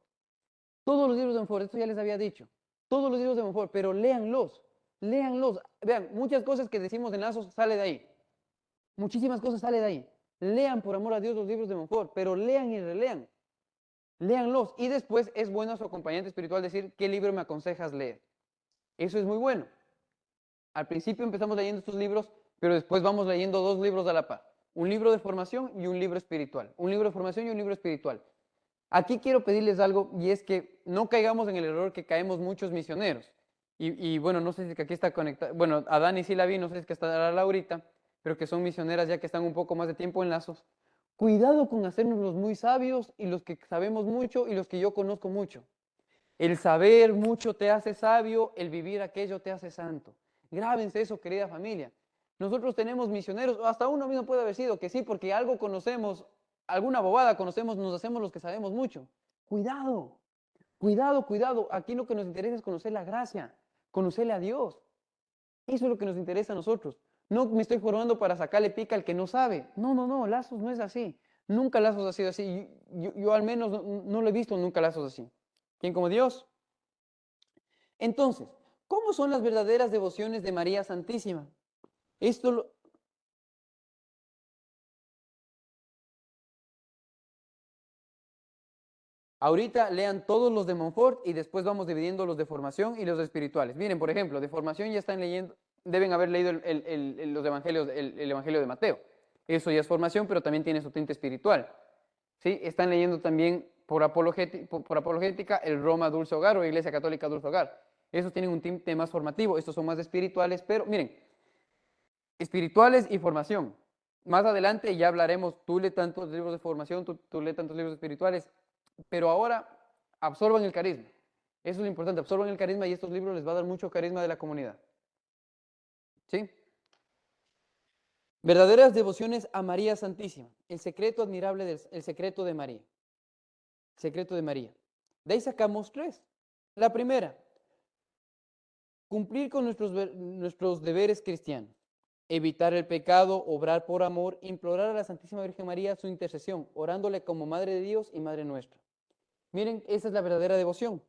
Todos los libros de Montfort, esto ya les había dicho. Todos los libros de Montfort, pero léanlos. léanlos. Vean, muchas cosas que decimos en lazos sale de ahí. Muchísimas cosas sale de ahí. Lean por amor a Dios los libros de Montfort, pero lean y relean. Léanlos. Y después es bueno a su acompañante espiritual decir, ¿qué libro me aconsejas leer? Eso es muy bueno. Al principio empezamos leyendo estos libros, pero después vamos leyendo 2 libros a la par. Un libro de formación y un libro espiritual. Un libro de formación y un libro espiritual. Aquí quiero pedirles algo, y es que no caigamos en el error que caemos muchos misioneros. Y bueno, no sé si aquí está conectado, bueno, a Dani sí la vi, no sé si que estará Laurita, pero que son misioneras ya que están un poco más de tiempo en lazos. Cuidado con hacernos los muy sabios y los que sabemos mucho y los que yo conozco mucho. El saber mucho te hace sabio, el vivir aquello te hace santo. Grábense eso, querida familia. Nosotros tenemos misioneros, o hasta uno mismo puede haber sido que sí, porque algo conocemos, alguna bobada conocemos, nos hacemos los que sabemos mucho. Cuidado, cuidado, cuidado. Aquí lo que nos interesa es conocer la gracia, conocerle a Dios. Eso es lo que nos interesa a nosotros. No me estoy formando para sacarle pica al que no sabe. No, no, no, Lazos no es así. Nunca Lazos ha sido así. Yo al menos no lo he visto nunca Lazos así. ¿Quién como Dios? Entonces, ¿cómo son las verdaderas devociones de María Santísima? Ahorita lean todos los de Montfort y después vamos dividiendo los de formación y los de espirituales. Miren, por ejemplo, de formación ya están leyendo, deben haber leído los evangelios, el Evangelio de Mateo. Eso ya es formación, pero también tiene su tinte espiritual. ¿Sí? Están leyendo también por apologética el Roma Dulce Hogar o Iglesia Católica Dulce Hogar. Esos tienen un tinte más formativo, estos son más espirituales, pero miren, espirituales y formación. Más adelante ya hablaremos, tú lees tantos libros de formación, tú lees tantos libros espirituales, pero ahora absorban el carisma. Eso es lo importante, absorban el carisma y estos libros les va a dar mucho carisma de la comunidad. ¿Sí? Verdaderas devociones a María Santísima. El secreto admirable el secreto de María. Secreto de María. De ahí sacamos 3. La primera, cumplir con nuestros deberes cristianos. Evitar el pecado, obrar por amor, implorar a la Santísima Virgen María su intercesión, orándole como Madre de Dios y Madre nuestra. Miren, esa es la verdadera devoción.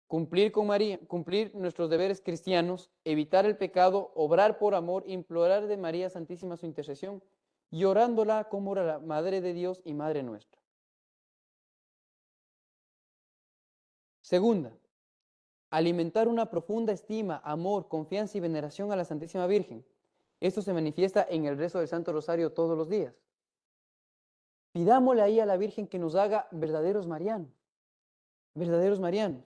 Cumplir con María, cumplir nuestros deberes cristianos, evitar el pecado, obrar por amor, implorar de María Santísima su intercesión y orándola como la Madre de Dios y Madre nuestra. Segunda, alimentar una profunda estima, amor, confianza y veneración a la Santísima Virgen. Esto se manifiesta en el rezo del Santo Rosario todos los días. Pidámosle ahí a la Virgen que nos haga verdaderos marianos. Verdaderos marianos.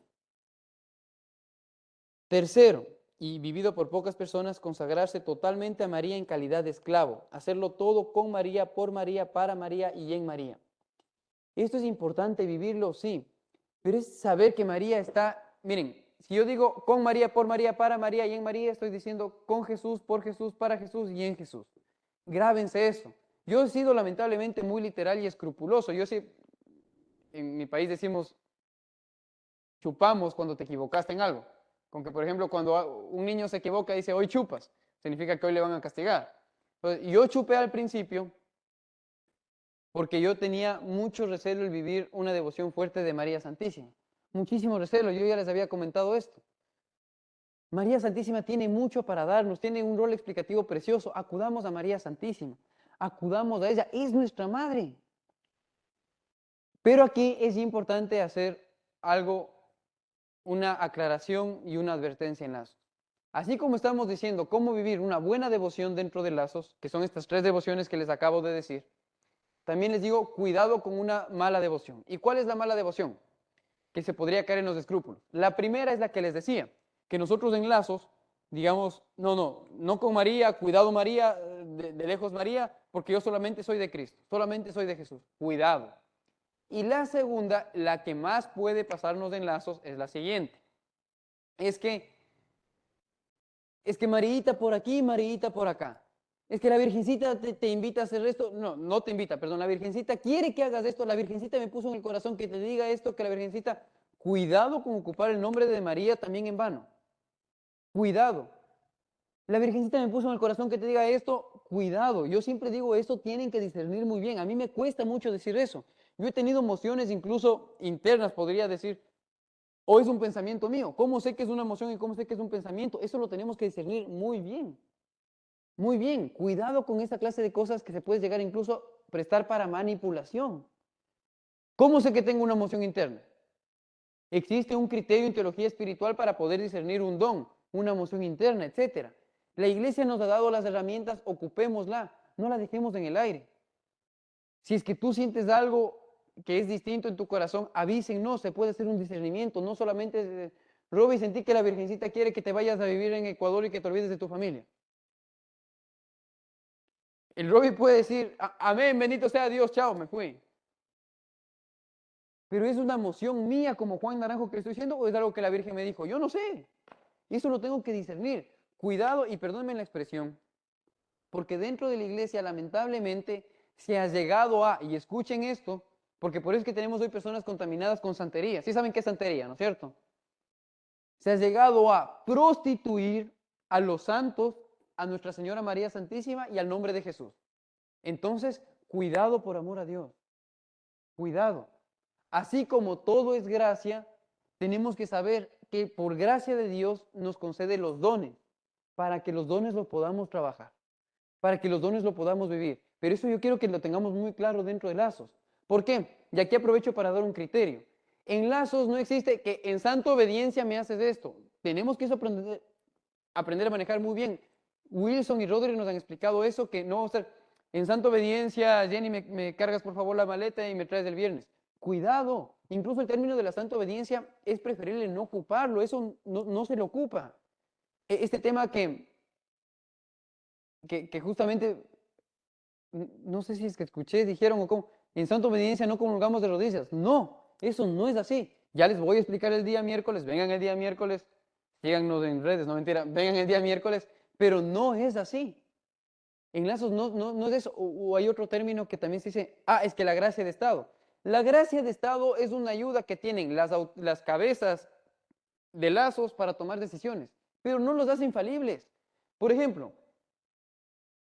Tercero, y vivido por pocas personas, consagrarse totalmente a María en calidad de esclavo. Hacerlo todo con María, por María, para María y en María. Esto es importante vivirlo, sí, pero es saber que María está, miren, si yo digo con María, por María, para María y en María, estoy diciendo con Jesús, por Jesús, para Jesús y en Jesús. Grábense eso. Yo he sido lamentablemente muy literal y escrupuloso. Yo sí, en mi país decimos, chupamos cuando te equivocaste en algo. Con que, por ejemplo, cuando un niño se equivoca y dice, hoy chupas, significa que hoy le van a castigar. Entonces, yo chupé al principio porque yo tenía mucho recelo el vivir una devoción fuerte de María Santísima. Muchísimo recelo, yo ya les había comentado esto. María Santísima tiene mucho para darnos, tiene un rol explicativo precioso. Acudamos a María Santísima, acudamos a ella, es nuestra madre. Pero aquí es importante hacer algo, una aclaración y una advertencia en lazos. Así como estamos diciendo cómo vivir una buena devoción dentro de lazos, que son estas 3 devociones que les acabo de decir, también les digo, cuidado con una mala devoción. ¿Y cuál es la mala devoción? Que se podría caer en los escrúpulos. La primera es la que les decía, que nosotros en lazos, digamos, no con María, cuidado María, de lejos María, porque yo solamente soy de Cristo, solamente soy de Jesús. Cuidado. Y la segunda, la que más puede pasarnos en lazos, es la siguiente. Es que Mariita por aquí, Mariita por acá. Es que la Virgencita te invita a hacer esto. No te invita, perdón. La Virgencita quiere que hagas esto. La Virgencita me puso en el corazón que te diga esto, que la Virgencita... Cuidado con ocupar el nombre de María también en vano. Cuidado. La Virgencita me puso en el corazón que te diga esto. Cuidado. Yo siempre digo esto, tienen que discernir muy bien. A mí me cuesta mucho decir eso. Yo he tenido emociones incluso internas, podría decir, ¿O es un pensamiento mío? ¿Cómo sé que es una emoción y cómo sé que es un pensamiento? Eso lo tenemos que discernir muy bien. Muy bien, cuidado con esa clase de cosas que se puede llegar incluso a prestar para manipulación. ¿Cómo sé que tengo una emoción interna? Existe un criterio en teología espiritual para poder discernir un don, una emoción interna, etc. La iglesia nos ha dado las herramientas, ocupémosla, no la dejemos en el aire. Si es que tú sientes algo que es distinto en tu corazón, avísennos, se puede hacer un discernimiento, no solamente, Roby, sentí que la Virgencita quiere que te vayas a vivir en Ecuador y que te olvides de tu familia. El Roby puede decir, amén, bendito sea Dios, chao, me fui. Pero es una emoción mía como Juan Naranjo que le estoy diciendo o es algo que la Virgen me dijo, yo no sé. Eso lo tengo que discernir. Cuidado y perdónenme la expresión, porque dentro de la iglesia lamentablemente se ha llegado a, y escuchen esto, porque por eso es que tenemos hoy personas contaminadas con santería. Sí saben qué es santería, ¿no es cierto? Se ha llegado a prostituir a los santos, a Nuestra Señora María Santísima y al nombre de Jesús. Entonces, cuidado por amor a Dios. Cuidado. Así como todo es gracia, tenemos que saber que por gracia de Dios nos concede los dones, para que los dones los podamos trabajar, para que los dones lo podamos vivir. Pero eso yo quiero que lo tengamos muy claro dentro de Lazos. ¿Por qué? Y aquí aprovecho para dar un criterio. En Lazos no existe que en santa obediencia me haces esto. Tenemos que eso aprender a manejar muy bien. Wilson y Rodri nos han explicado eso, que no vamos a estar en santa obediencia, Jenny, me cargas por favor la maleta y me traes el viernes. Cuidado, incluso el término de la santa obediencia es preferible no ocuparlo, eso no se lo ocupa. Este tema que justamente, no sé si es que escuché, dijeron o cómo, en santa obediencia no comulgamos de rodillas. No, eso no es así. Ya les voy a explicar el día miércoles, vengan el día miércoles, síganos en redes, no mentira, vengan el día miércoles, pero no es así. En Lazos no es eso. O hay otro término que también se dice, es que la gracia de Estado. La gracia de Estado es una ayuda que tienen las cabezas de Lazos para tomar decisiones, pero no los hace infalibles. Por ejemplo,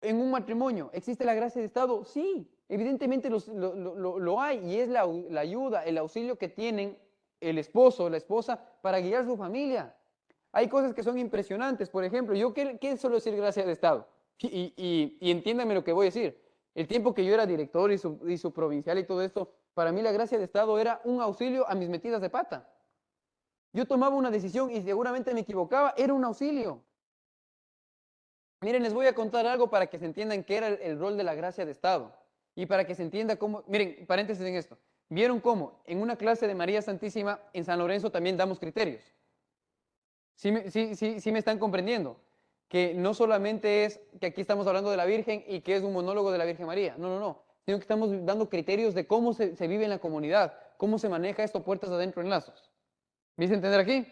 en un matrimonio, ¿existe la gracia de Estado? Sí, evidentemente lo hay y es la ayuda, el auxilio que tienen el esposo o la esposa para guiar su familia. Hay cosas que son impresionantes, por ejemplo, ¿qué suelo decir gracia de Estado? Y entiéndanme lo que voy a decir. El tiempo que yo era director y su provincial y todo esto, para mí la gracia de Estado era un auxilio a mis metidas de pata. Yo tomaba una decisión y seguramente me equivocaba, era un auxilio. Miren, les voy a contar algo para que se entiendan qué era el rol de la gracia de Estado. Y para que se entienda cómo, miren, paréntesis en esto. ¿Vieron cómo en una clase de María Santísima en San Lorenzo también damos criterios? ¿Sí me están comprendiendo? Que no solamente es que aquí estamos hablando de la Virgen y que es un monólogo de la Virgen María. No. Sino que estamos dando criterios de cómo se vive en la comunidad, cómo se maneja esto puertas adentro en Lazos. ¿Me hice entender aquí?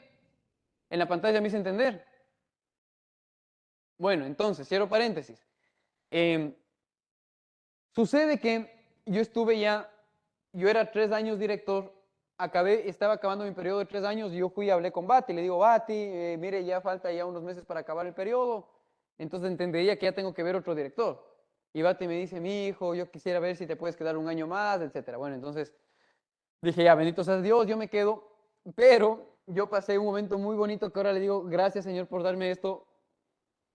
En la pantalla me hice entender. Bueno, entonces, cierro paréntesis. Sucede que yo era 3 años director, estaba acabando mi periodo de 3 años y yo fui y hablé con Bati, le digo, Bati, mire, ya falta ya unos meses para acabar el periodo, entonces entendería que ya tengo que ver otro director. Y Bati me dice, mi hijo, yo quisiera ver si te puedes quedar un año más, etcétera. Bueno, entonces dije, ya, bendito sea Dios, yo me quedo, pero yo pasé un momento muy bonito que ahora le digo, gracias Señor por darme esto.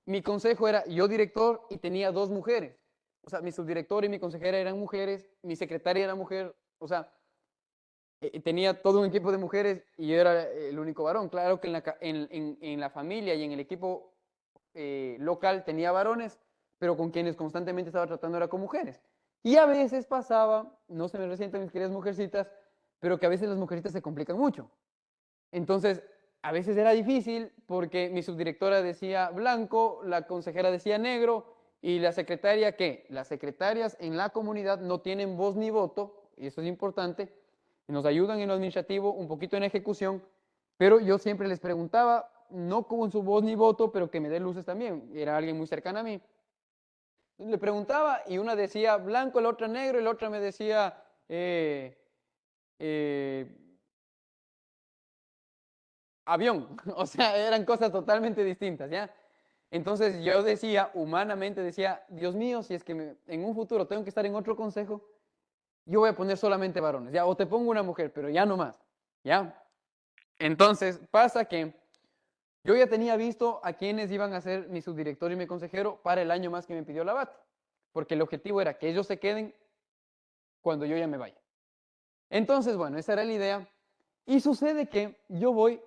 Mi consejo era, yo director y tenía 2 mujeres. O sea, mi subdirector y mi consejera eran mujeres, mi secretaria era mujer, o sea, tenía todo un equipo de mujeres y yo era el único varón. Claro que en la familia y en el equipo local tenía varones, pero con quienes constantemente estaba tratando era con mujeres. Y a veces pasaba, no se me resientan mis queridas mujercitas, pero que a veces las mujercitas se complican mucho. Entonces, a veces era difícil porque mi subdirectora decía blanco, la consejera decía negro y la secretaria, ¿qué? Las secretarias en la comunidad no tienen voz ni voto, y eso es importante, nos ayudan en lo administrativo, un poquito en ejecución, pero yo siempre les preguntaba, no con su voz ni voto, pero que me dé luces también, era alguien muy cercano a mí. Le preguntaba y una decía blanco, la otra negro y la otra me decía avión, o sea, eran cosas totalmente distintas, ¿ya? Entonces yo decía, humanamente decía, Dios mío, si es que en un futuro tengo que estar en otro consejo, yo voy a poner solamente varones, ¿ya? O te pongo una mujer, pero ya no más, ¿ya? Entonces, pasa que yo ya tenía visto a quienes iban a ser mi subdirector y mi consejero para el año más que me pidió la BAT, porque el objetivo era que ellos se queden cuando yo ya me vaya. Entonces, bueno, esa era la idea. Y sucede que yo voy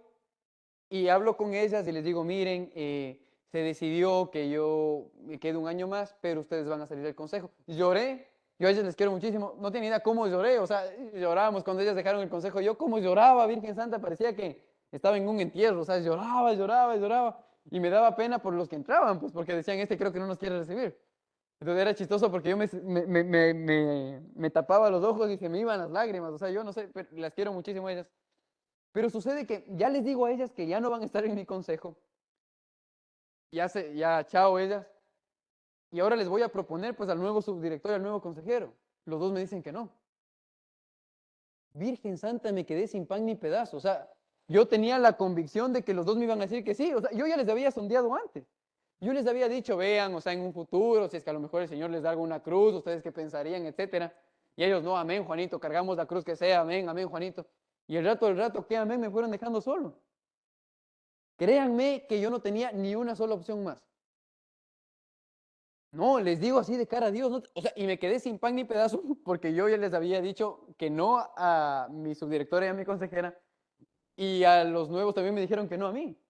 y hablo con ellas y les digo, miren, se decidió que yo me quede un año más, pero ustedes van a salir del consejo. Lloré, yo a ellas les quiero muchísimo, no tienen idea cómo lloré, o sea, llorábamos cuando ellas dejaron el consejo, yo como lloraba, Virgen Santa, parecía que estaba en un entierro, o sea, lloraba, lloraba, lloraba, y me daba pena por los que entraban, pues porque decían, este creo que no nos quiere recibir. Entonces era chistoso porque yo me tapaba los ojos y se me iban las lágrimas, o sea, yo no sé, pero las quiero muchísimo a ellas. Pero sucede que ya les digo a ellas que ya no van a estar en mi consejo. Ya chao ellas. Y ahora les voy a proponer pues al nuevo subdirector y al nuevo consejero. Los dos me dicen que no. Virgen Santa, me quedé sin pan ni pedazo. O sea, yo tenía la convicción de que los dos me iban a decir que sí. O sea, yo ya les había sondeado antes. Yo les había dicho, vean, o sea, en un futuro, si es que a lo mejor el Señor les da alguna cruz, ustedes qué pensarían, etcétera. Y ellos, no, amén, Juanito, cargamos la cruz que sea, amén, amén, Juanito. Y el rato, que amén, me fueron dejando solo. Créanme que yo no tenía ni una sola opción más. No, les digo así de cara a Dios, ¿no? O sea, y me quedé sin pan ni pedazo porque yo ya les había dicho que no a mi subdirectora y a mi consejera, y a los nuevos también me dijeron que no a mí.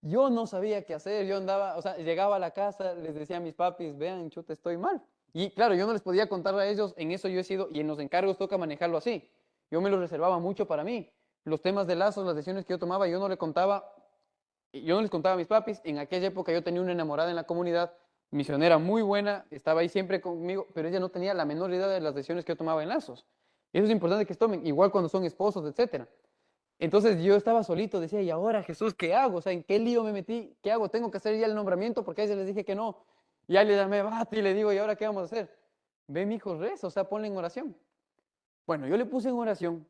Yo no sabía qué hacer, yo andaba, o sea, llegaba a la casa, les decía a mis papis, vean, chuta, estoy mal. Y claro, yo no les podía contar a ellos, en eso yo he sido, y en los encargos toca manejarlo así. Yo me lo reservaba mucho para mí. Los temas de lazos, las decisiones que yo tomaba, yo no les contaba a mis papis. En aquella época yo tenía una enamorada en la comunidad, misionera muy buena, estaba ahí siempre conmigo, pero ella no tenía la menor idea de las decisiones que yo tomaba en lazos. Eso es importante que tomen, igual cuando son esposos, etcétera. Entonces yo estaba solito, decía, ¿y ahora Jesús qué hago? O sea, ¿en qué lío me metí? ¿Qué hago? ¿Tengo que hacer ya el nombramiento? Porque a ellos les dije que no. Y ya le llamé, bate, y le digo, ¿y ahora qué vamos a hacer? Ve, mi hijo, reza, o sea, ponle en oración. Bueno, yo le puse en oración.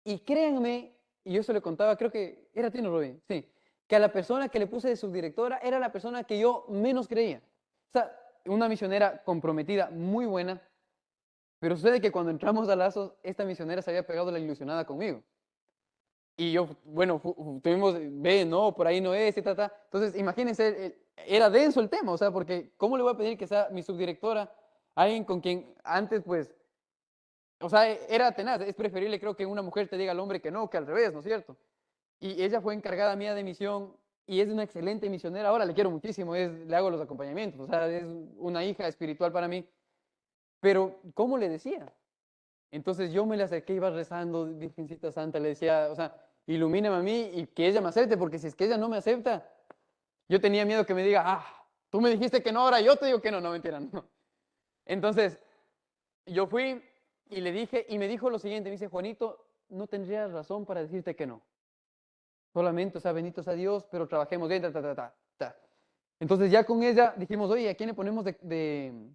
Y créanme, y yo se lo contaba, creo que era Tino Rubin, sí, que a la persona que le puse de subdirectora era la persona que yo menos creía. O sea, una misionera comprometida, muy buena, pero sucede que cuando entramos a Lazos, esta misionera se había pegado la ilusionada conmigo. Y yo, bueno, tuvimos, ve, no, por ahí no es, y ta. Entonces, imagínense, era denso el tema, o sea, porque ¿cómo le voy a pedir que sea mi subdirectora, alguien con quien antes, pues, o sea, era tenaz? Es preferible, creo, que una mujer te diga al hombre que no, que al revés, ¿no es cierto? Y ella fue encargada mía de misión y es una excelente misionera. Ahora le quiero muchísimo, le hago los acompañamientos, o sea, es una hija espiritual para mí. Pero, ¿cómo le decía? Entonces yo me le acerqué, iba rezando, Virgencita Santa, le decía, o sea, ilumíname a mí y que ella me acepte, porque si es que ella no me acepta, yo tenía miedo que me diga, tú me dijiste que no, ahora yo te digo que no, no, mentira, no. Entonces, yo fui y le dije, y me dijo lo siguiente, me dice, Juanito, no tendrías razón para decirte que no. Solamente, o sea, bendito sea Dios, pero trabajemos bien, ta. Entonces ya con ella dijimos, oye, ¿a quién le ponemos de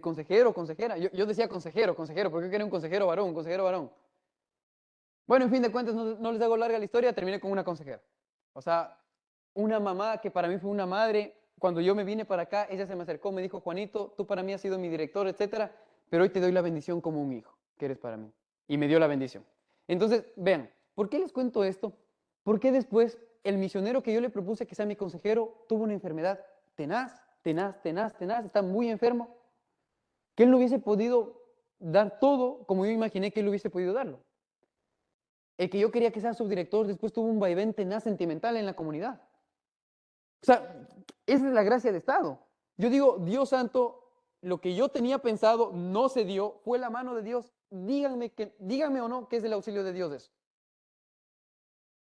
consejero o consejera? Yo decía consejero, porque yo quería un consejero varón, un consejero varón. Bueno, en fin de cuentas, no les hago larga la historia, terminé con una consejera. O sea, una mamá que para mí fue una madre. Cuando yo me vine para acá, ella se me acercó, me dijo, Juanito, tú para mí has sido mi director, etcétera, pero hoy te doy la bendición como un hijo que eres para mí. Y me dio la bendición. Entonces, vean, ¿por qué les cuento esto? Porque después el misionero que yo le propuse que sea mi consejero tuvo una enfermedad tenaz, está muy enfermo, que él no hubiese podido dar todo como yo imaginé que él hubiese podido darlo. El que yo quería que sea subdirector después tuvo un vaivén tenaz sentimental en la comunidad. O sea, esa es la gracia de Estado. Yo digo, Dios santo, lo que yo tenía pensado no se dio, fue la mano de Dios. Díganme o no que es el auxilio de Dios eso.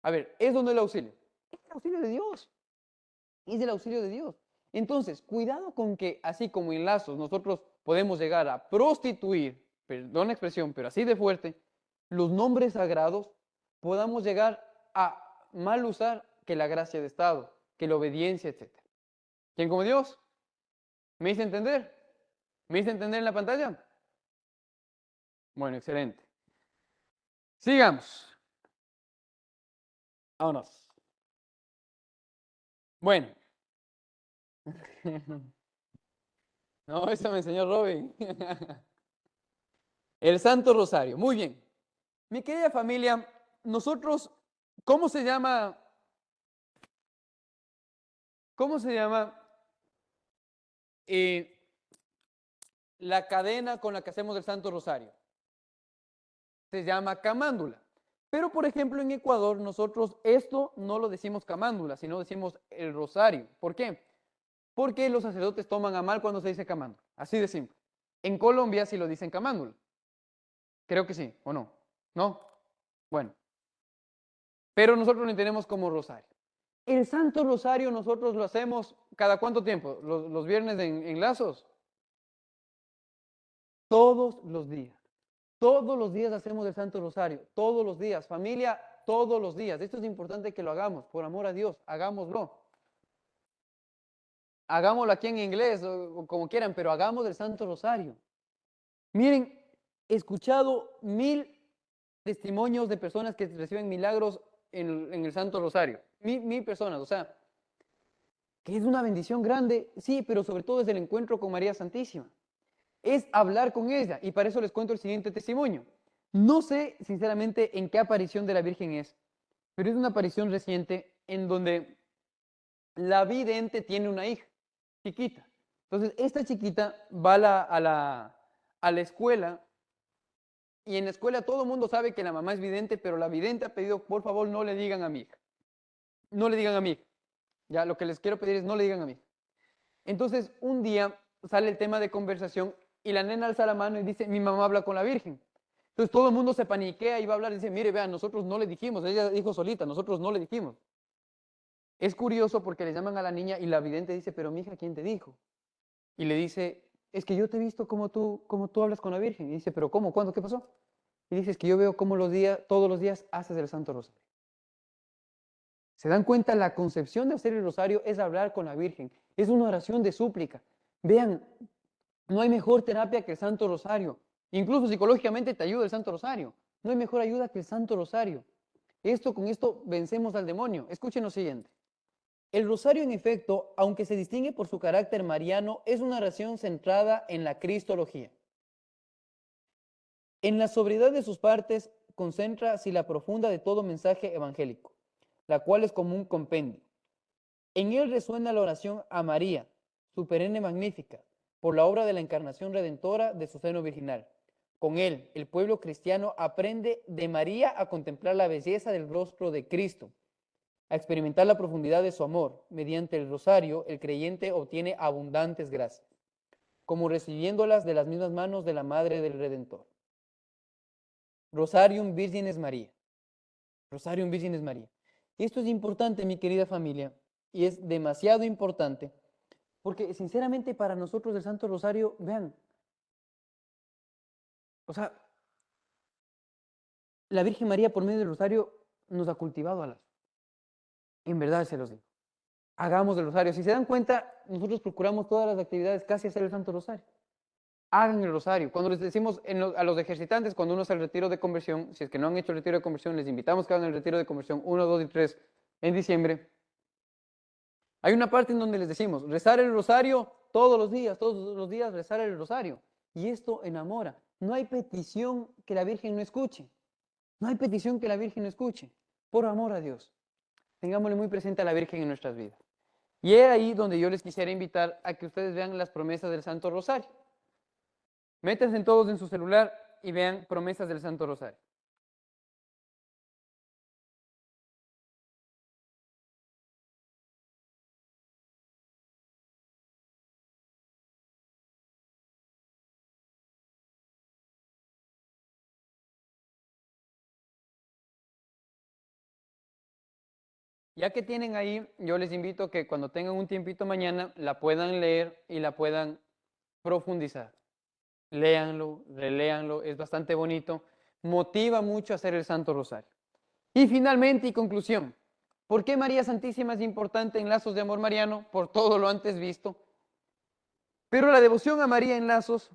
A ver, ¿es o no el auxilio? Es el auxilio de Dios. Es el auxilio de Dios. Entonces, cuidado con que, así como en lazos, nosotros podemos llegar a prostituir, perdón la expresión, pero así de fuerte, los nombres sagrados, podamos llegar a mal usar que la gracia de Estado, que la obediencia, etc. ¿Quién como Dios? ¿Me hice entender? ¿Me hice entender en la pantalla? Bueno, excelente. Sigamos. Vámonos. Bueno. No, eso me enseñó Robin. El Santo Rosario. Muy bien. Mi querida familia, nosotros, ¿cómo se llama? ¿Cómo se llama la cadena con la que hacemos el Santo Rosario? Se llama camándula. Pero, por ejemplo, en Ecuador, nosotros esto no lo decimos camándula, sino decimos el rosario. ¿Por qué? Porque los sacerdotes toman a mal cuando se dice camándula. Así de simple. En Colombia sí lo dicen camándula. Creo que sí, ¿o no? ¿No? Bueno. Pero nosotros lo entendemos como rosario. El Santo Rosario nosotros lo hacemos ¿cada cuánto tiempo? ¿Los viernes en lazos? Todos los días. Todos los días hacemos el Santo Rosario. Todos los días. Familia, todos los días. Esto es importante que lo hagamos. Por amor a Dios, hagámoslo. Hagámoslo aquí en inglés o como quieran, pero hagamos el Santo Rosario. Miren, he escuchado 1000 testimonios de personas que reciben milagros en el Santo Rosario. 1000 personas, o sea, que es una bendición grande, sí, pero sobre todo es el encuentro con María Santísima. Es hablar con ella, y para eso les cuento el siguiente testimonio. No sé, sinceramente, en qué aparición de la Virgen es, pero es una aparición reciente en donde la vidente tiene una hija chiquita. Entonces, esta chiquita va a la escuela, y en la escuela todo el mundo sabe que la mamá es vidente, pero la vidente ha pedido, por favor, no le digan a mi hija. No le digan a mi hija. Ya, lo que les quiero pedir es no le digan a mí. Entonces, un día sale el tema de conversación y la nena alza la mano y dice, mi mamá habla con la Virgen. Entonces, todo el mundo se paniquea y va a hablar y dice, mire, vean, nosotros no le dijimos, ella dijo solita, nosotros no le dijimos. Es curioso porque le llaman a la niña y la vidente dice, pero mi hija, ¿quién te dijo? Y le dice, es que yo te he visto como tú hablas con la Virgen. Y dice, pero ¿cómo? ¿Cuándo? ¿Qué pasó? Y dice, es que yo veo cómo todos los días haces el Santo Rosario. ¿Se dan cuenta? La concepción de hacer el rosario es hablar con la Virgen. Es una oración de súplica. Vean, no hay mejor terapia que el Santo Rosario. Incluso psicológicamente te ayuda el Santo Rosario. No hay mejor ayuda que el Santo Rosario. Con esto vencemos al demonio. Escuchen lo siguiente. El rosario, en efecto, aunque se distingue por su carácter mariano, es una oración centrada en la cristología. En la sobriedad de sus partes concentra así la profunda de todo mensaje evangélico, la cual es como un compendio. En él resuena la oración a María, su perenne magnífica, por la obra de la encarnación redentora de su seno virginal. Con él, el pueblo cristiano aprende de María a contemplar la belleza del rostro de Cristo, a experimentar la profundidad de su amor. Mediante el rosario, el creyente obtiene abundantes gracias, como recibiéndolas de las mismas manos de la Madre del Redentor. Rosarium Virgenes María. Rosarium Virgenes María. Y esto es importante, mi querida familia, y es demasiado importante, porque sinceramente para nosotros el Santo Rosario, vean, o sea, la Virgen María por medio del Rosario nos ha cultivado a las. En verdad se los digo. Hagamos el Rosario. Si se dan cuenta, nosotros procuramos todas las actividades casi hacer el Santo Rosario. Hagan el Rosario. Cuando les decimos a los ejercitantes, cuando uno hace el retiro de conversión, si es que no han hecho el retiro de conversión, les invitamos que hagan el retiro de conversión 1, 2 y 3 en diciembre. Hay una parte en donde les decimos, rezar el rosario todos los días rezar el rosario. Y esto enamora. No hay petición que la Virgen no escuche. No hay petición que la Virgen no escuche. Por amor a Dios. Tengámosle muy presente a la Virgen en nuestras vidas. Y es ahí donde yo les quisiera invitar a que ustedes vean las promesas del Santo Rosario. Métanse todos en su celular y vean promesas del Santo Rosario. Ya que tienen ahí, yo les invito a que cuando tengan un tiempito mañana la puedan leer y la puedan profundizar. Léanlo, reléanlo, es bastante bonito, motiva mucho a hacer el Santo Rosario. Y finalmente y conclusión, ¿por qué María Santísima es importante en Lazos de Amor Mariano? Por todo lo antes visto. Pero la devoción a María en Lazos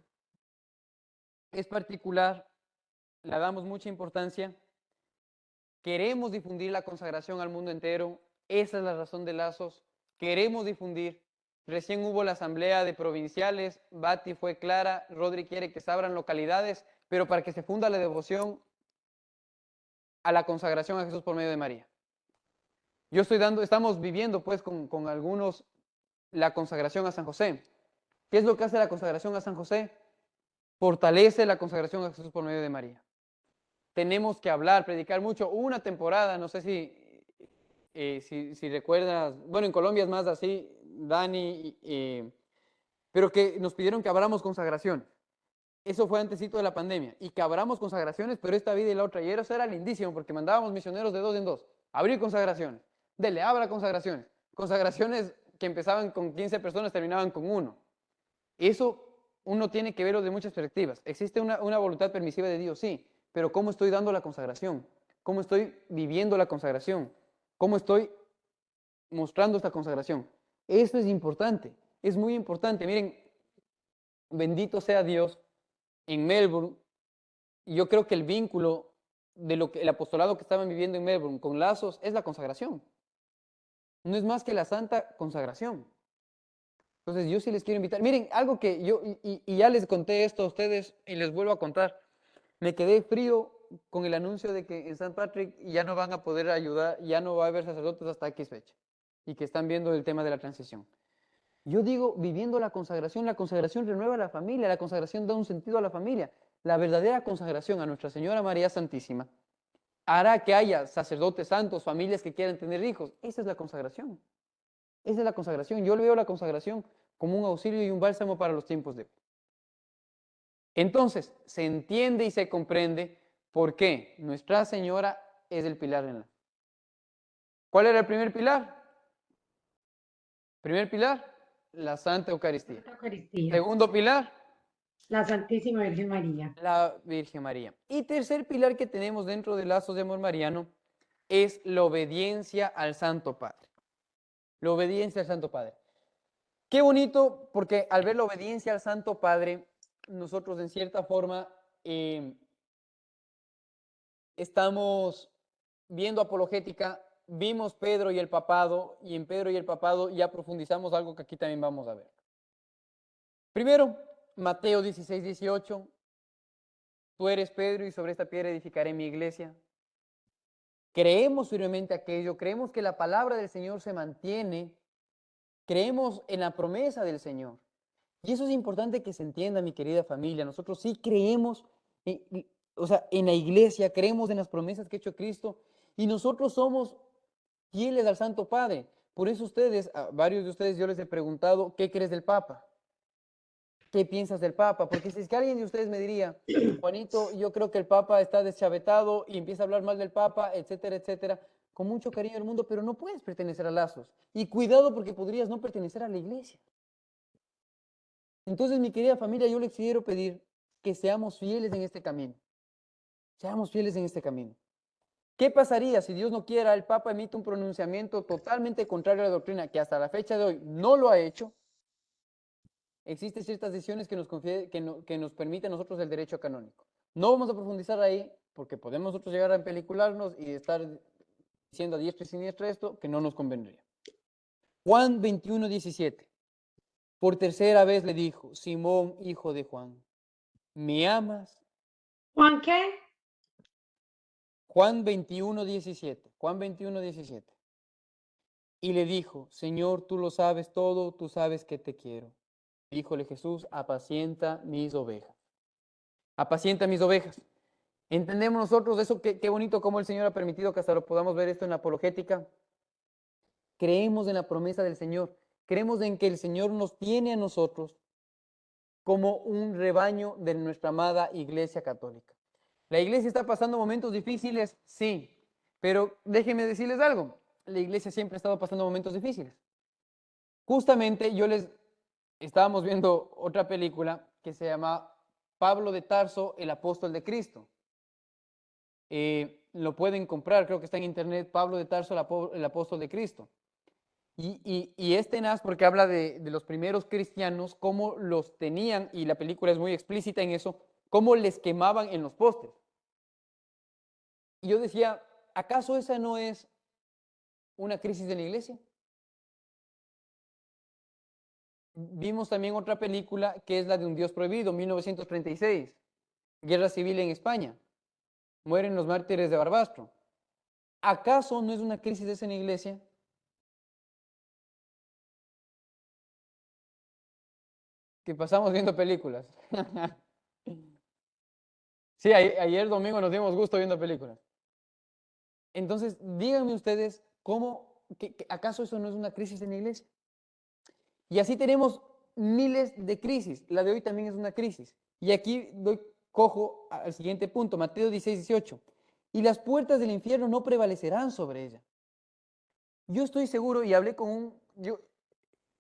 es particular, la damos mucha importancia. Queremos difundir la consagración al mundo entero, esa es la razón de Lazos, queremos difundir. Recién hubo la asamblea de provinciales, Bati fue clara, Rodri quiere que se abran localidades, pero para que se funda la devoción a la consagración a Jesús por medio de María. Estamos viviendo pues con algunos la consagración a San José. ¿Qué es lo que hace la consagración a San José? Fortalece la consagración a Jesús por medio de María. Tenemos que hablar, predicar mucho. Hubo una temporada, no sé si recuerdas, bueno, en Colombia es más así, Dani, pero que nos pidieron que abramos consagraciones. Eso fue antesito de la pandemia. Y que abramos consagraciones, pero esta vida y la otra. Y eso era lindísimo, porque mandábamos misioneros de 2 en 2. Abrir consagraciones. Dele, abra consagraciones. Consagraciones que empezaban con 15 personas, terminaban con 1. Eso uno tiene que verlo de muchas perspectivas. Existe una voluntad permisiva de Dios, sí, pero ¿cómo estoy dando la consagración? ¿Cómo estoy viviendo la consagración? ¿Cómo estoy mostrando esta consagración? Esto es importante, es muy importante. Miren, bendito sea Dios, en Melbourne, yo creo que el vínculo de el apostolado que estaban viviendo en Melbourne con Lazos es la consagración. No es más que la santa consagración. Entonces yo sí les quiero invitar. Miren, algo que yo, y ya les conté esto a ustedes y les vuelvo a contar. Me quedé frío con el anuncio de que en St. Patrick ya no van a poder ayudar, ya no va a haber sacerdotes hasta X fecha. Y que están viendo el tema de la transición. Yo digo, viviendo la consagración renueva la familia, la consagración da un sentido a la familia. La verdadera consagración a Nuestra Señora María Santísima hará que haya sacerdotes santos, familias que quieran tener hijos. Esa es la consagración. Esa es la consagración. Yo le veo la consagración como un auxilio y un bálsamo para los tiempos de hoy. Entonces, se entiende y se comprende por qué Nuestra Señora es el pilar en la. ¿Cuál era el primer pilar? Primer pilar, la Santa Eucaristía. Santa Eucaristía, Segundo pilar, la Santísima Virgen María. la Virgen María. Y tercer pilar que tenemos dentro de Lazos de Amor Mariano es la obediencia al Santo Padre. La obediencia al Santo Padre. Qué bonito, porque al ver la obediencia al Santo Padre, nosotros en cierta forma estamos viendo apologética, vimos Pedro y el papado, y en Pedro y el papado ya profundizamos algo que aquí también vamos a ver. Primero, Mateo 16, 18, tú eres Pedro y sobre esta piedra edificaré mi iglesia. Creemos firmemente aquello, creemos que la palabra del Señor se mantiene, creemos en la promesa del Señor. Y eso es importante que se entienda, mi querida familia. Nosotros sí creemos, en la iglesia, creemos en las promesas que ha hecho Cristo y nosotros somos fieles al Santo Padre. Por eso ustedes, a varios de ustedes yo les he preguntado, ¿qué crees del Papa? ¿Qué piensas del Papa? Porque si es que alguien de ustedes me diría, Juanito, yo creo que el Papa está deschavetado y empieza a hablar mal del Papa, etcétera, etcétera, con mucho cariño del mundo, pero no puedes pertenecer a Lazos. Y cuidado porque podrías no pertenecer a la iglesia. Entonces, mi querida familia, yo les quiero pedir que seamos fieles en este camino. Seamos fieles en este camino. ¿Qué pasaría si Dios no quiera, el Papa emite un pronunciamiento totalmente contrario a la doctrina, que hasta la fecha de hoy no lo ha hecho? Existen ciertas decisiones que nos permiten a nosotros el derecho canónico. No vamos a profundizar ahí, porque podemos nosotros llegar a empelicularnos y estar diciendo a diestra y siniestra esto, que no nos convendría. Juan 21, 17. Por tercera vez le dijo, Simón, hijo de Juan, ¿me amas? ¿Juan qué? Juan 21, 17. Juan 21, 17. Y le dijo, Señor, tú lo sabes todo, tú sabes que te quiero. Díjole Jesús, apacienta mis ovejas. Apacienta mis ovejas. ¿Entendemos nosotros eso? Qué bonito cómo el Señor ha permitido que hasta lo podamos ver esto en la apologética. Creemos en la promesa del Señor. Creemos en que el Señor nos tiene a nosotros como un rebaño de nuestra amada Iglesia Católica. ¿La Iglesia está pasando momentos difíciles? Sí. Pero déjenme decirles algo. La Iglesia siempre ha estado pasando momentos difíciles. Justamente estábamos viendo otra película que se llama Pablo de Tarso, el apóstol de Cristo. Lo pueden comprar, creo que está en internet, Pablo de Tarso, el apóstol de Cristo. Y es tenaz porque habla de los primeros cristianos, cómo los tenían, y la película es muy explícita en eso, cómo les quemaban en los postes. Y yo decía, ¿acaso esa no es una crisis de la iglesia? Vimos también otra película que es la de Un Dios Prohibido, 1936, Guerra Civil en España. mueren los mártires de Barbastro. ¿Acaso no es una crisis esa en la iglesia? Que pasamos viendo películas. Sí, ayer domingo nos dimos gusto viendo películas. Entonces, díganme ustedes, ¿acaso eso no es una crisis en la iglesia? Y así tenemos miles de crisis. La de hoy también es una crisis. Y aquí cojo al siguiente punto, Mateo 16:18. Y las puertas del infierno no prevalecerán sobre ella. Yo estoy seguro, y hablé yo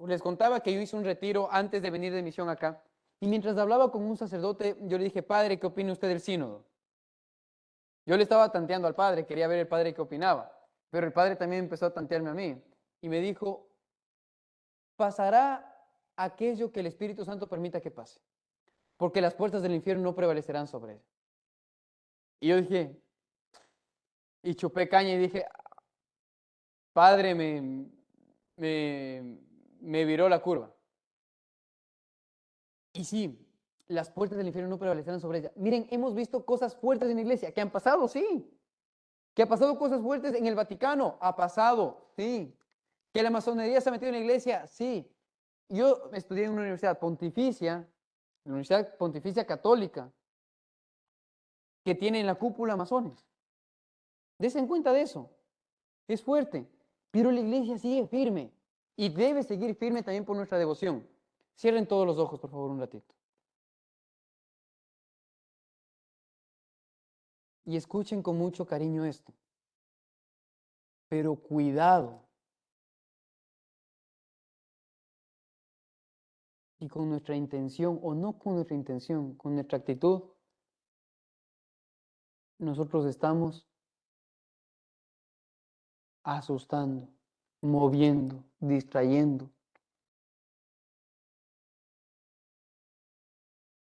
les contaba que yo hice un retiro antes de venir de misión acá. Y mientras hablaba con un sacerdote, yo le dije, padre, ¿qué opina usted del sínodo? Yo le estaba tanteando al padre, quería ver el padre qué opinaba. Pero el padre también empezó a tantearme a mí. Y me dijo, pasará aquello que el Espíritu Santo permita que pase, porque las puertas del infierno no prevalecerán sobre él. Y yo dije, y chupé caña y dije, padre, me viró la curva. Y sí, las puertas del infierno no prevalecerán sobre ella. Miren, hemos visto cosas fuertes en la iglesia, que han pasado, sí. Que ha pasado cosas fuertes en el Vaticano, ha pasado, sí. Que la masonería se ha metido en la iglesia, sí. Yo estudié en una universidad pontificia, la Universidad Pontificia Católica, que tiene en la cúpula masones. Desen cuenta de eso. Es fuerte. Pero la iglesia sigue firme. Y debe seguir firme también por nuestra devoción. Cierren todos los ojos, por favor, un ratito. Y escuchen con mucho cariño esto. Pero cuidado. Y con nuestra intención, o no con nuestra intención, con nuestra actitud, nosotros estamos asustando, moviendo, distrayendo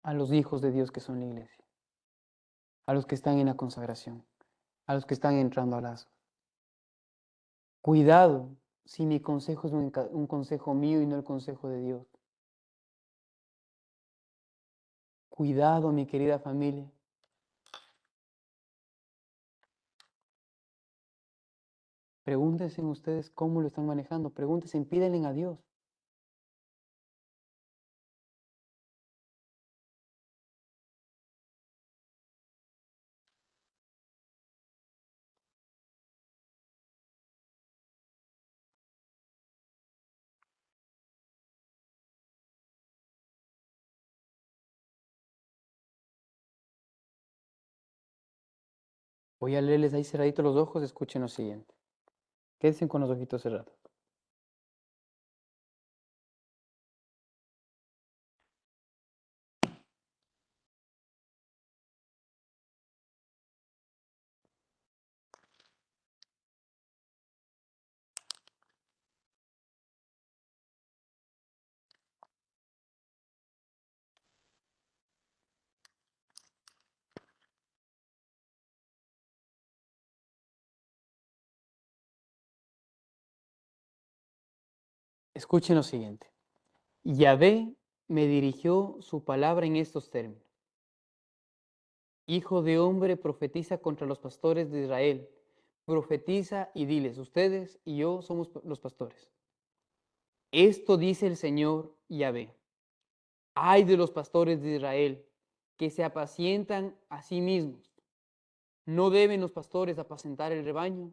a los hijos de Dios que son la iglesia, a los que están en la consagración, a los que están entrando a lazo. Cuidado si mi consejo es un consejo mío y no el consejo de Dios. Cuidado, mi querida familia. Pregúntense ustedes cómo lo están manejando. Pregúntense, pídenle a Dios. Voy a leerles ahí cerraditos los ojos, escuchen lo siguiente. Quédense con los ojitos cerrados. Escuchen lo siguiente. Yahvé me dirigió su palabra en estos términos. Hijo de hombre, profetiza contra los pastores de Israel. Profetiza y diles, ustedes y yo somos los pastores. Esto dice el Señor Yahvé. Ay de los pastores de Israel, que se apacientan a sí mismos. ¿No deben los pastores apacentar el rebaño?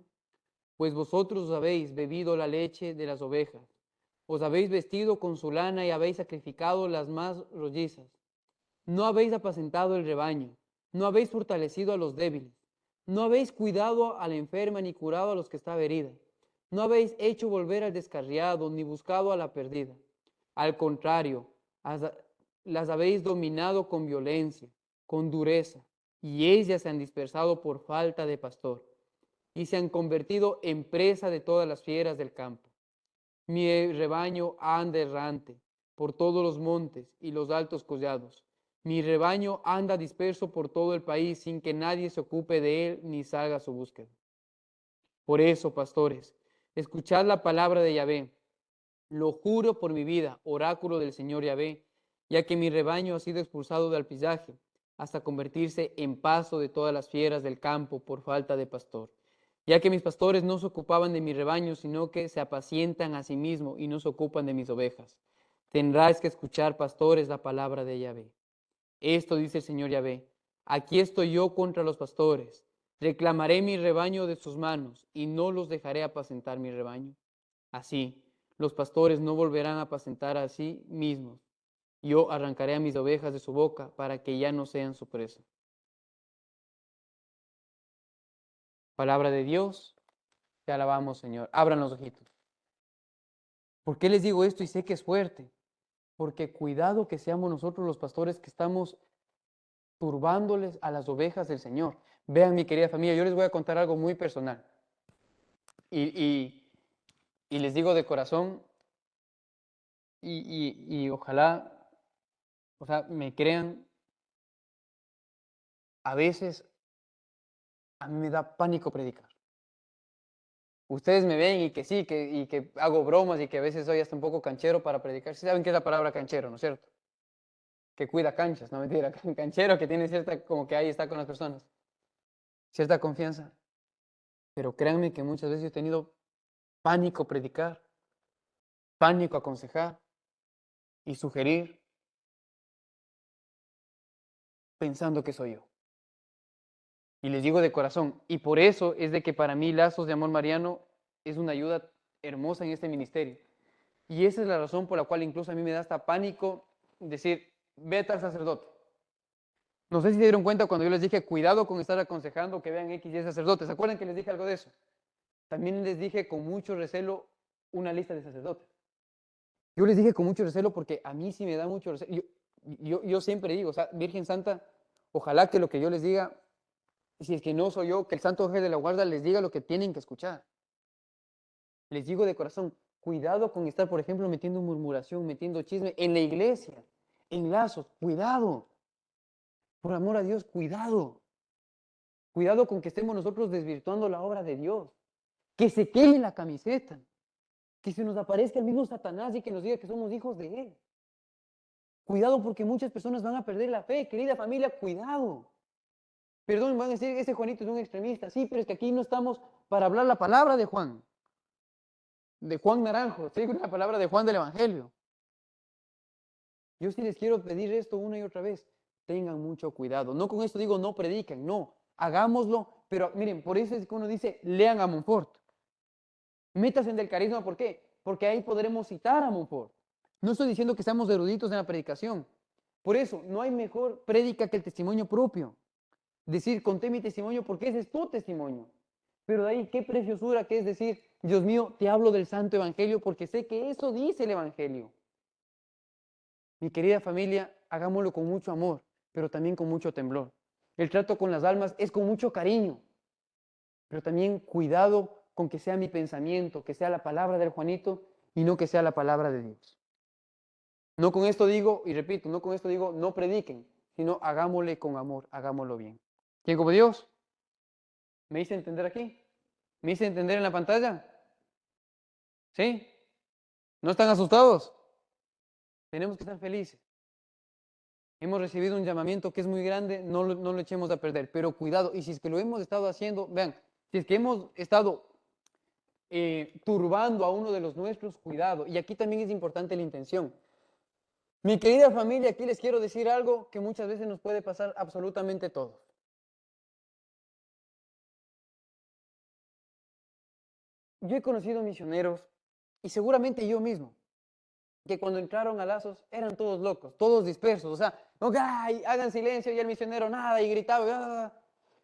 Pues vosotros habéis bebido la leche de las ovejas. Os habéis vestido con su lana y habéis sacrificado las más rollizas. No habéis apacentado el rebaño, no habéis fortalecido a los débiles, no habéis cuidado a la enferma ni curado a los que estaba herida. No habéis hecho volver al descarriado ni buscado a la perdida. Al contrario, las habéis dominado con violencia, con dureza, y ellas se han dispersado por falta de pastor, y se han convertido en presa de todas las fieras del campo. Mi rebaño anda errante por todos los montes y los altos collados. Mi rebaño anda disperso por todo el país sin que nadie se ocupe de él ni salga a su búsqueda. Por eso, pastores, escuchad la palabra de Yahvé. Lo juro por mi vida, oráculo del Señor Yahvé, ya que mi rebaño ha sido expulsado de alpizaje hasta convertirse en pasto de todas las fieras del campo por falta de pastor. Ya que mis pastores no se ocupaban de mi rebaño, sino que se apacientan a sí mismos y no se ocupan de mis ovejas. Tendrás que escuchar, pastores, la palabra de Yahvé. Esto dice el Señor Yahvé: aquí estoy yo contra los pastores. Reclamaré mi rebaño de sus manos y no los dejaré apacentar mi rebaño. Así, los pastores no volverán a apacentar a sí mismos. Yo arrancaré a mis ovejas de su boca para que ya no sean su presa. Palabra de Dios, te alabamos, Señor. Abran los ojitos. ¿Por qué les digo esto? Y sé que es fuerte. Porque cuidado que seamos nosotros los pastores que estamos turbándoles a las ovejas del Señor. Vean, mi querida familia, yo les voy a contar algo muy personal. Y les digo de corazón, y ojalá, o sea, me crean, a veces a mí me da pánico predicar. Ustedes me ven y que sí, y que hago bromas y que a veces soy hasta un poco canchero para predicar. ¿Sí saben qué es la palabra canchero, no es cierto? Que cuida canchas, no mentira, canchero que tiene cierta, como que ahí está con las personas, cierta confianza. Pero créanme que muchas veces he tenido pánico predicar, pánico aconsejar y sugerir, pensando que soy yo. Y les digo de corazón, y por eso es de que para mí Lazos de Amor Mariano es una ayuda hermosa en este ministerio. Y esa es la razón por la cual incluso a mí me da hasta pánico decir, vete al sacerdote. No sé si se dieron cuenta cuando yo les dije, cuidado con estar aconsejando que vean X y Y sacerdotes. ¿Se acuerdan que les dije algo de eso? También les dije con mucho recelo una lista de sacerdotes. Yo les dije con mucho recelo porque a mí sí me da mucho recelo. Yo siempre digo, o sea, Virgen Santa, ojalá que lo que yo les diga, si es que no soy yo, que el Santo Ángel de la Guarda les diga lo que tienen que escuchar. Les digo de corazón, cuidado con estar, por ejemplo, metiendo murmuración, metiendo chisme en la iglesia, en Lazos, cuidado. Por amor a Dios, cuidado. Cuidado con que estemos nosotros desvirtuando la obra de Dios. Que se queme la camiseta. Que se nos aparezca el mismo Satanás y que nos diga que somos hijos de Él. Cuidado porque muchas personas van a perder la fe. Querida familia, cuidado. Perdón, van a decir, ese Juanito es un extremista. Sí, pero es que aquí no estamos para hablar la palabra de Juan Naranjo, ¿sí? La palabra de Juan del Evangelio. Yo sí les quiero pedir esto una y otra vez. Tengan mucho cuidado. No con esto digo no prediquen, no. Hagámoslo, pero miren, por eso es que uno dice, lean a Montfort. Métanse en el carisma, ¿por qué? Porque ahí podremos citar a Montfort. No estoy diciendo que seamos eruditos en la predicación. Por eso, no hay mejor prédica que el testimonio propio. Decir, conté mi testimonio porque ese es tu testimonio. Pero de ahí, qué preciosura que es decir, Dios mío, te hablo del Santo Evangelio porque sé que eso dice el Evangelio. Mi querida familia, hagámoslo con mucho amor, pero también con mucho temblor. El trato con las almas es con mucho cariño, pero también cuidado con que sea mi pensamiento, que sea la palabra del Juanito y no que sea la palabra de Dios. No con esto digo, y repito, no con esto digo, no prediquen, sino hagámosle con amor, hagámoslo bien. ¿Quién como Dios? ¿Me hice entender aquí? ¿Me hice entender en la pantalla? ¿Sí? ¿No están asustados? Tenemos que estar felices. Hemos recibido un llamamiento que es muy grande, no lo echemos a perder, pero cuidado, y si es que lo hemos estado haciendo, vean, si es que hemos estado turbando a uno de los nuestros, cuidado, y aquí también es importante la intención. Mi querida familia, aquí les quiero decir algo que muchas veces nos puede pasar absolutamente todos. Yo he conocido misioneros, y seguramente yo mismo, que cuando entraron a Lazos eran todos locos, todos dispersos, o sea, ¡ay! Hagan silencio y el misionero nada, y gritaba, ¡ah!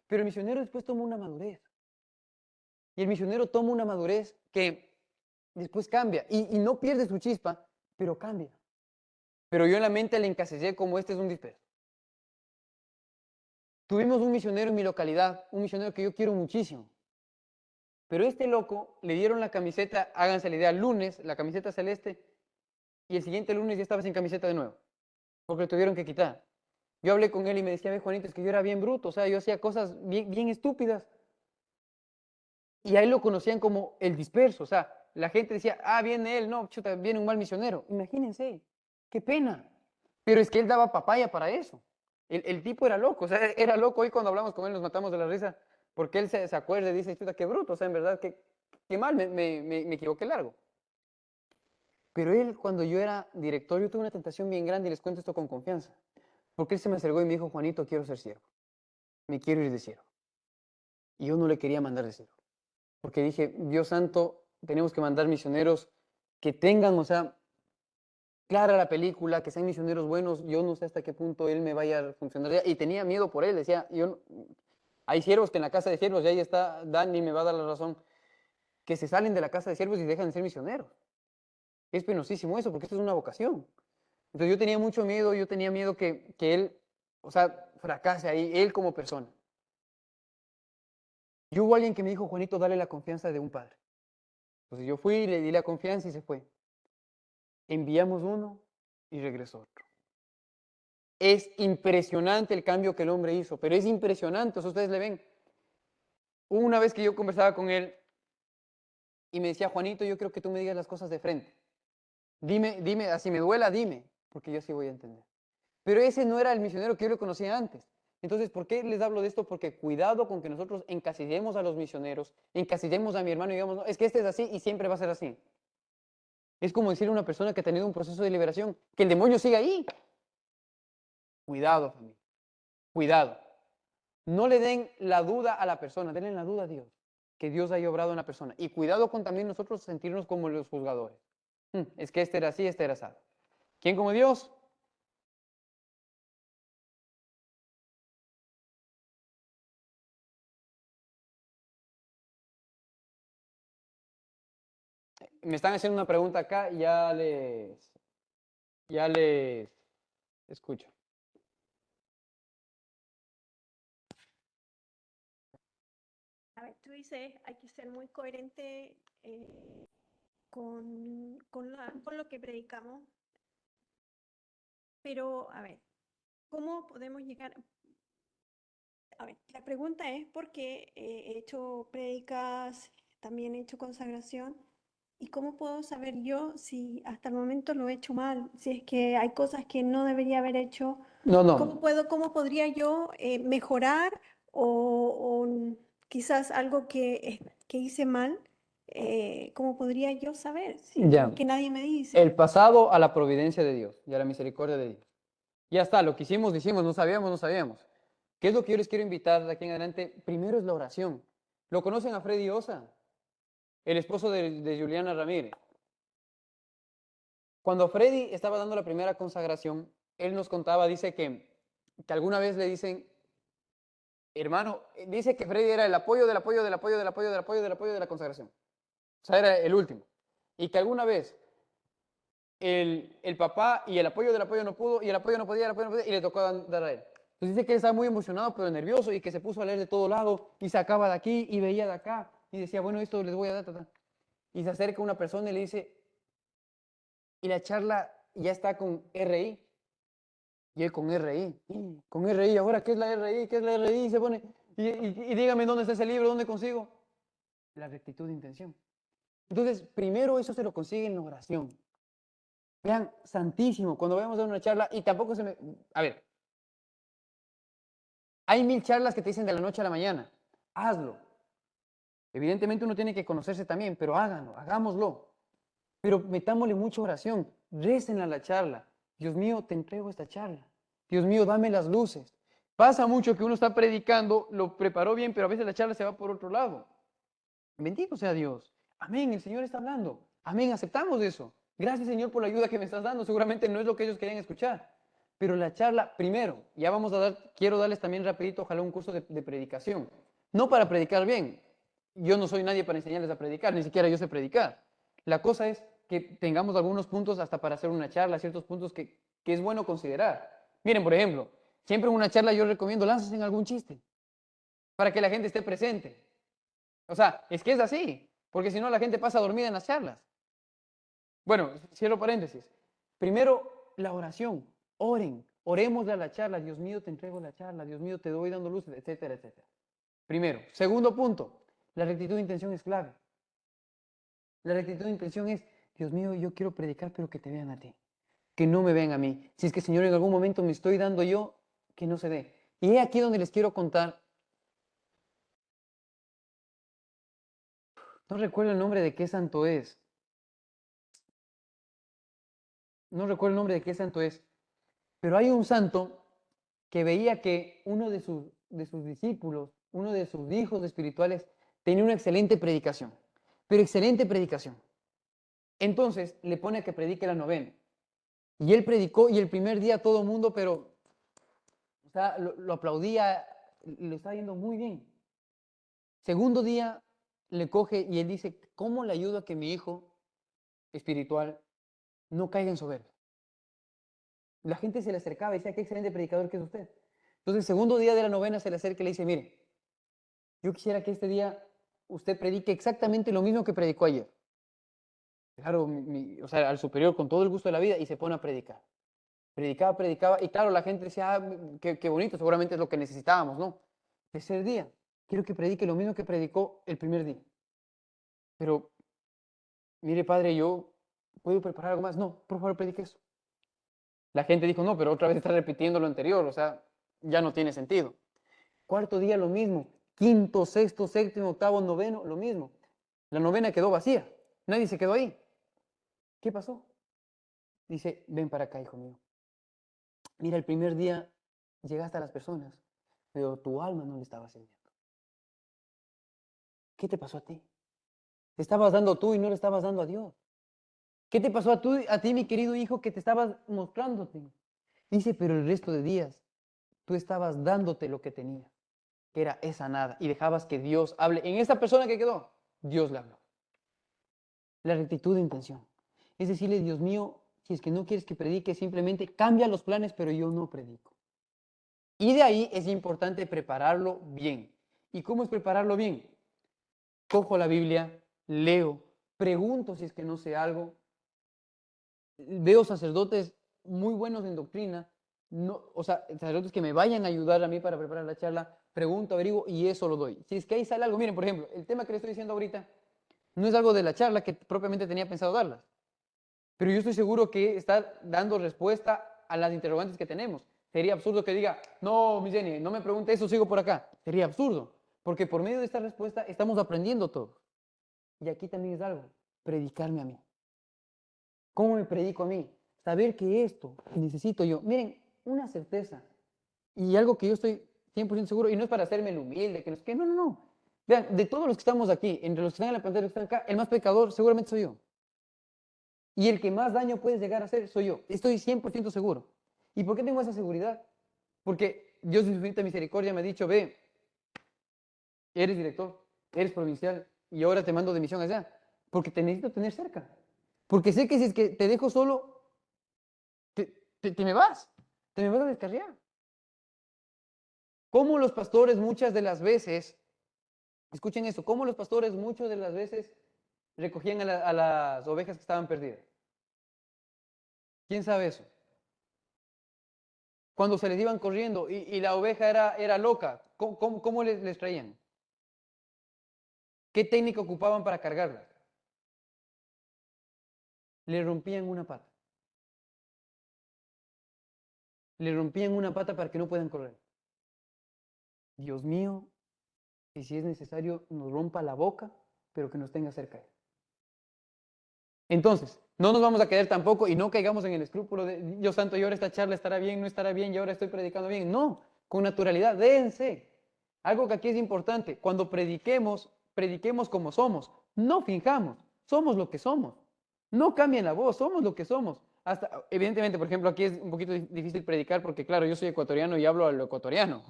Pero el misionero después toma una madurez. Y el misionero toma una madurez que después cambia, y no pierde su chispa, pero cambia. Pero yo en la mente le encasillé como este es un disperso. Tuvimos un misionero en mi localidad, un misionero que yo quiero muchísimo. Pero este loco le dieron la camiseta, háganse la idea, lunes, la camiseta celeste, y el siguiente lunes ya estaba sin camiseta de nuevo, porque le tuvieron que quitar. Yo hablé con él y me decía, ve Juanito, es que yo era bien bruto, o sea, yo hacía cosas bien estúpidas. Y ahí lo conocían como el disperso, o sea, la gente decía, viene él, no, chuta, viene un mal misionero. Imagínense, qué pena. Pero es que él daba papaya para eso. El tipo era loco, o sea, era loco. Hoy cuando hablamos con él nos matamos de la risa, porque él se acuerda y dice, chuta, qué bruto, o sea, en verdad, qué mal, me equivoqué largo. Pero él, cuando yo era director, yo tuve una tentación bien grande y les cuento esto con confianza. Porque él se me acercó y me dijo, Juanito, quiero ser siervo. Me quiero ir de siervo. Y yo no le quería mandar de siervo. Porque dije, Dios santo, tenemos que mandar misioneros que tengan, o sea, clara la película, que sean misioneros buenos. Yo no sé hasta qué punto él me vaya a funcionar. Y tenía miedo por él. Decía, hay siervos que en la casa de siervos, y ahí está Dani, me va a dar la razón, que se salen de la casa de siervos y dejan de ser misioneros. Es penosísimo eso, porque esto es una vocación. Entonces yo tenía mucho miedo, yo tenía miedo que él, o sea, fracase ahí, él como persona. Y hubo alguien que me dijo, Juanito, dale la confianza de un padre. Entonces yo fui, le di la confianza y se fue. Enviamos uno y regresó otro. Es impresionante el cambio que el hombre hizo, pero es impresionante, o sea, ustedes le ven. Una vez que yo conversaba con él y me decía, Juanito, yo creo que tú me digas las cosas de frente. Dime, así me duela, dime, porque yo sí voy a entender. Pero ese no era el misionero que yo le conocía antes. Entonces, ¿por qué les hablo de esto? Porque cuidado con que nosotros encasillemos a los misioneros, encasillemos a mi hermano y digamos, no, es que este es así y siempre va a ser así. Es como decirle a una persona que ha tenido un proceso de liberación, que el demonio siga ahí. Cuidado, familia. Cuidado. No le den la duda a la persona, denle la duda a Dios, que Dios haya obrado en la persona. Y cuidado con también nosotros sentirnos como los juzgadores. Es que este era así, este era así. ¿Quién como Dios? Me están haciendo una pregunta acá, ya les escucho. A ver, tú dices, hay que ser muy coherente con lo que predicamos, pero a ver, ¿cómo podemos llegar? A ver, la pregunta es porque he hecho prédicas, también he hecho consagración, ¿y cómo puedo saber yo si hasta el momento lo he hecho mal? Si es que hay cosas que no debería haber hecho, No. ¿cómo podría yo mejorar o quizás algo que hice mal? ¿Cómo podría yo saber si Ya. que nadie me dice? El pasado a la providencia de Dios y a la misericordia de Dios. Ya está, lo que hicimos, no sabíamos. ¿Qué es lo que yo les quiero invitar de aquí en adelante? Primero es la oración. ¿Lo conocen a Freddy Osa? El esposo de Juliana Ramírez. Cuando Freddy estaba dando la primera consagración, él nos contaba, dice que alguna vez le dicen, hermano, dice que Freddy era el apoyo de la consagración. O sea, era el último. Y que alguna vez el papá y el apoyo del apoyo no pudo, y el apoyo no podía, y le tocó dar a él. Entonces dice que él estaba muy emocionado, pero nervioso, y que se puso a leer de todo lado, y sacaba de aquí, y veía de acá, y decía, bueno, esto les voy a dar, Y se acerca una persona y le dice, y la charla ya está con RI, y él con RI, ahora, ¿qué es la RI? ¿Qué es la RI? Y se pone, y dígame dónde está ese libro, dónde consigo. La rectitud de intención. Entonces, primero eso se lo consigue en la oración. Vean, santísimo, cuando vayamos a dar una charla, y tampoco se me... A ver, hay 1000 charlas que te dicen de la noche a la mañana. Hazlo. Evidentemente uno tiene que conocerse también, pero háganlo, hagámoslo. Pero metámosle mucha oración. Récenla a la charla. Dios mío, te entrego esta charla. Dios mío, dame las luces. Pasa mucho que uno está predicando, lo preparó bien, pero a veces la charla se va por otro lado. Bendito sea Dios. Amén, el Señor está hablando. Amén, aceptamos eso. Gracias, Señor, por la ayuda que me estás dando. Seguramente no es lo que ellos querían escuchar. Pero la charla, primero, ya vamos a quiero darles también rapidito, ojalá un curso de predicación. No para predicar bien. Yo no soy nadie para enseñarles a predicar, ni siquiera yo sé predicar. La cosa es que tengamos algunos puntos hasta para hacer una charla, ciertos puntos que es bueno considerar. Miren, por ejemplo, siempre en una charla yo recomiendo, lánzase en algún chiste, para que la gente esté presente. O sea, es que es así, porque si no la gente pasa dormida en las charlas. Bueno, cierro paréntesis. Primero, la oración. Oren, oremosle a la charla. Dios mío, te entrego la charla. Dios mío, te doy dando luces, etcétera, etcétera. Primero. Segundo punto, la rectitud de intención es clave. La rectitud de intención es, Dios mío, yo quiero predicar, pero que te vean a ti. Que no me vean a mí. Si es que, Señor, en algún momento me estoy dando yo, que no se dé. Y es aquí donde les quiero contar. No recuerdo el nombre de qué santo es. No recuerdo el nombre de qué santo es. Pero hay un santo que veía que uno de sus discípulos, uno de sus hijos espirituales, tenía una excelente predicación. Pero excelente predicación. Entonces le pone a que predique la novena. Y él predicó y el primer día todo el mundo, pero o sea, lo aplaudía, le estaba yendo muy bien. Segundo día le coge y él dice, ¿cómo le ayudo a que mi hijo espiritual no caiga en soberbia? La gente se le acercaba y decía, qué excelente predicador que es usted. Entonces, el segundo día de la novena se le acerca y le dice, mire, yo quisiera que este día usted predique exactamente lo mismo que predicó ayer. Claro, o sea, al superior con todo el gusto de la vida y se pone a predicar. Predicaba, predicaba y claro, la gente decía, qué bonito, seguramente es lo que necesitábamos, ¿no? Tercer día, quiero que predique lo mismo que predicó el primer día. Pero, mire, padre, yo puedo preparar algo más. No, por favor, predique eso. La gente dijo, no, pero otra vez está repitiendo lo anterior, o sea, ya no tiene sentido. Cuarto día lo mismo, quinto, sexto, séptimo, octavo, noveno, lo mismo. La novena quedó vacía, nadie se quedó ahí. ¿Qué pasó? Dice, ven para acá, hijo mío. Mira, el primer día llegaste a las personas, pero tu alma no le estaba sirviendo. ¿Qué te pasó a ti? Te estabas dando tú y no le estabas dando a Dios. ¿Qué te pasó a ti, mi querido hijo, que te estabas mostrándote? Dice, pero el resto de días tú estabas dándote lo que tenías, que era esa nada, y dejabas que Dios hable. En esta persona que quedó, Dios le habló. La rectitud de intención. Es decirle, Dios mío, si es que no quieres que predique, simplemente cambia los planes, pero yo no predico. Y de ahí es importante prepararlo bien. ¿Y cómo es prepararlo bien? Cojo la Biblia, leo, pregunto si es que no sé algo, veo sacerdotes muy buenos en doctrina, no, o sea, sacerdotes que me vayan a ayudar a mí para preparar la charla, pregunto, averiguo y eso lo doy. Si es que ahí sale algo, miren, por ejemplo, el tema que le estoy diciendo ahorita no es algo de la charla que propiamente tenía pensado darlas, pero yo estoy seguro que está dando respuesta a las interrogantes que tenemos. Sería absurdo que diga, no, mi Jenny, no me pregunte eso, sigo por acá. Sería absurdo, porque por medio de esta respuesta estamos aprendiendo todos. Y aquí también es algo, predicarme a mí. ¿Cómo me predico a mí? Saber que esto necesito yo. Miren, una certeza y algo que yo estoy 100% seguro, y no es para hacerme el humilde, que no es que no. Vean, de todos los que estamos aquí, entre los que están en la pantalla y los que están acá, el más pecador seguramente soy yo. Y el que más daño puede llegar a hacer soy yo. Estoy 100% seguro. ¿Y por qué tengo esa seguridad? Porque Dios en su infinita misericordia me ha dicho, ve, eres director, eres provincial y ahora te mando de misión allá. Porque te necesito tener cerca. Porque sé que si es que te dejo solo, te me vas a descarriar. Como los pastores muchas de las veces, escuchen esto, como los pastores muchas de las veces recogían a las ovejas que estaban perdidas. ¿Quién sabe eso? Cuando se les iban corriendo y la oveja era loca, ¿cómo les traían? ¿Qué técnica ocupaban para cargarla? Le rompían una pata. Le rompían una pata para que no puedan correr. Dios mío, y si es necesario, nos rompa la boca, pero que nos tenga cerca de él. Entonces, no nos vamos a quedar tampoco y no caigamos en el escrúpulo de Dios santo, y ahora esta charla estará bien, no estará bien, y ahora estoy predicando bien. No, con naturalidad, déjense. Algo que aquí es importante, cuando prediquemos, prediquemos como somos, no finjamos, somos lo que somos. No cambien la voz, somos lo que somos. Hasta, evidentemente, por ejemplo, aquí es un poquito difícil predicar porque, claro, yo soy ecuatoriano y hablo a lo ecuatoriano.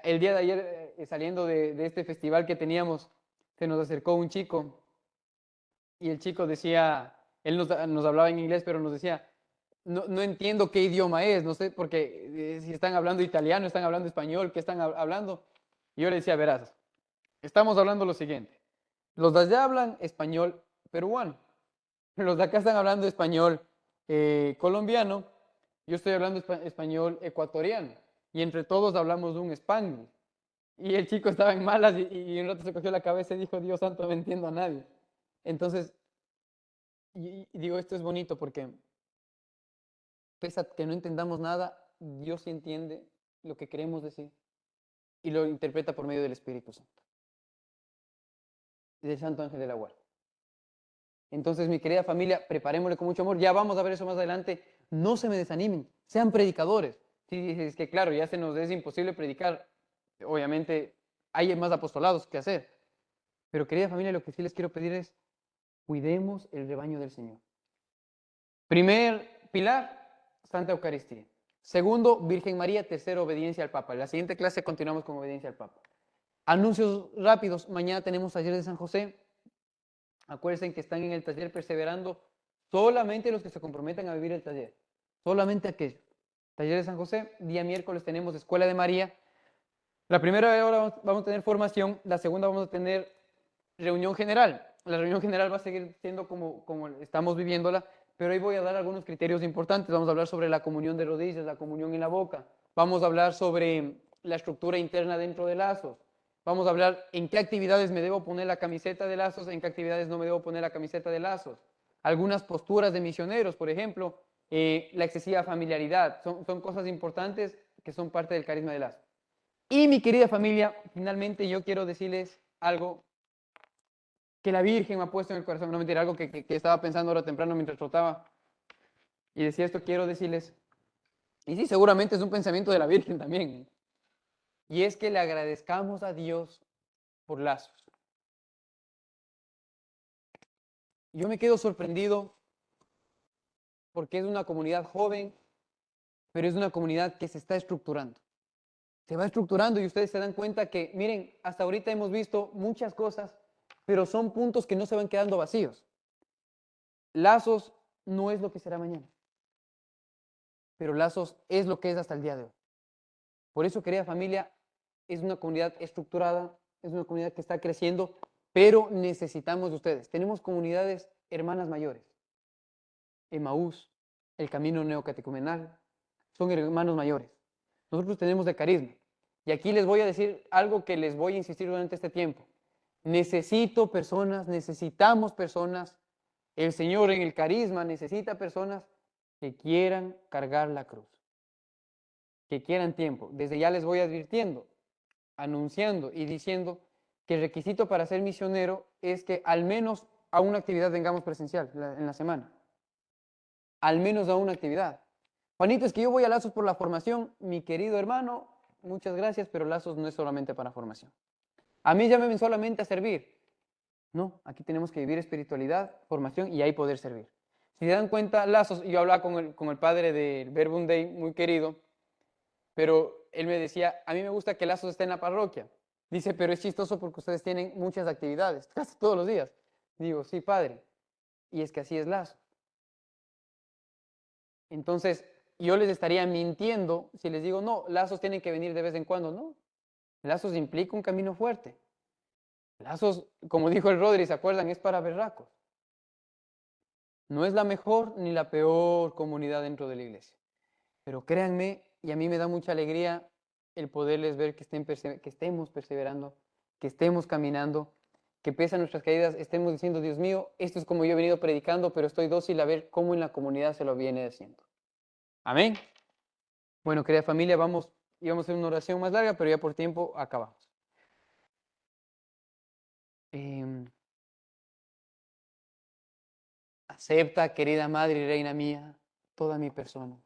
El día de ayer, saliendo de este festival que teníamos, se nos acercó un chico y el chico decía, él nos hablaba en inglés, pero nos decía, no entiendo qué idioma es, no sé, porque si están hablando italiano, están hablando español, ¿qué están hablando? Y yo le decía, verás, estamos hablando lo siguiente, los de allá hablan español peruano, los de acá están hablando español colombiano, yo estoy hablando español ecuatoriano, y entre todos hablamos un spanglish. Y el chico estaba en malas y un rato se cogió la cabeza y dijo, Dios santo, no entiendo a nadie. Entonces, y digo, esto es bonito porque pese a que no entendamos nada, Dios sí entiende lo que queremos decir y lo interpreta por medio del Espíritu Santo, del Santo Ángel de la Guarda. Entonces, mi querida familia, preparémosle con mucho amor. Ya vamos a ver eso más adelante. No se me desanimen, sean predicadores. Sí, es que claro, ya se nos es imposible predicar. Obviamente hay más apostolados que hacer. Pero querida familia, lo que sí les quiero pedir es, cuidemos el rebaño del Señor. Primer pilar, Santa Eucaristía. Segundo, Virgen María. Tercero, obediencia al Papa. En la siguiente clase continuamos con obediencia al Papa. Anuncios rápidos. Mañana tenemos taller de San José. Acuérdense que están en el taller perseverando solamente los que se comprometan a vivir el taller. Solamente aquellos. Taller de San José. Día miércoles tenemos Escuela de María. La primera hora vamos a tener formación. La segunda vamos a tener reunión general. La reunión general va a seguir siendo como estamos viviéndola, pero hoy voy a dar algunos criterios importantes. Vamos a hablar sobre la comunión de rodillas, la comunión en la boca. Vamos a hablar sobre la estructura interna dentro de Lazos. Vamos a hablar en qué actividades me debo poner la camiseta de Lazos, en qué actividades no me debo poner la camiseta de Lazos. Algunas posturas de misioneros, por ejemplo, la excesiva familiaridad. Son cosas importantes que son parte del carisma de Lazos. Y mi querida familia, finalmente yo quiero decirles algo que la Virgen me ha puesto en el corazón, no mentira, algo que estaba pensando ahora temprano mientras trotaba y decía esto, quiero decirles, y sí, seguramente es un pensamiento de la Virgen también, y es que le agradezcamos a Dios por Lazos. Yo me quedo sorprendido porque es una comunidad joven, pero es una comunidad que se está estructurando. Se va estructurando y ustedes se dan cuenta que, miren, hasta ahorita hemos visto muchas cosas, pero son puntos que no se van quedando vacíos. Lazos no es lo que será mañana, pero Lazos es lo que es hasta el día de hoy. Por eso, querida familia, es una comunidad estructurada, es una comunidad que está creciendo, pero necesitamos de ustedes. Tenemos comunidades hermanas mayores, Emaús, el Camino Neocatecumenal, son hermanos mayores. Nosotros tenemos de carisma. Y aquí les voy a decir algo que les voy a insistir durante este tiempo. Necesito personas, necesitamos personas. El Señor en el carisma necesita personas que quieran cargar la cruz, que quieran tiempo. Desde ya les voy advirtiendo, anunciando y diciendo que el requisito para ser misionero es que al menos a una actividad vengamos presencial en la semana. Al menos a una actividad. Juanito, es que yo voy a Lazos por la formación. Mi querido hermano, muchas gracias, pero Lazos no es solamente para formación. A mí llámenme solamente a servir. No, aquí tenemos que vivir espiritualidad, formación y ahí poder servir. Si se dan cuenta, Lazos, yo hablaba con el padre del Verbum Dei, muy querido, pero él me decía, a mí me gusta que Lazos esté en la parroquia. Dice, pero es chistoso porque ustedes tienen muchas actividades, casi todos los días. Digo, sí, padre, y es que así es Lazos. Entonces, yo les estaría mintiendo si les digo, no, Lazos tienen que venir de vez en cuando. No, Lazos implica un camino fuerte. Lazos, como dijo el Rodri, ¿se acuerdan? Es para berracos. No es la mejor ni la peor comunidad dentro de la iglesia. Pero créanme, y a mí me da mucha alegría el poderles ver que estemos perseverando, que estemos caminando, que pese a nuestras caídas estemos diciendo, Dios mío, esto es como yo he venido predicando, pero estoy dócil a ver cómo en la comunidad se lo viene haciendo. Amén. Bueno, querida familia, íbamos a hacer una oración más larga, pero ya por tiempo acabamos. Acepta, querida Madre y Reina mía, toda mi persona.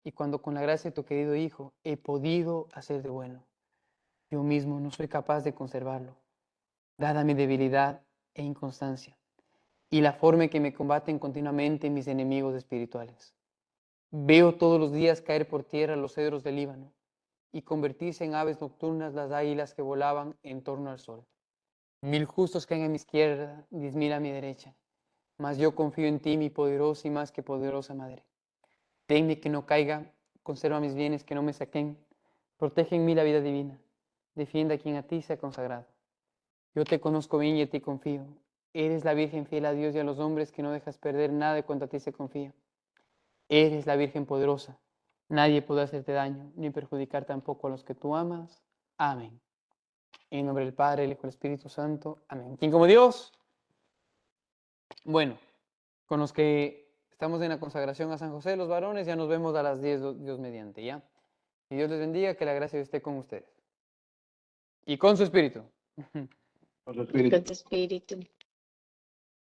Y cuando con la gracia de tu querido Hijo he podido hacer de bueno, yo mismo no soy capaz de conservarlo, dada mi debilidad e inconstancia, y la forma en que me combaten continuamente mis enemigos espirituales. Veo todos los días caer por tierra los cedros del Líbano y convertirse en aves nocturnas las águilas que volaban en torno al sol. 1000 justos caen a mi izquierda, 10.000 a mi derecha, mas yo confío en ti, mi poderosa y más que poderosa Madre. Tenme que no caiga, conserva mis bienes que no me saquen, protege en mí la vida divina, defienda a quien a ti sea consagrado. Yo te conozco bien y a ti confío. Eres la Virgen fiel a Dios y a los hombres que no dejas perder nada de cuanto a ti se confía. Eres la Virgen poderosa. Nadie puede hacerte daño, ni perjudicar tampoco a los que tú amas. Amén. En nombre del Padre, el Hijo y el Espíritu Santo. Amén. ¿Quién como Dios? Bueno, con los que estamos en la consagración a San José, los varones, ya nos vemos a las 10, Dios mediante, ¿ya? Que Dios les bendiga, que la gracia esté con ustedes. Y con su espíritu. Con su espíritu. Con tu espíritu.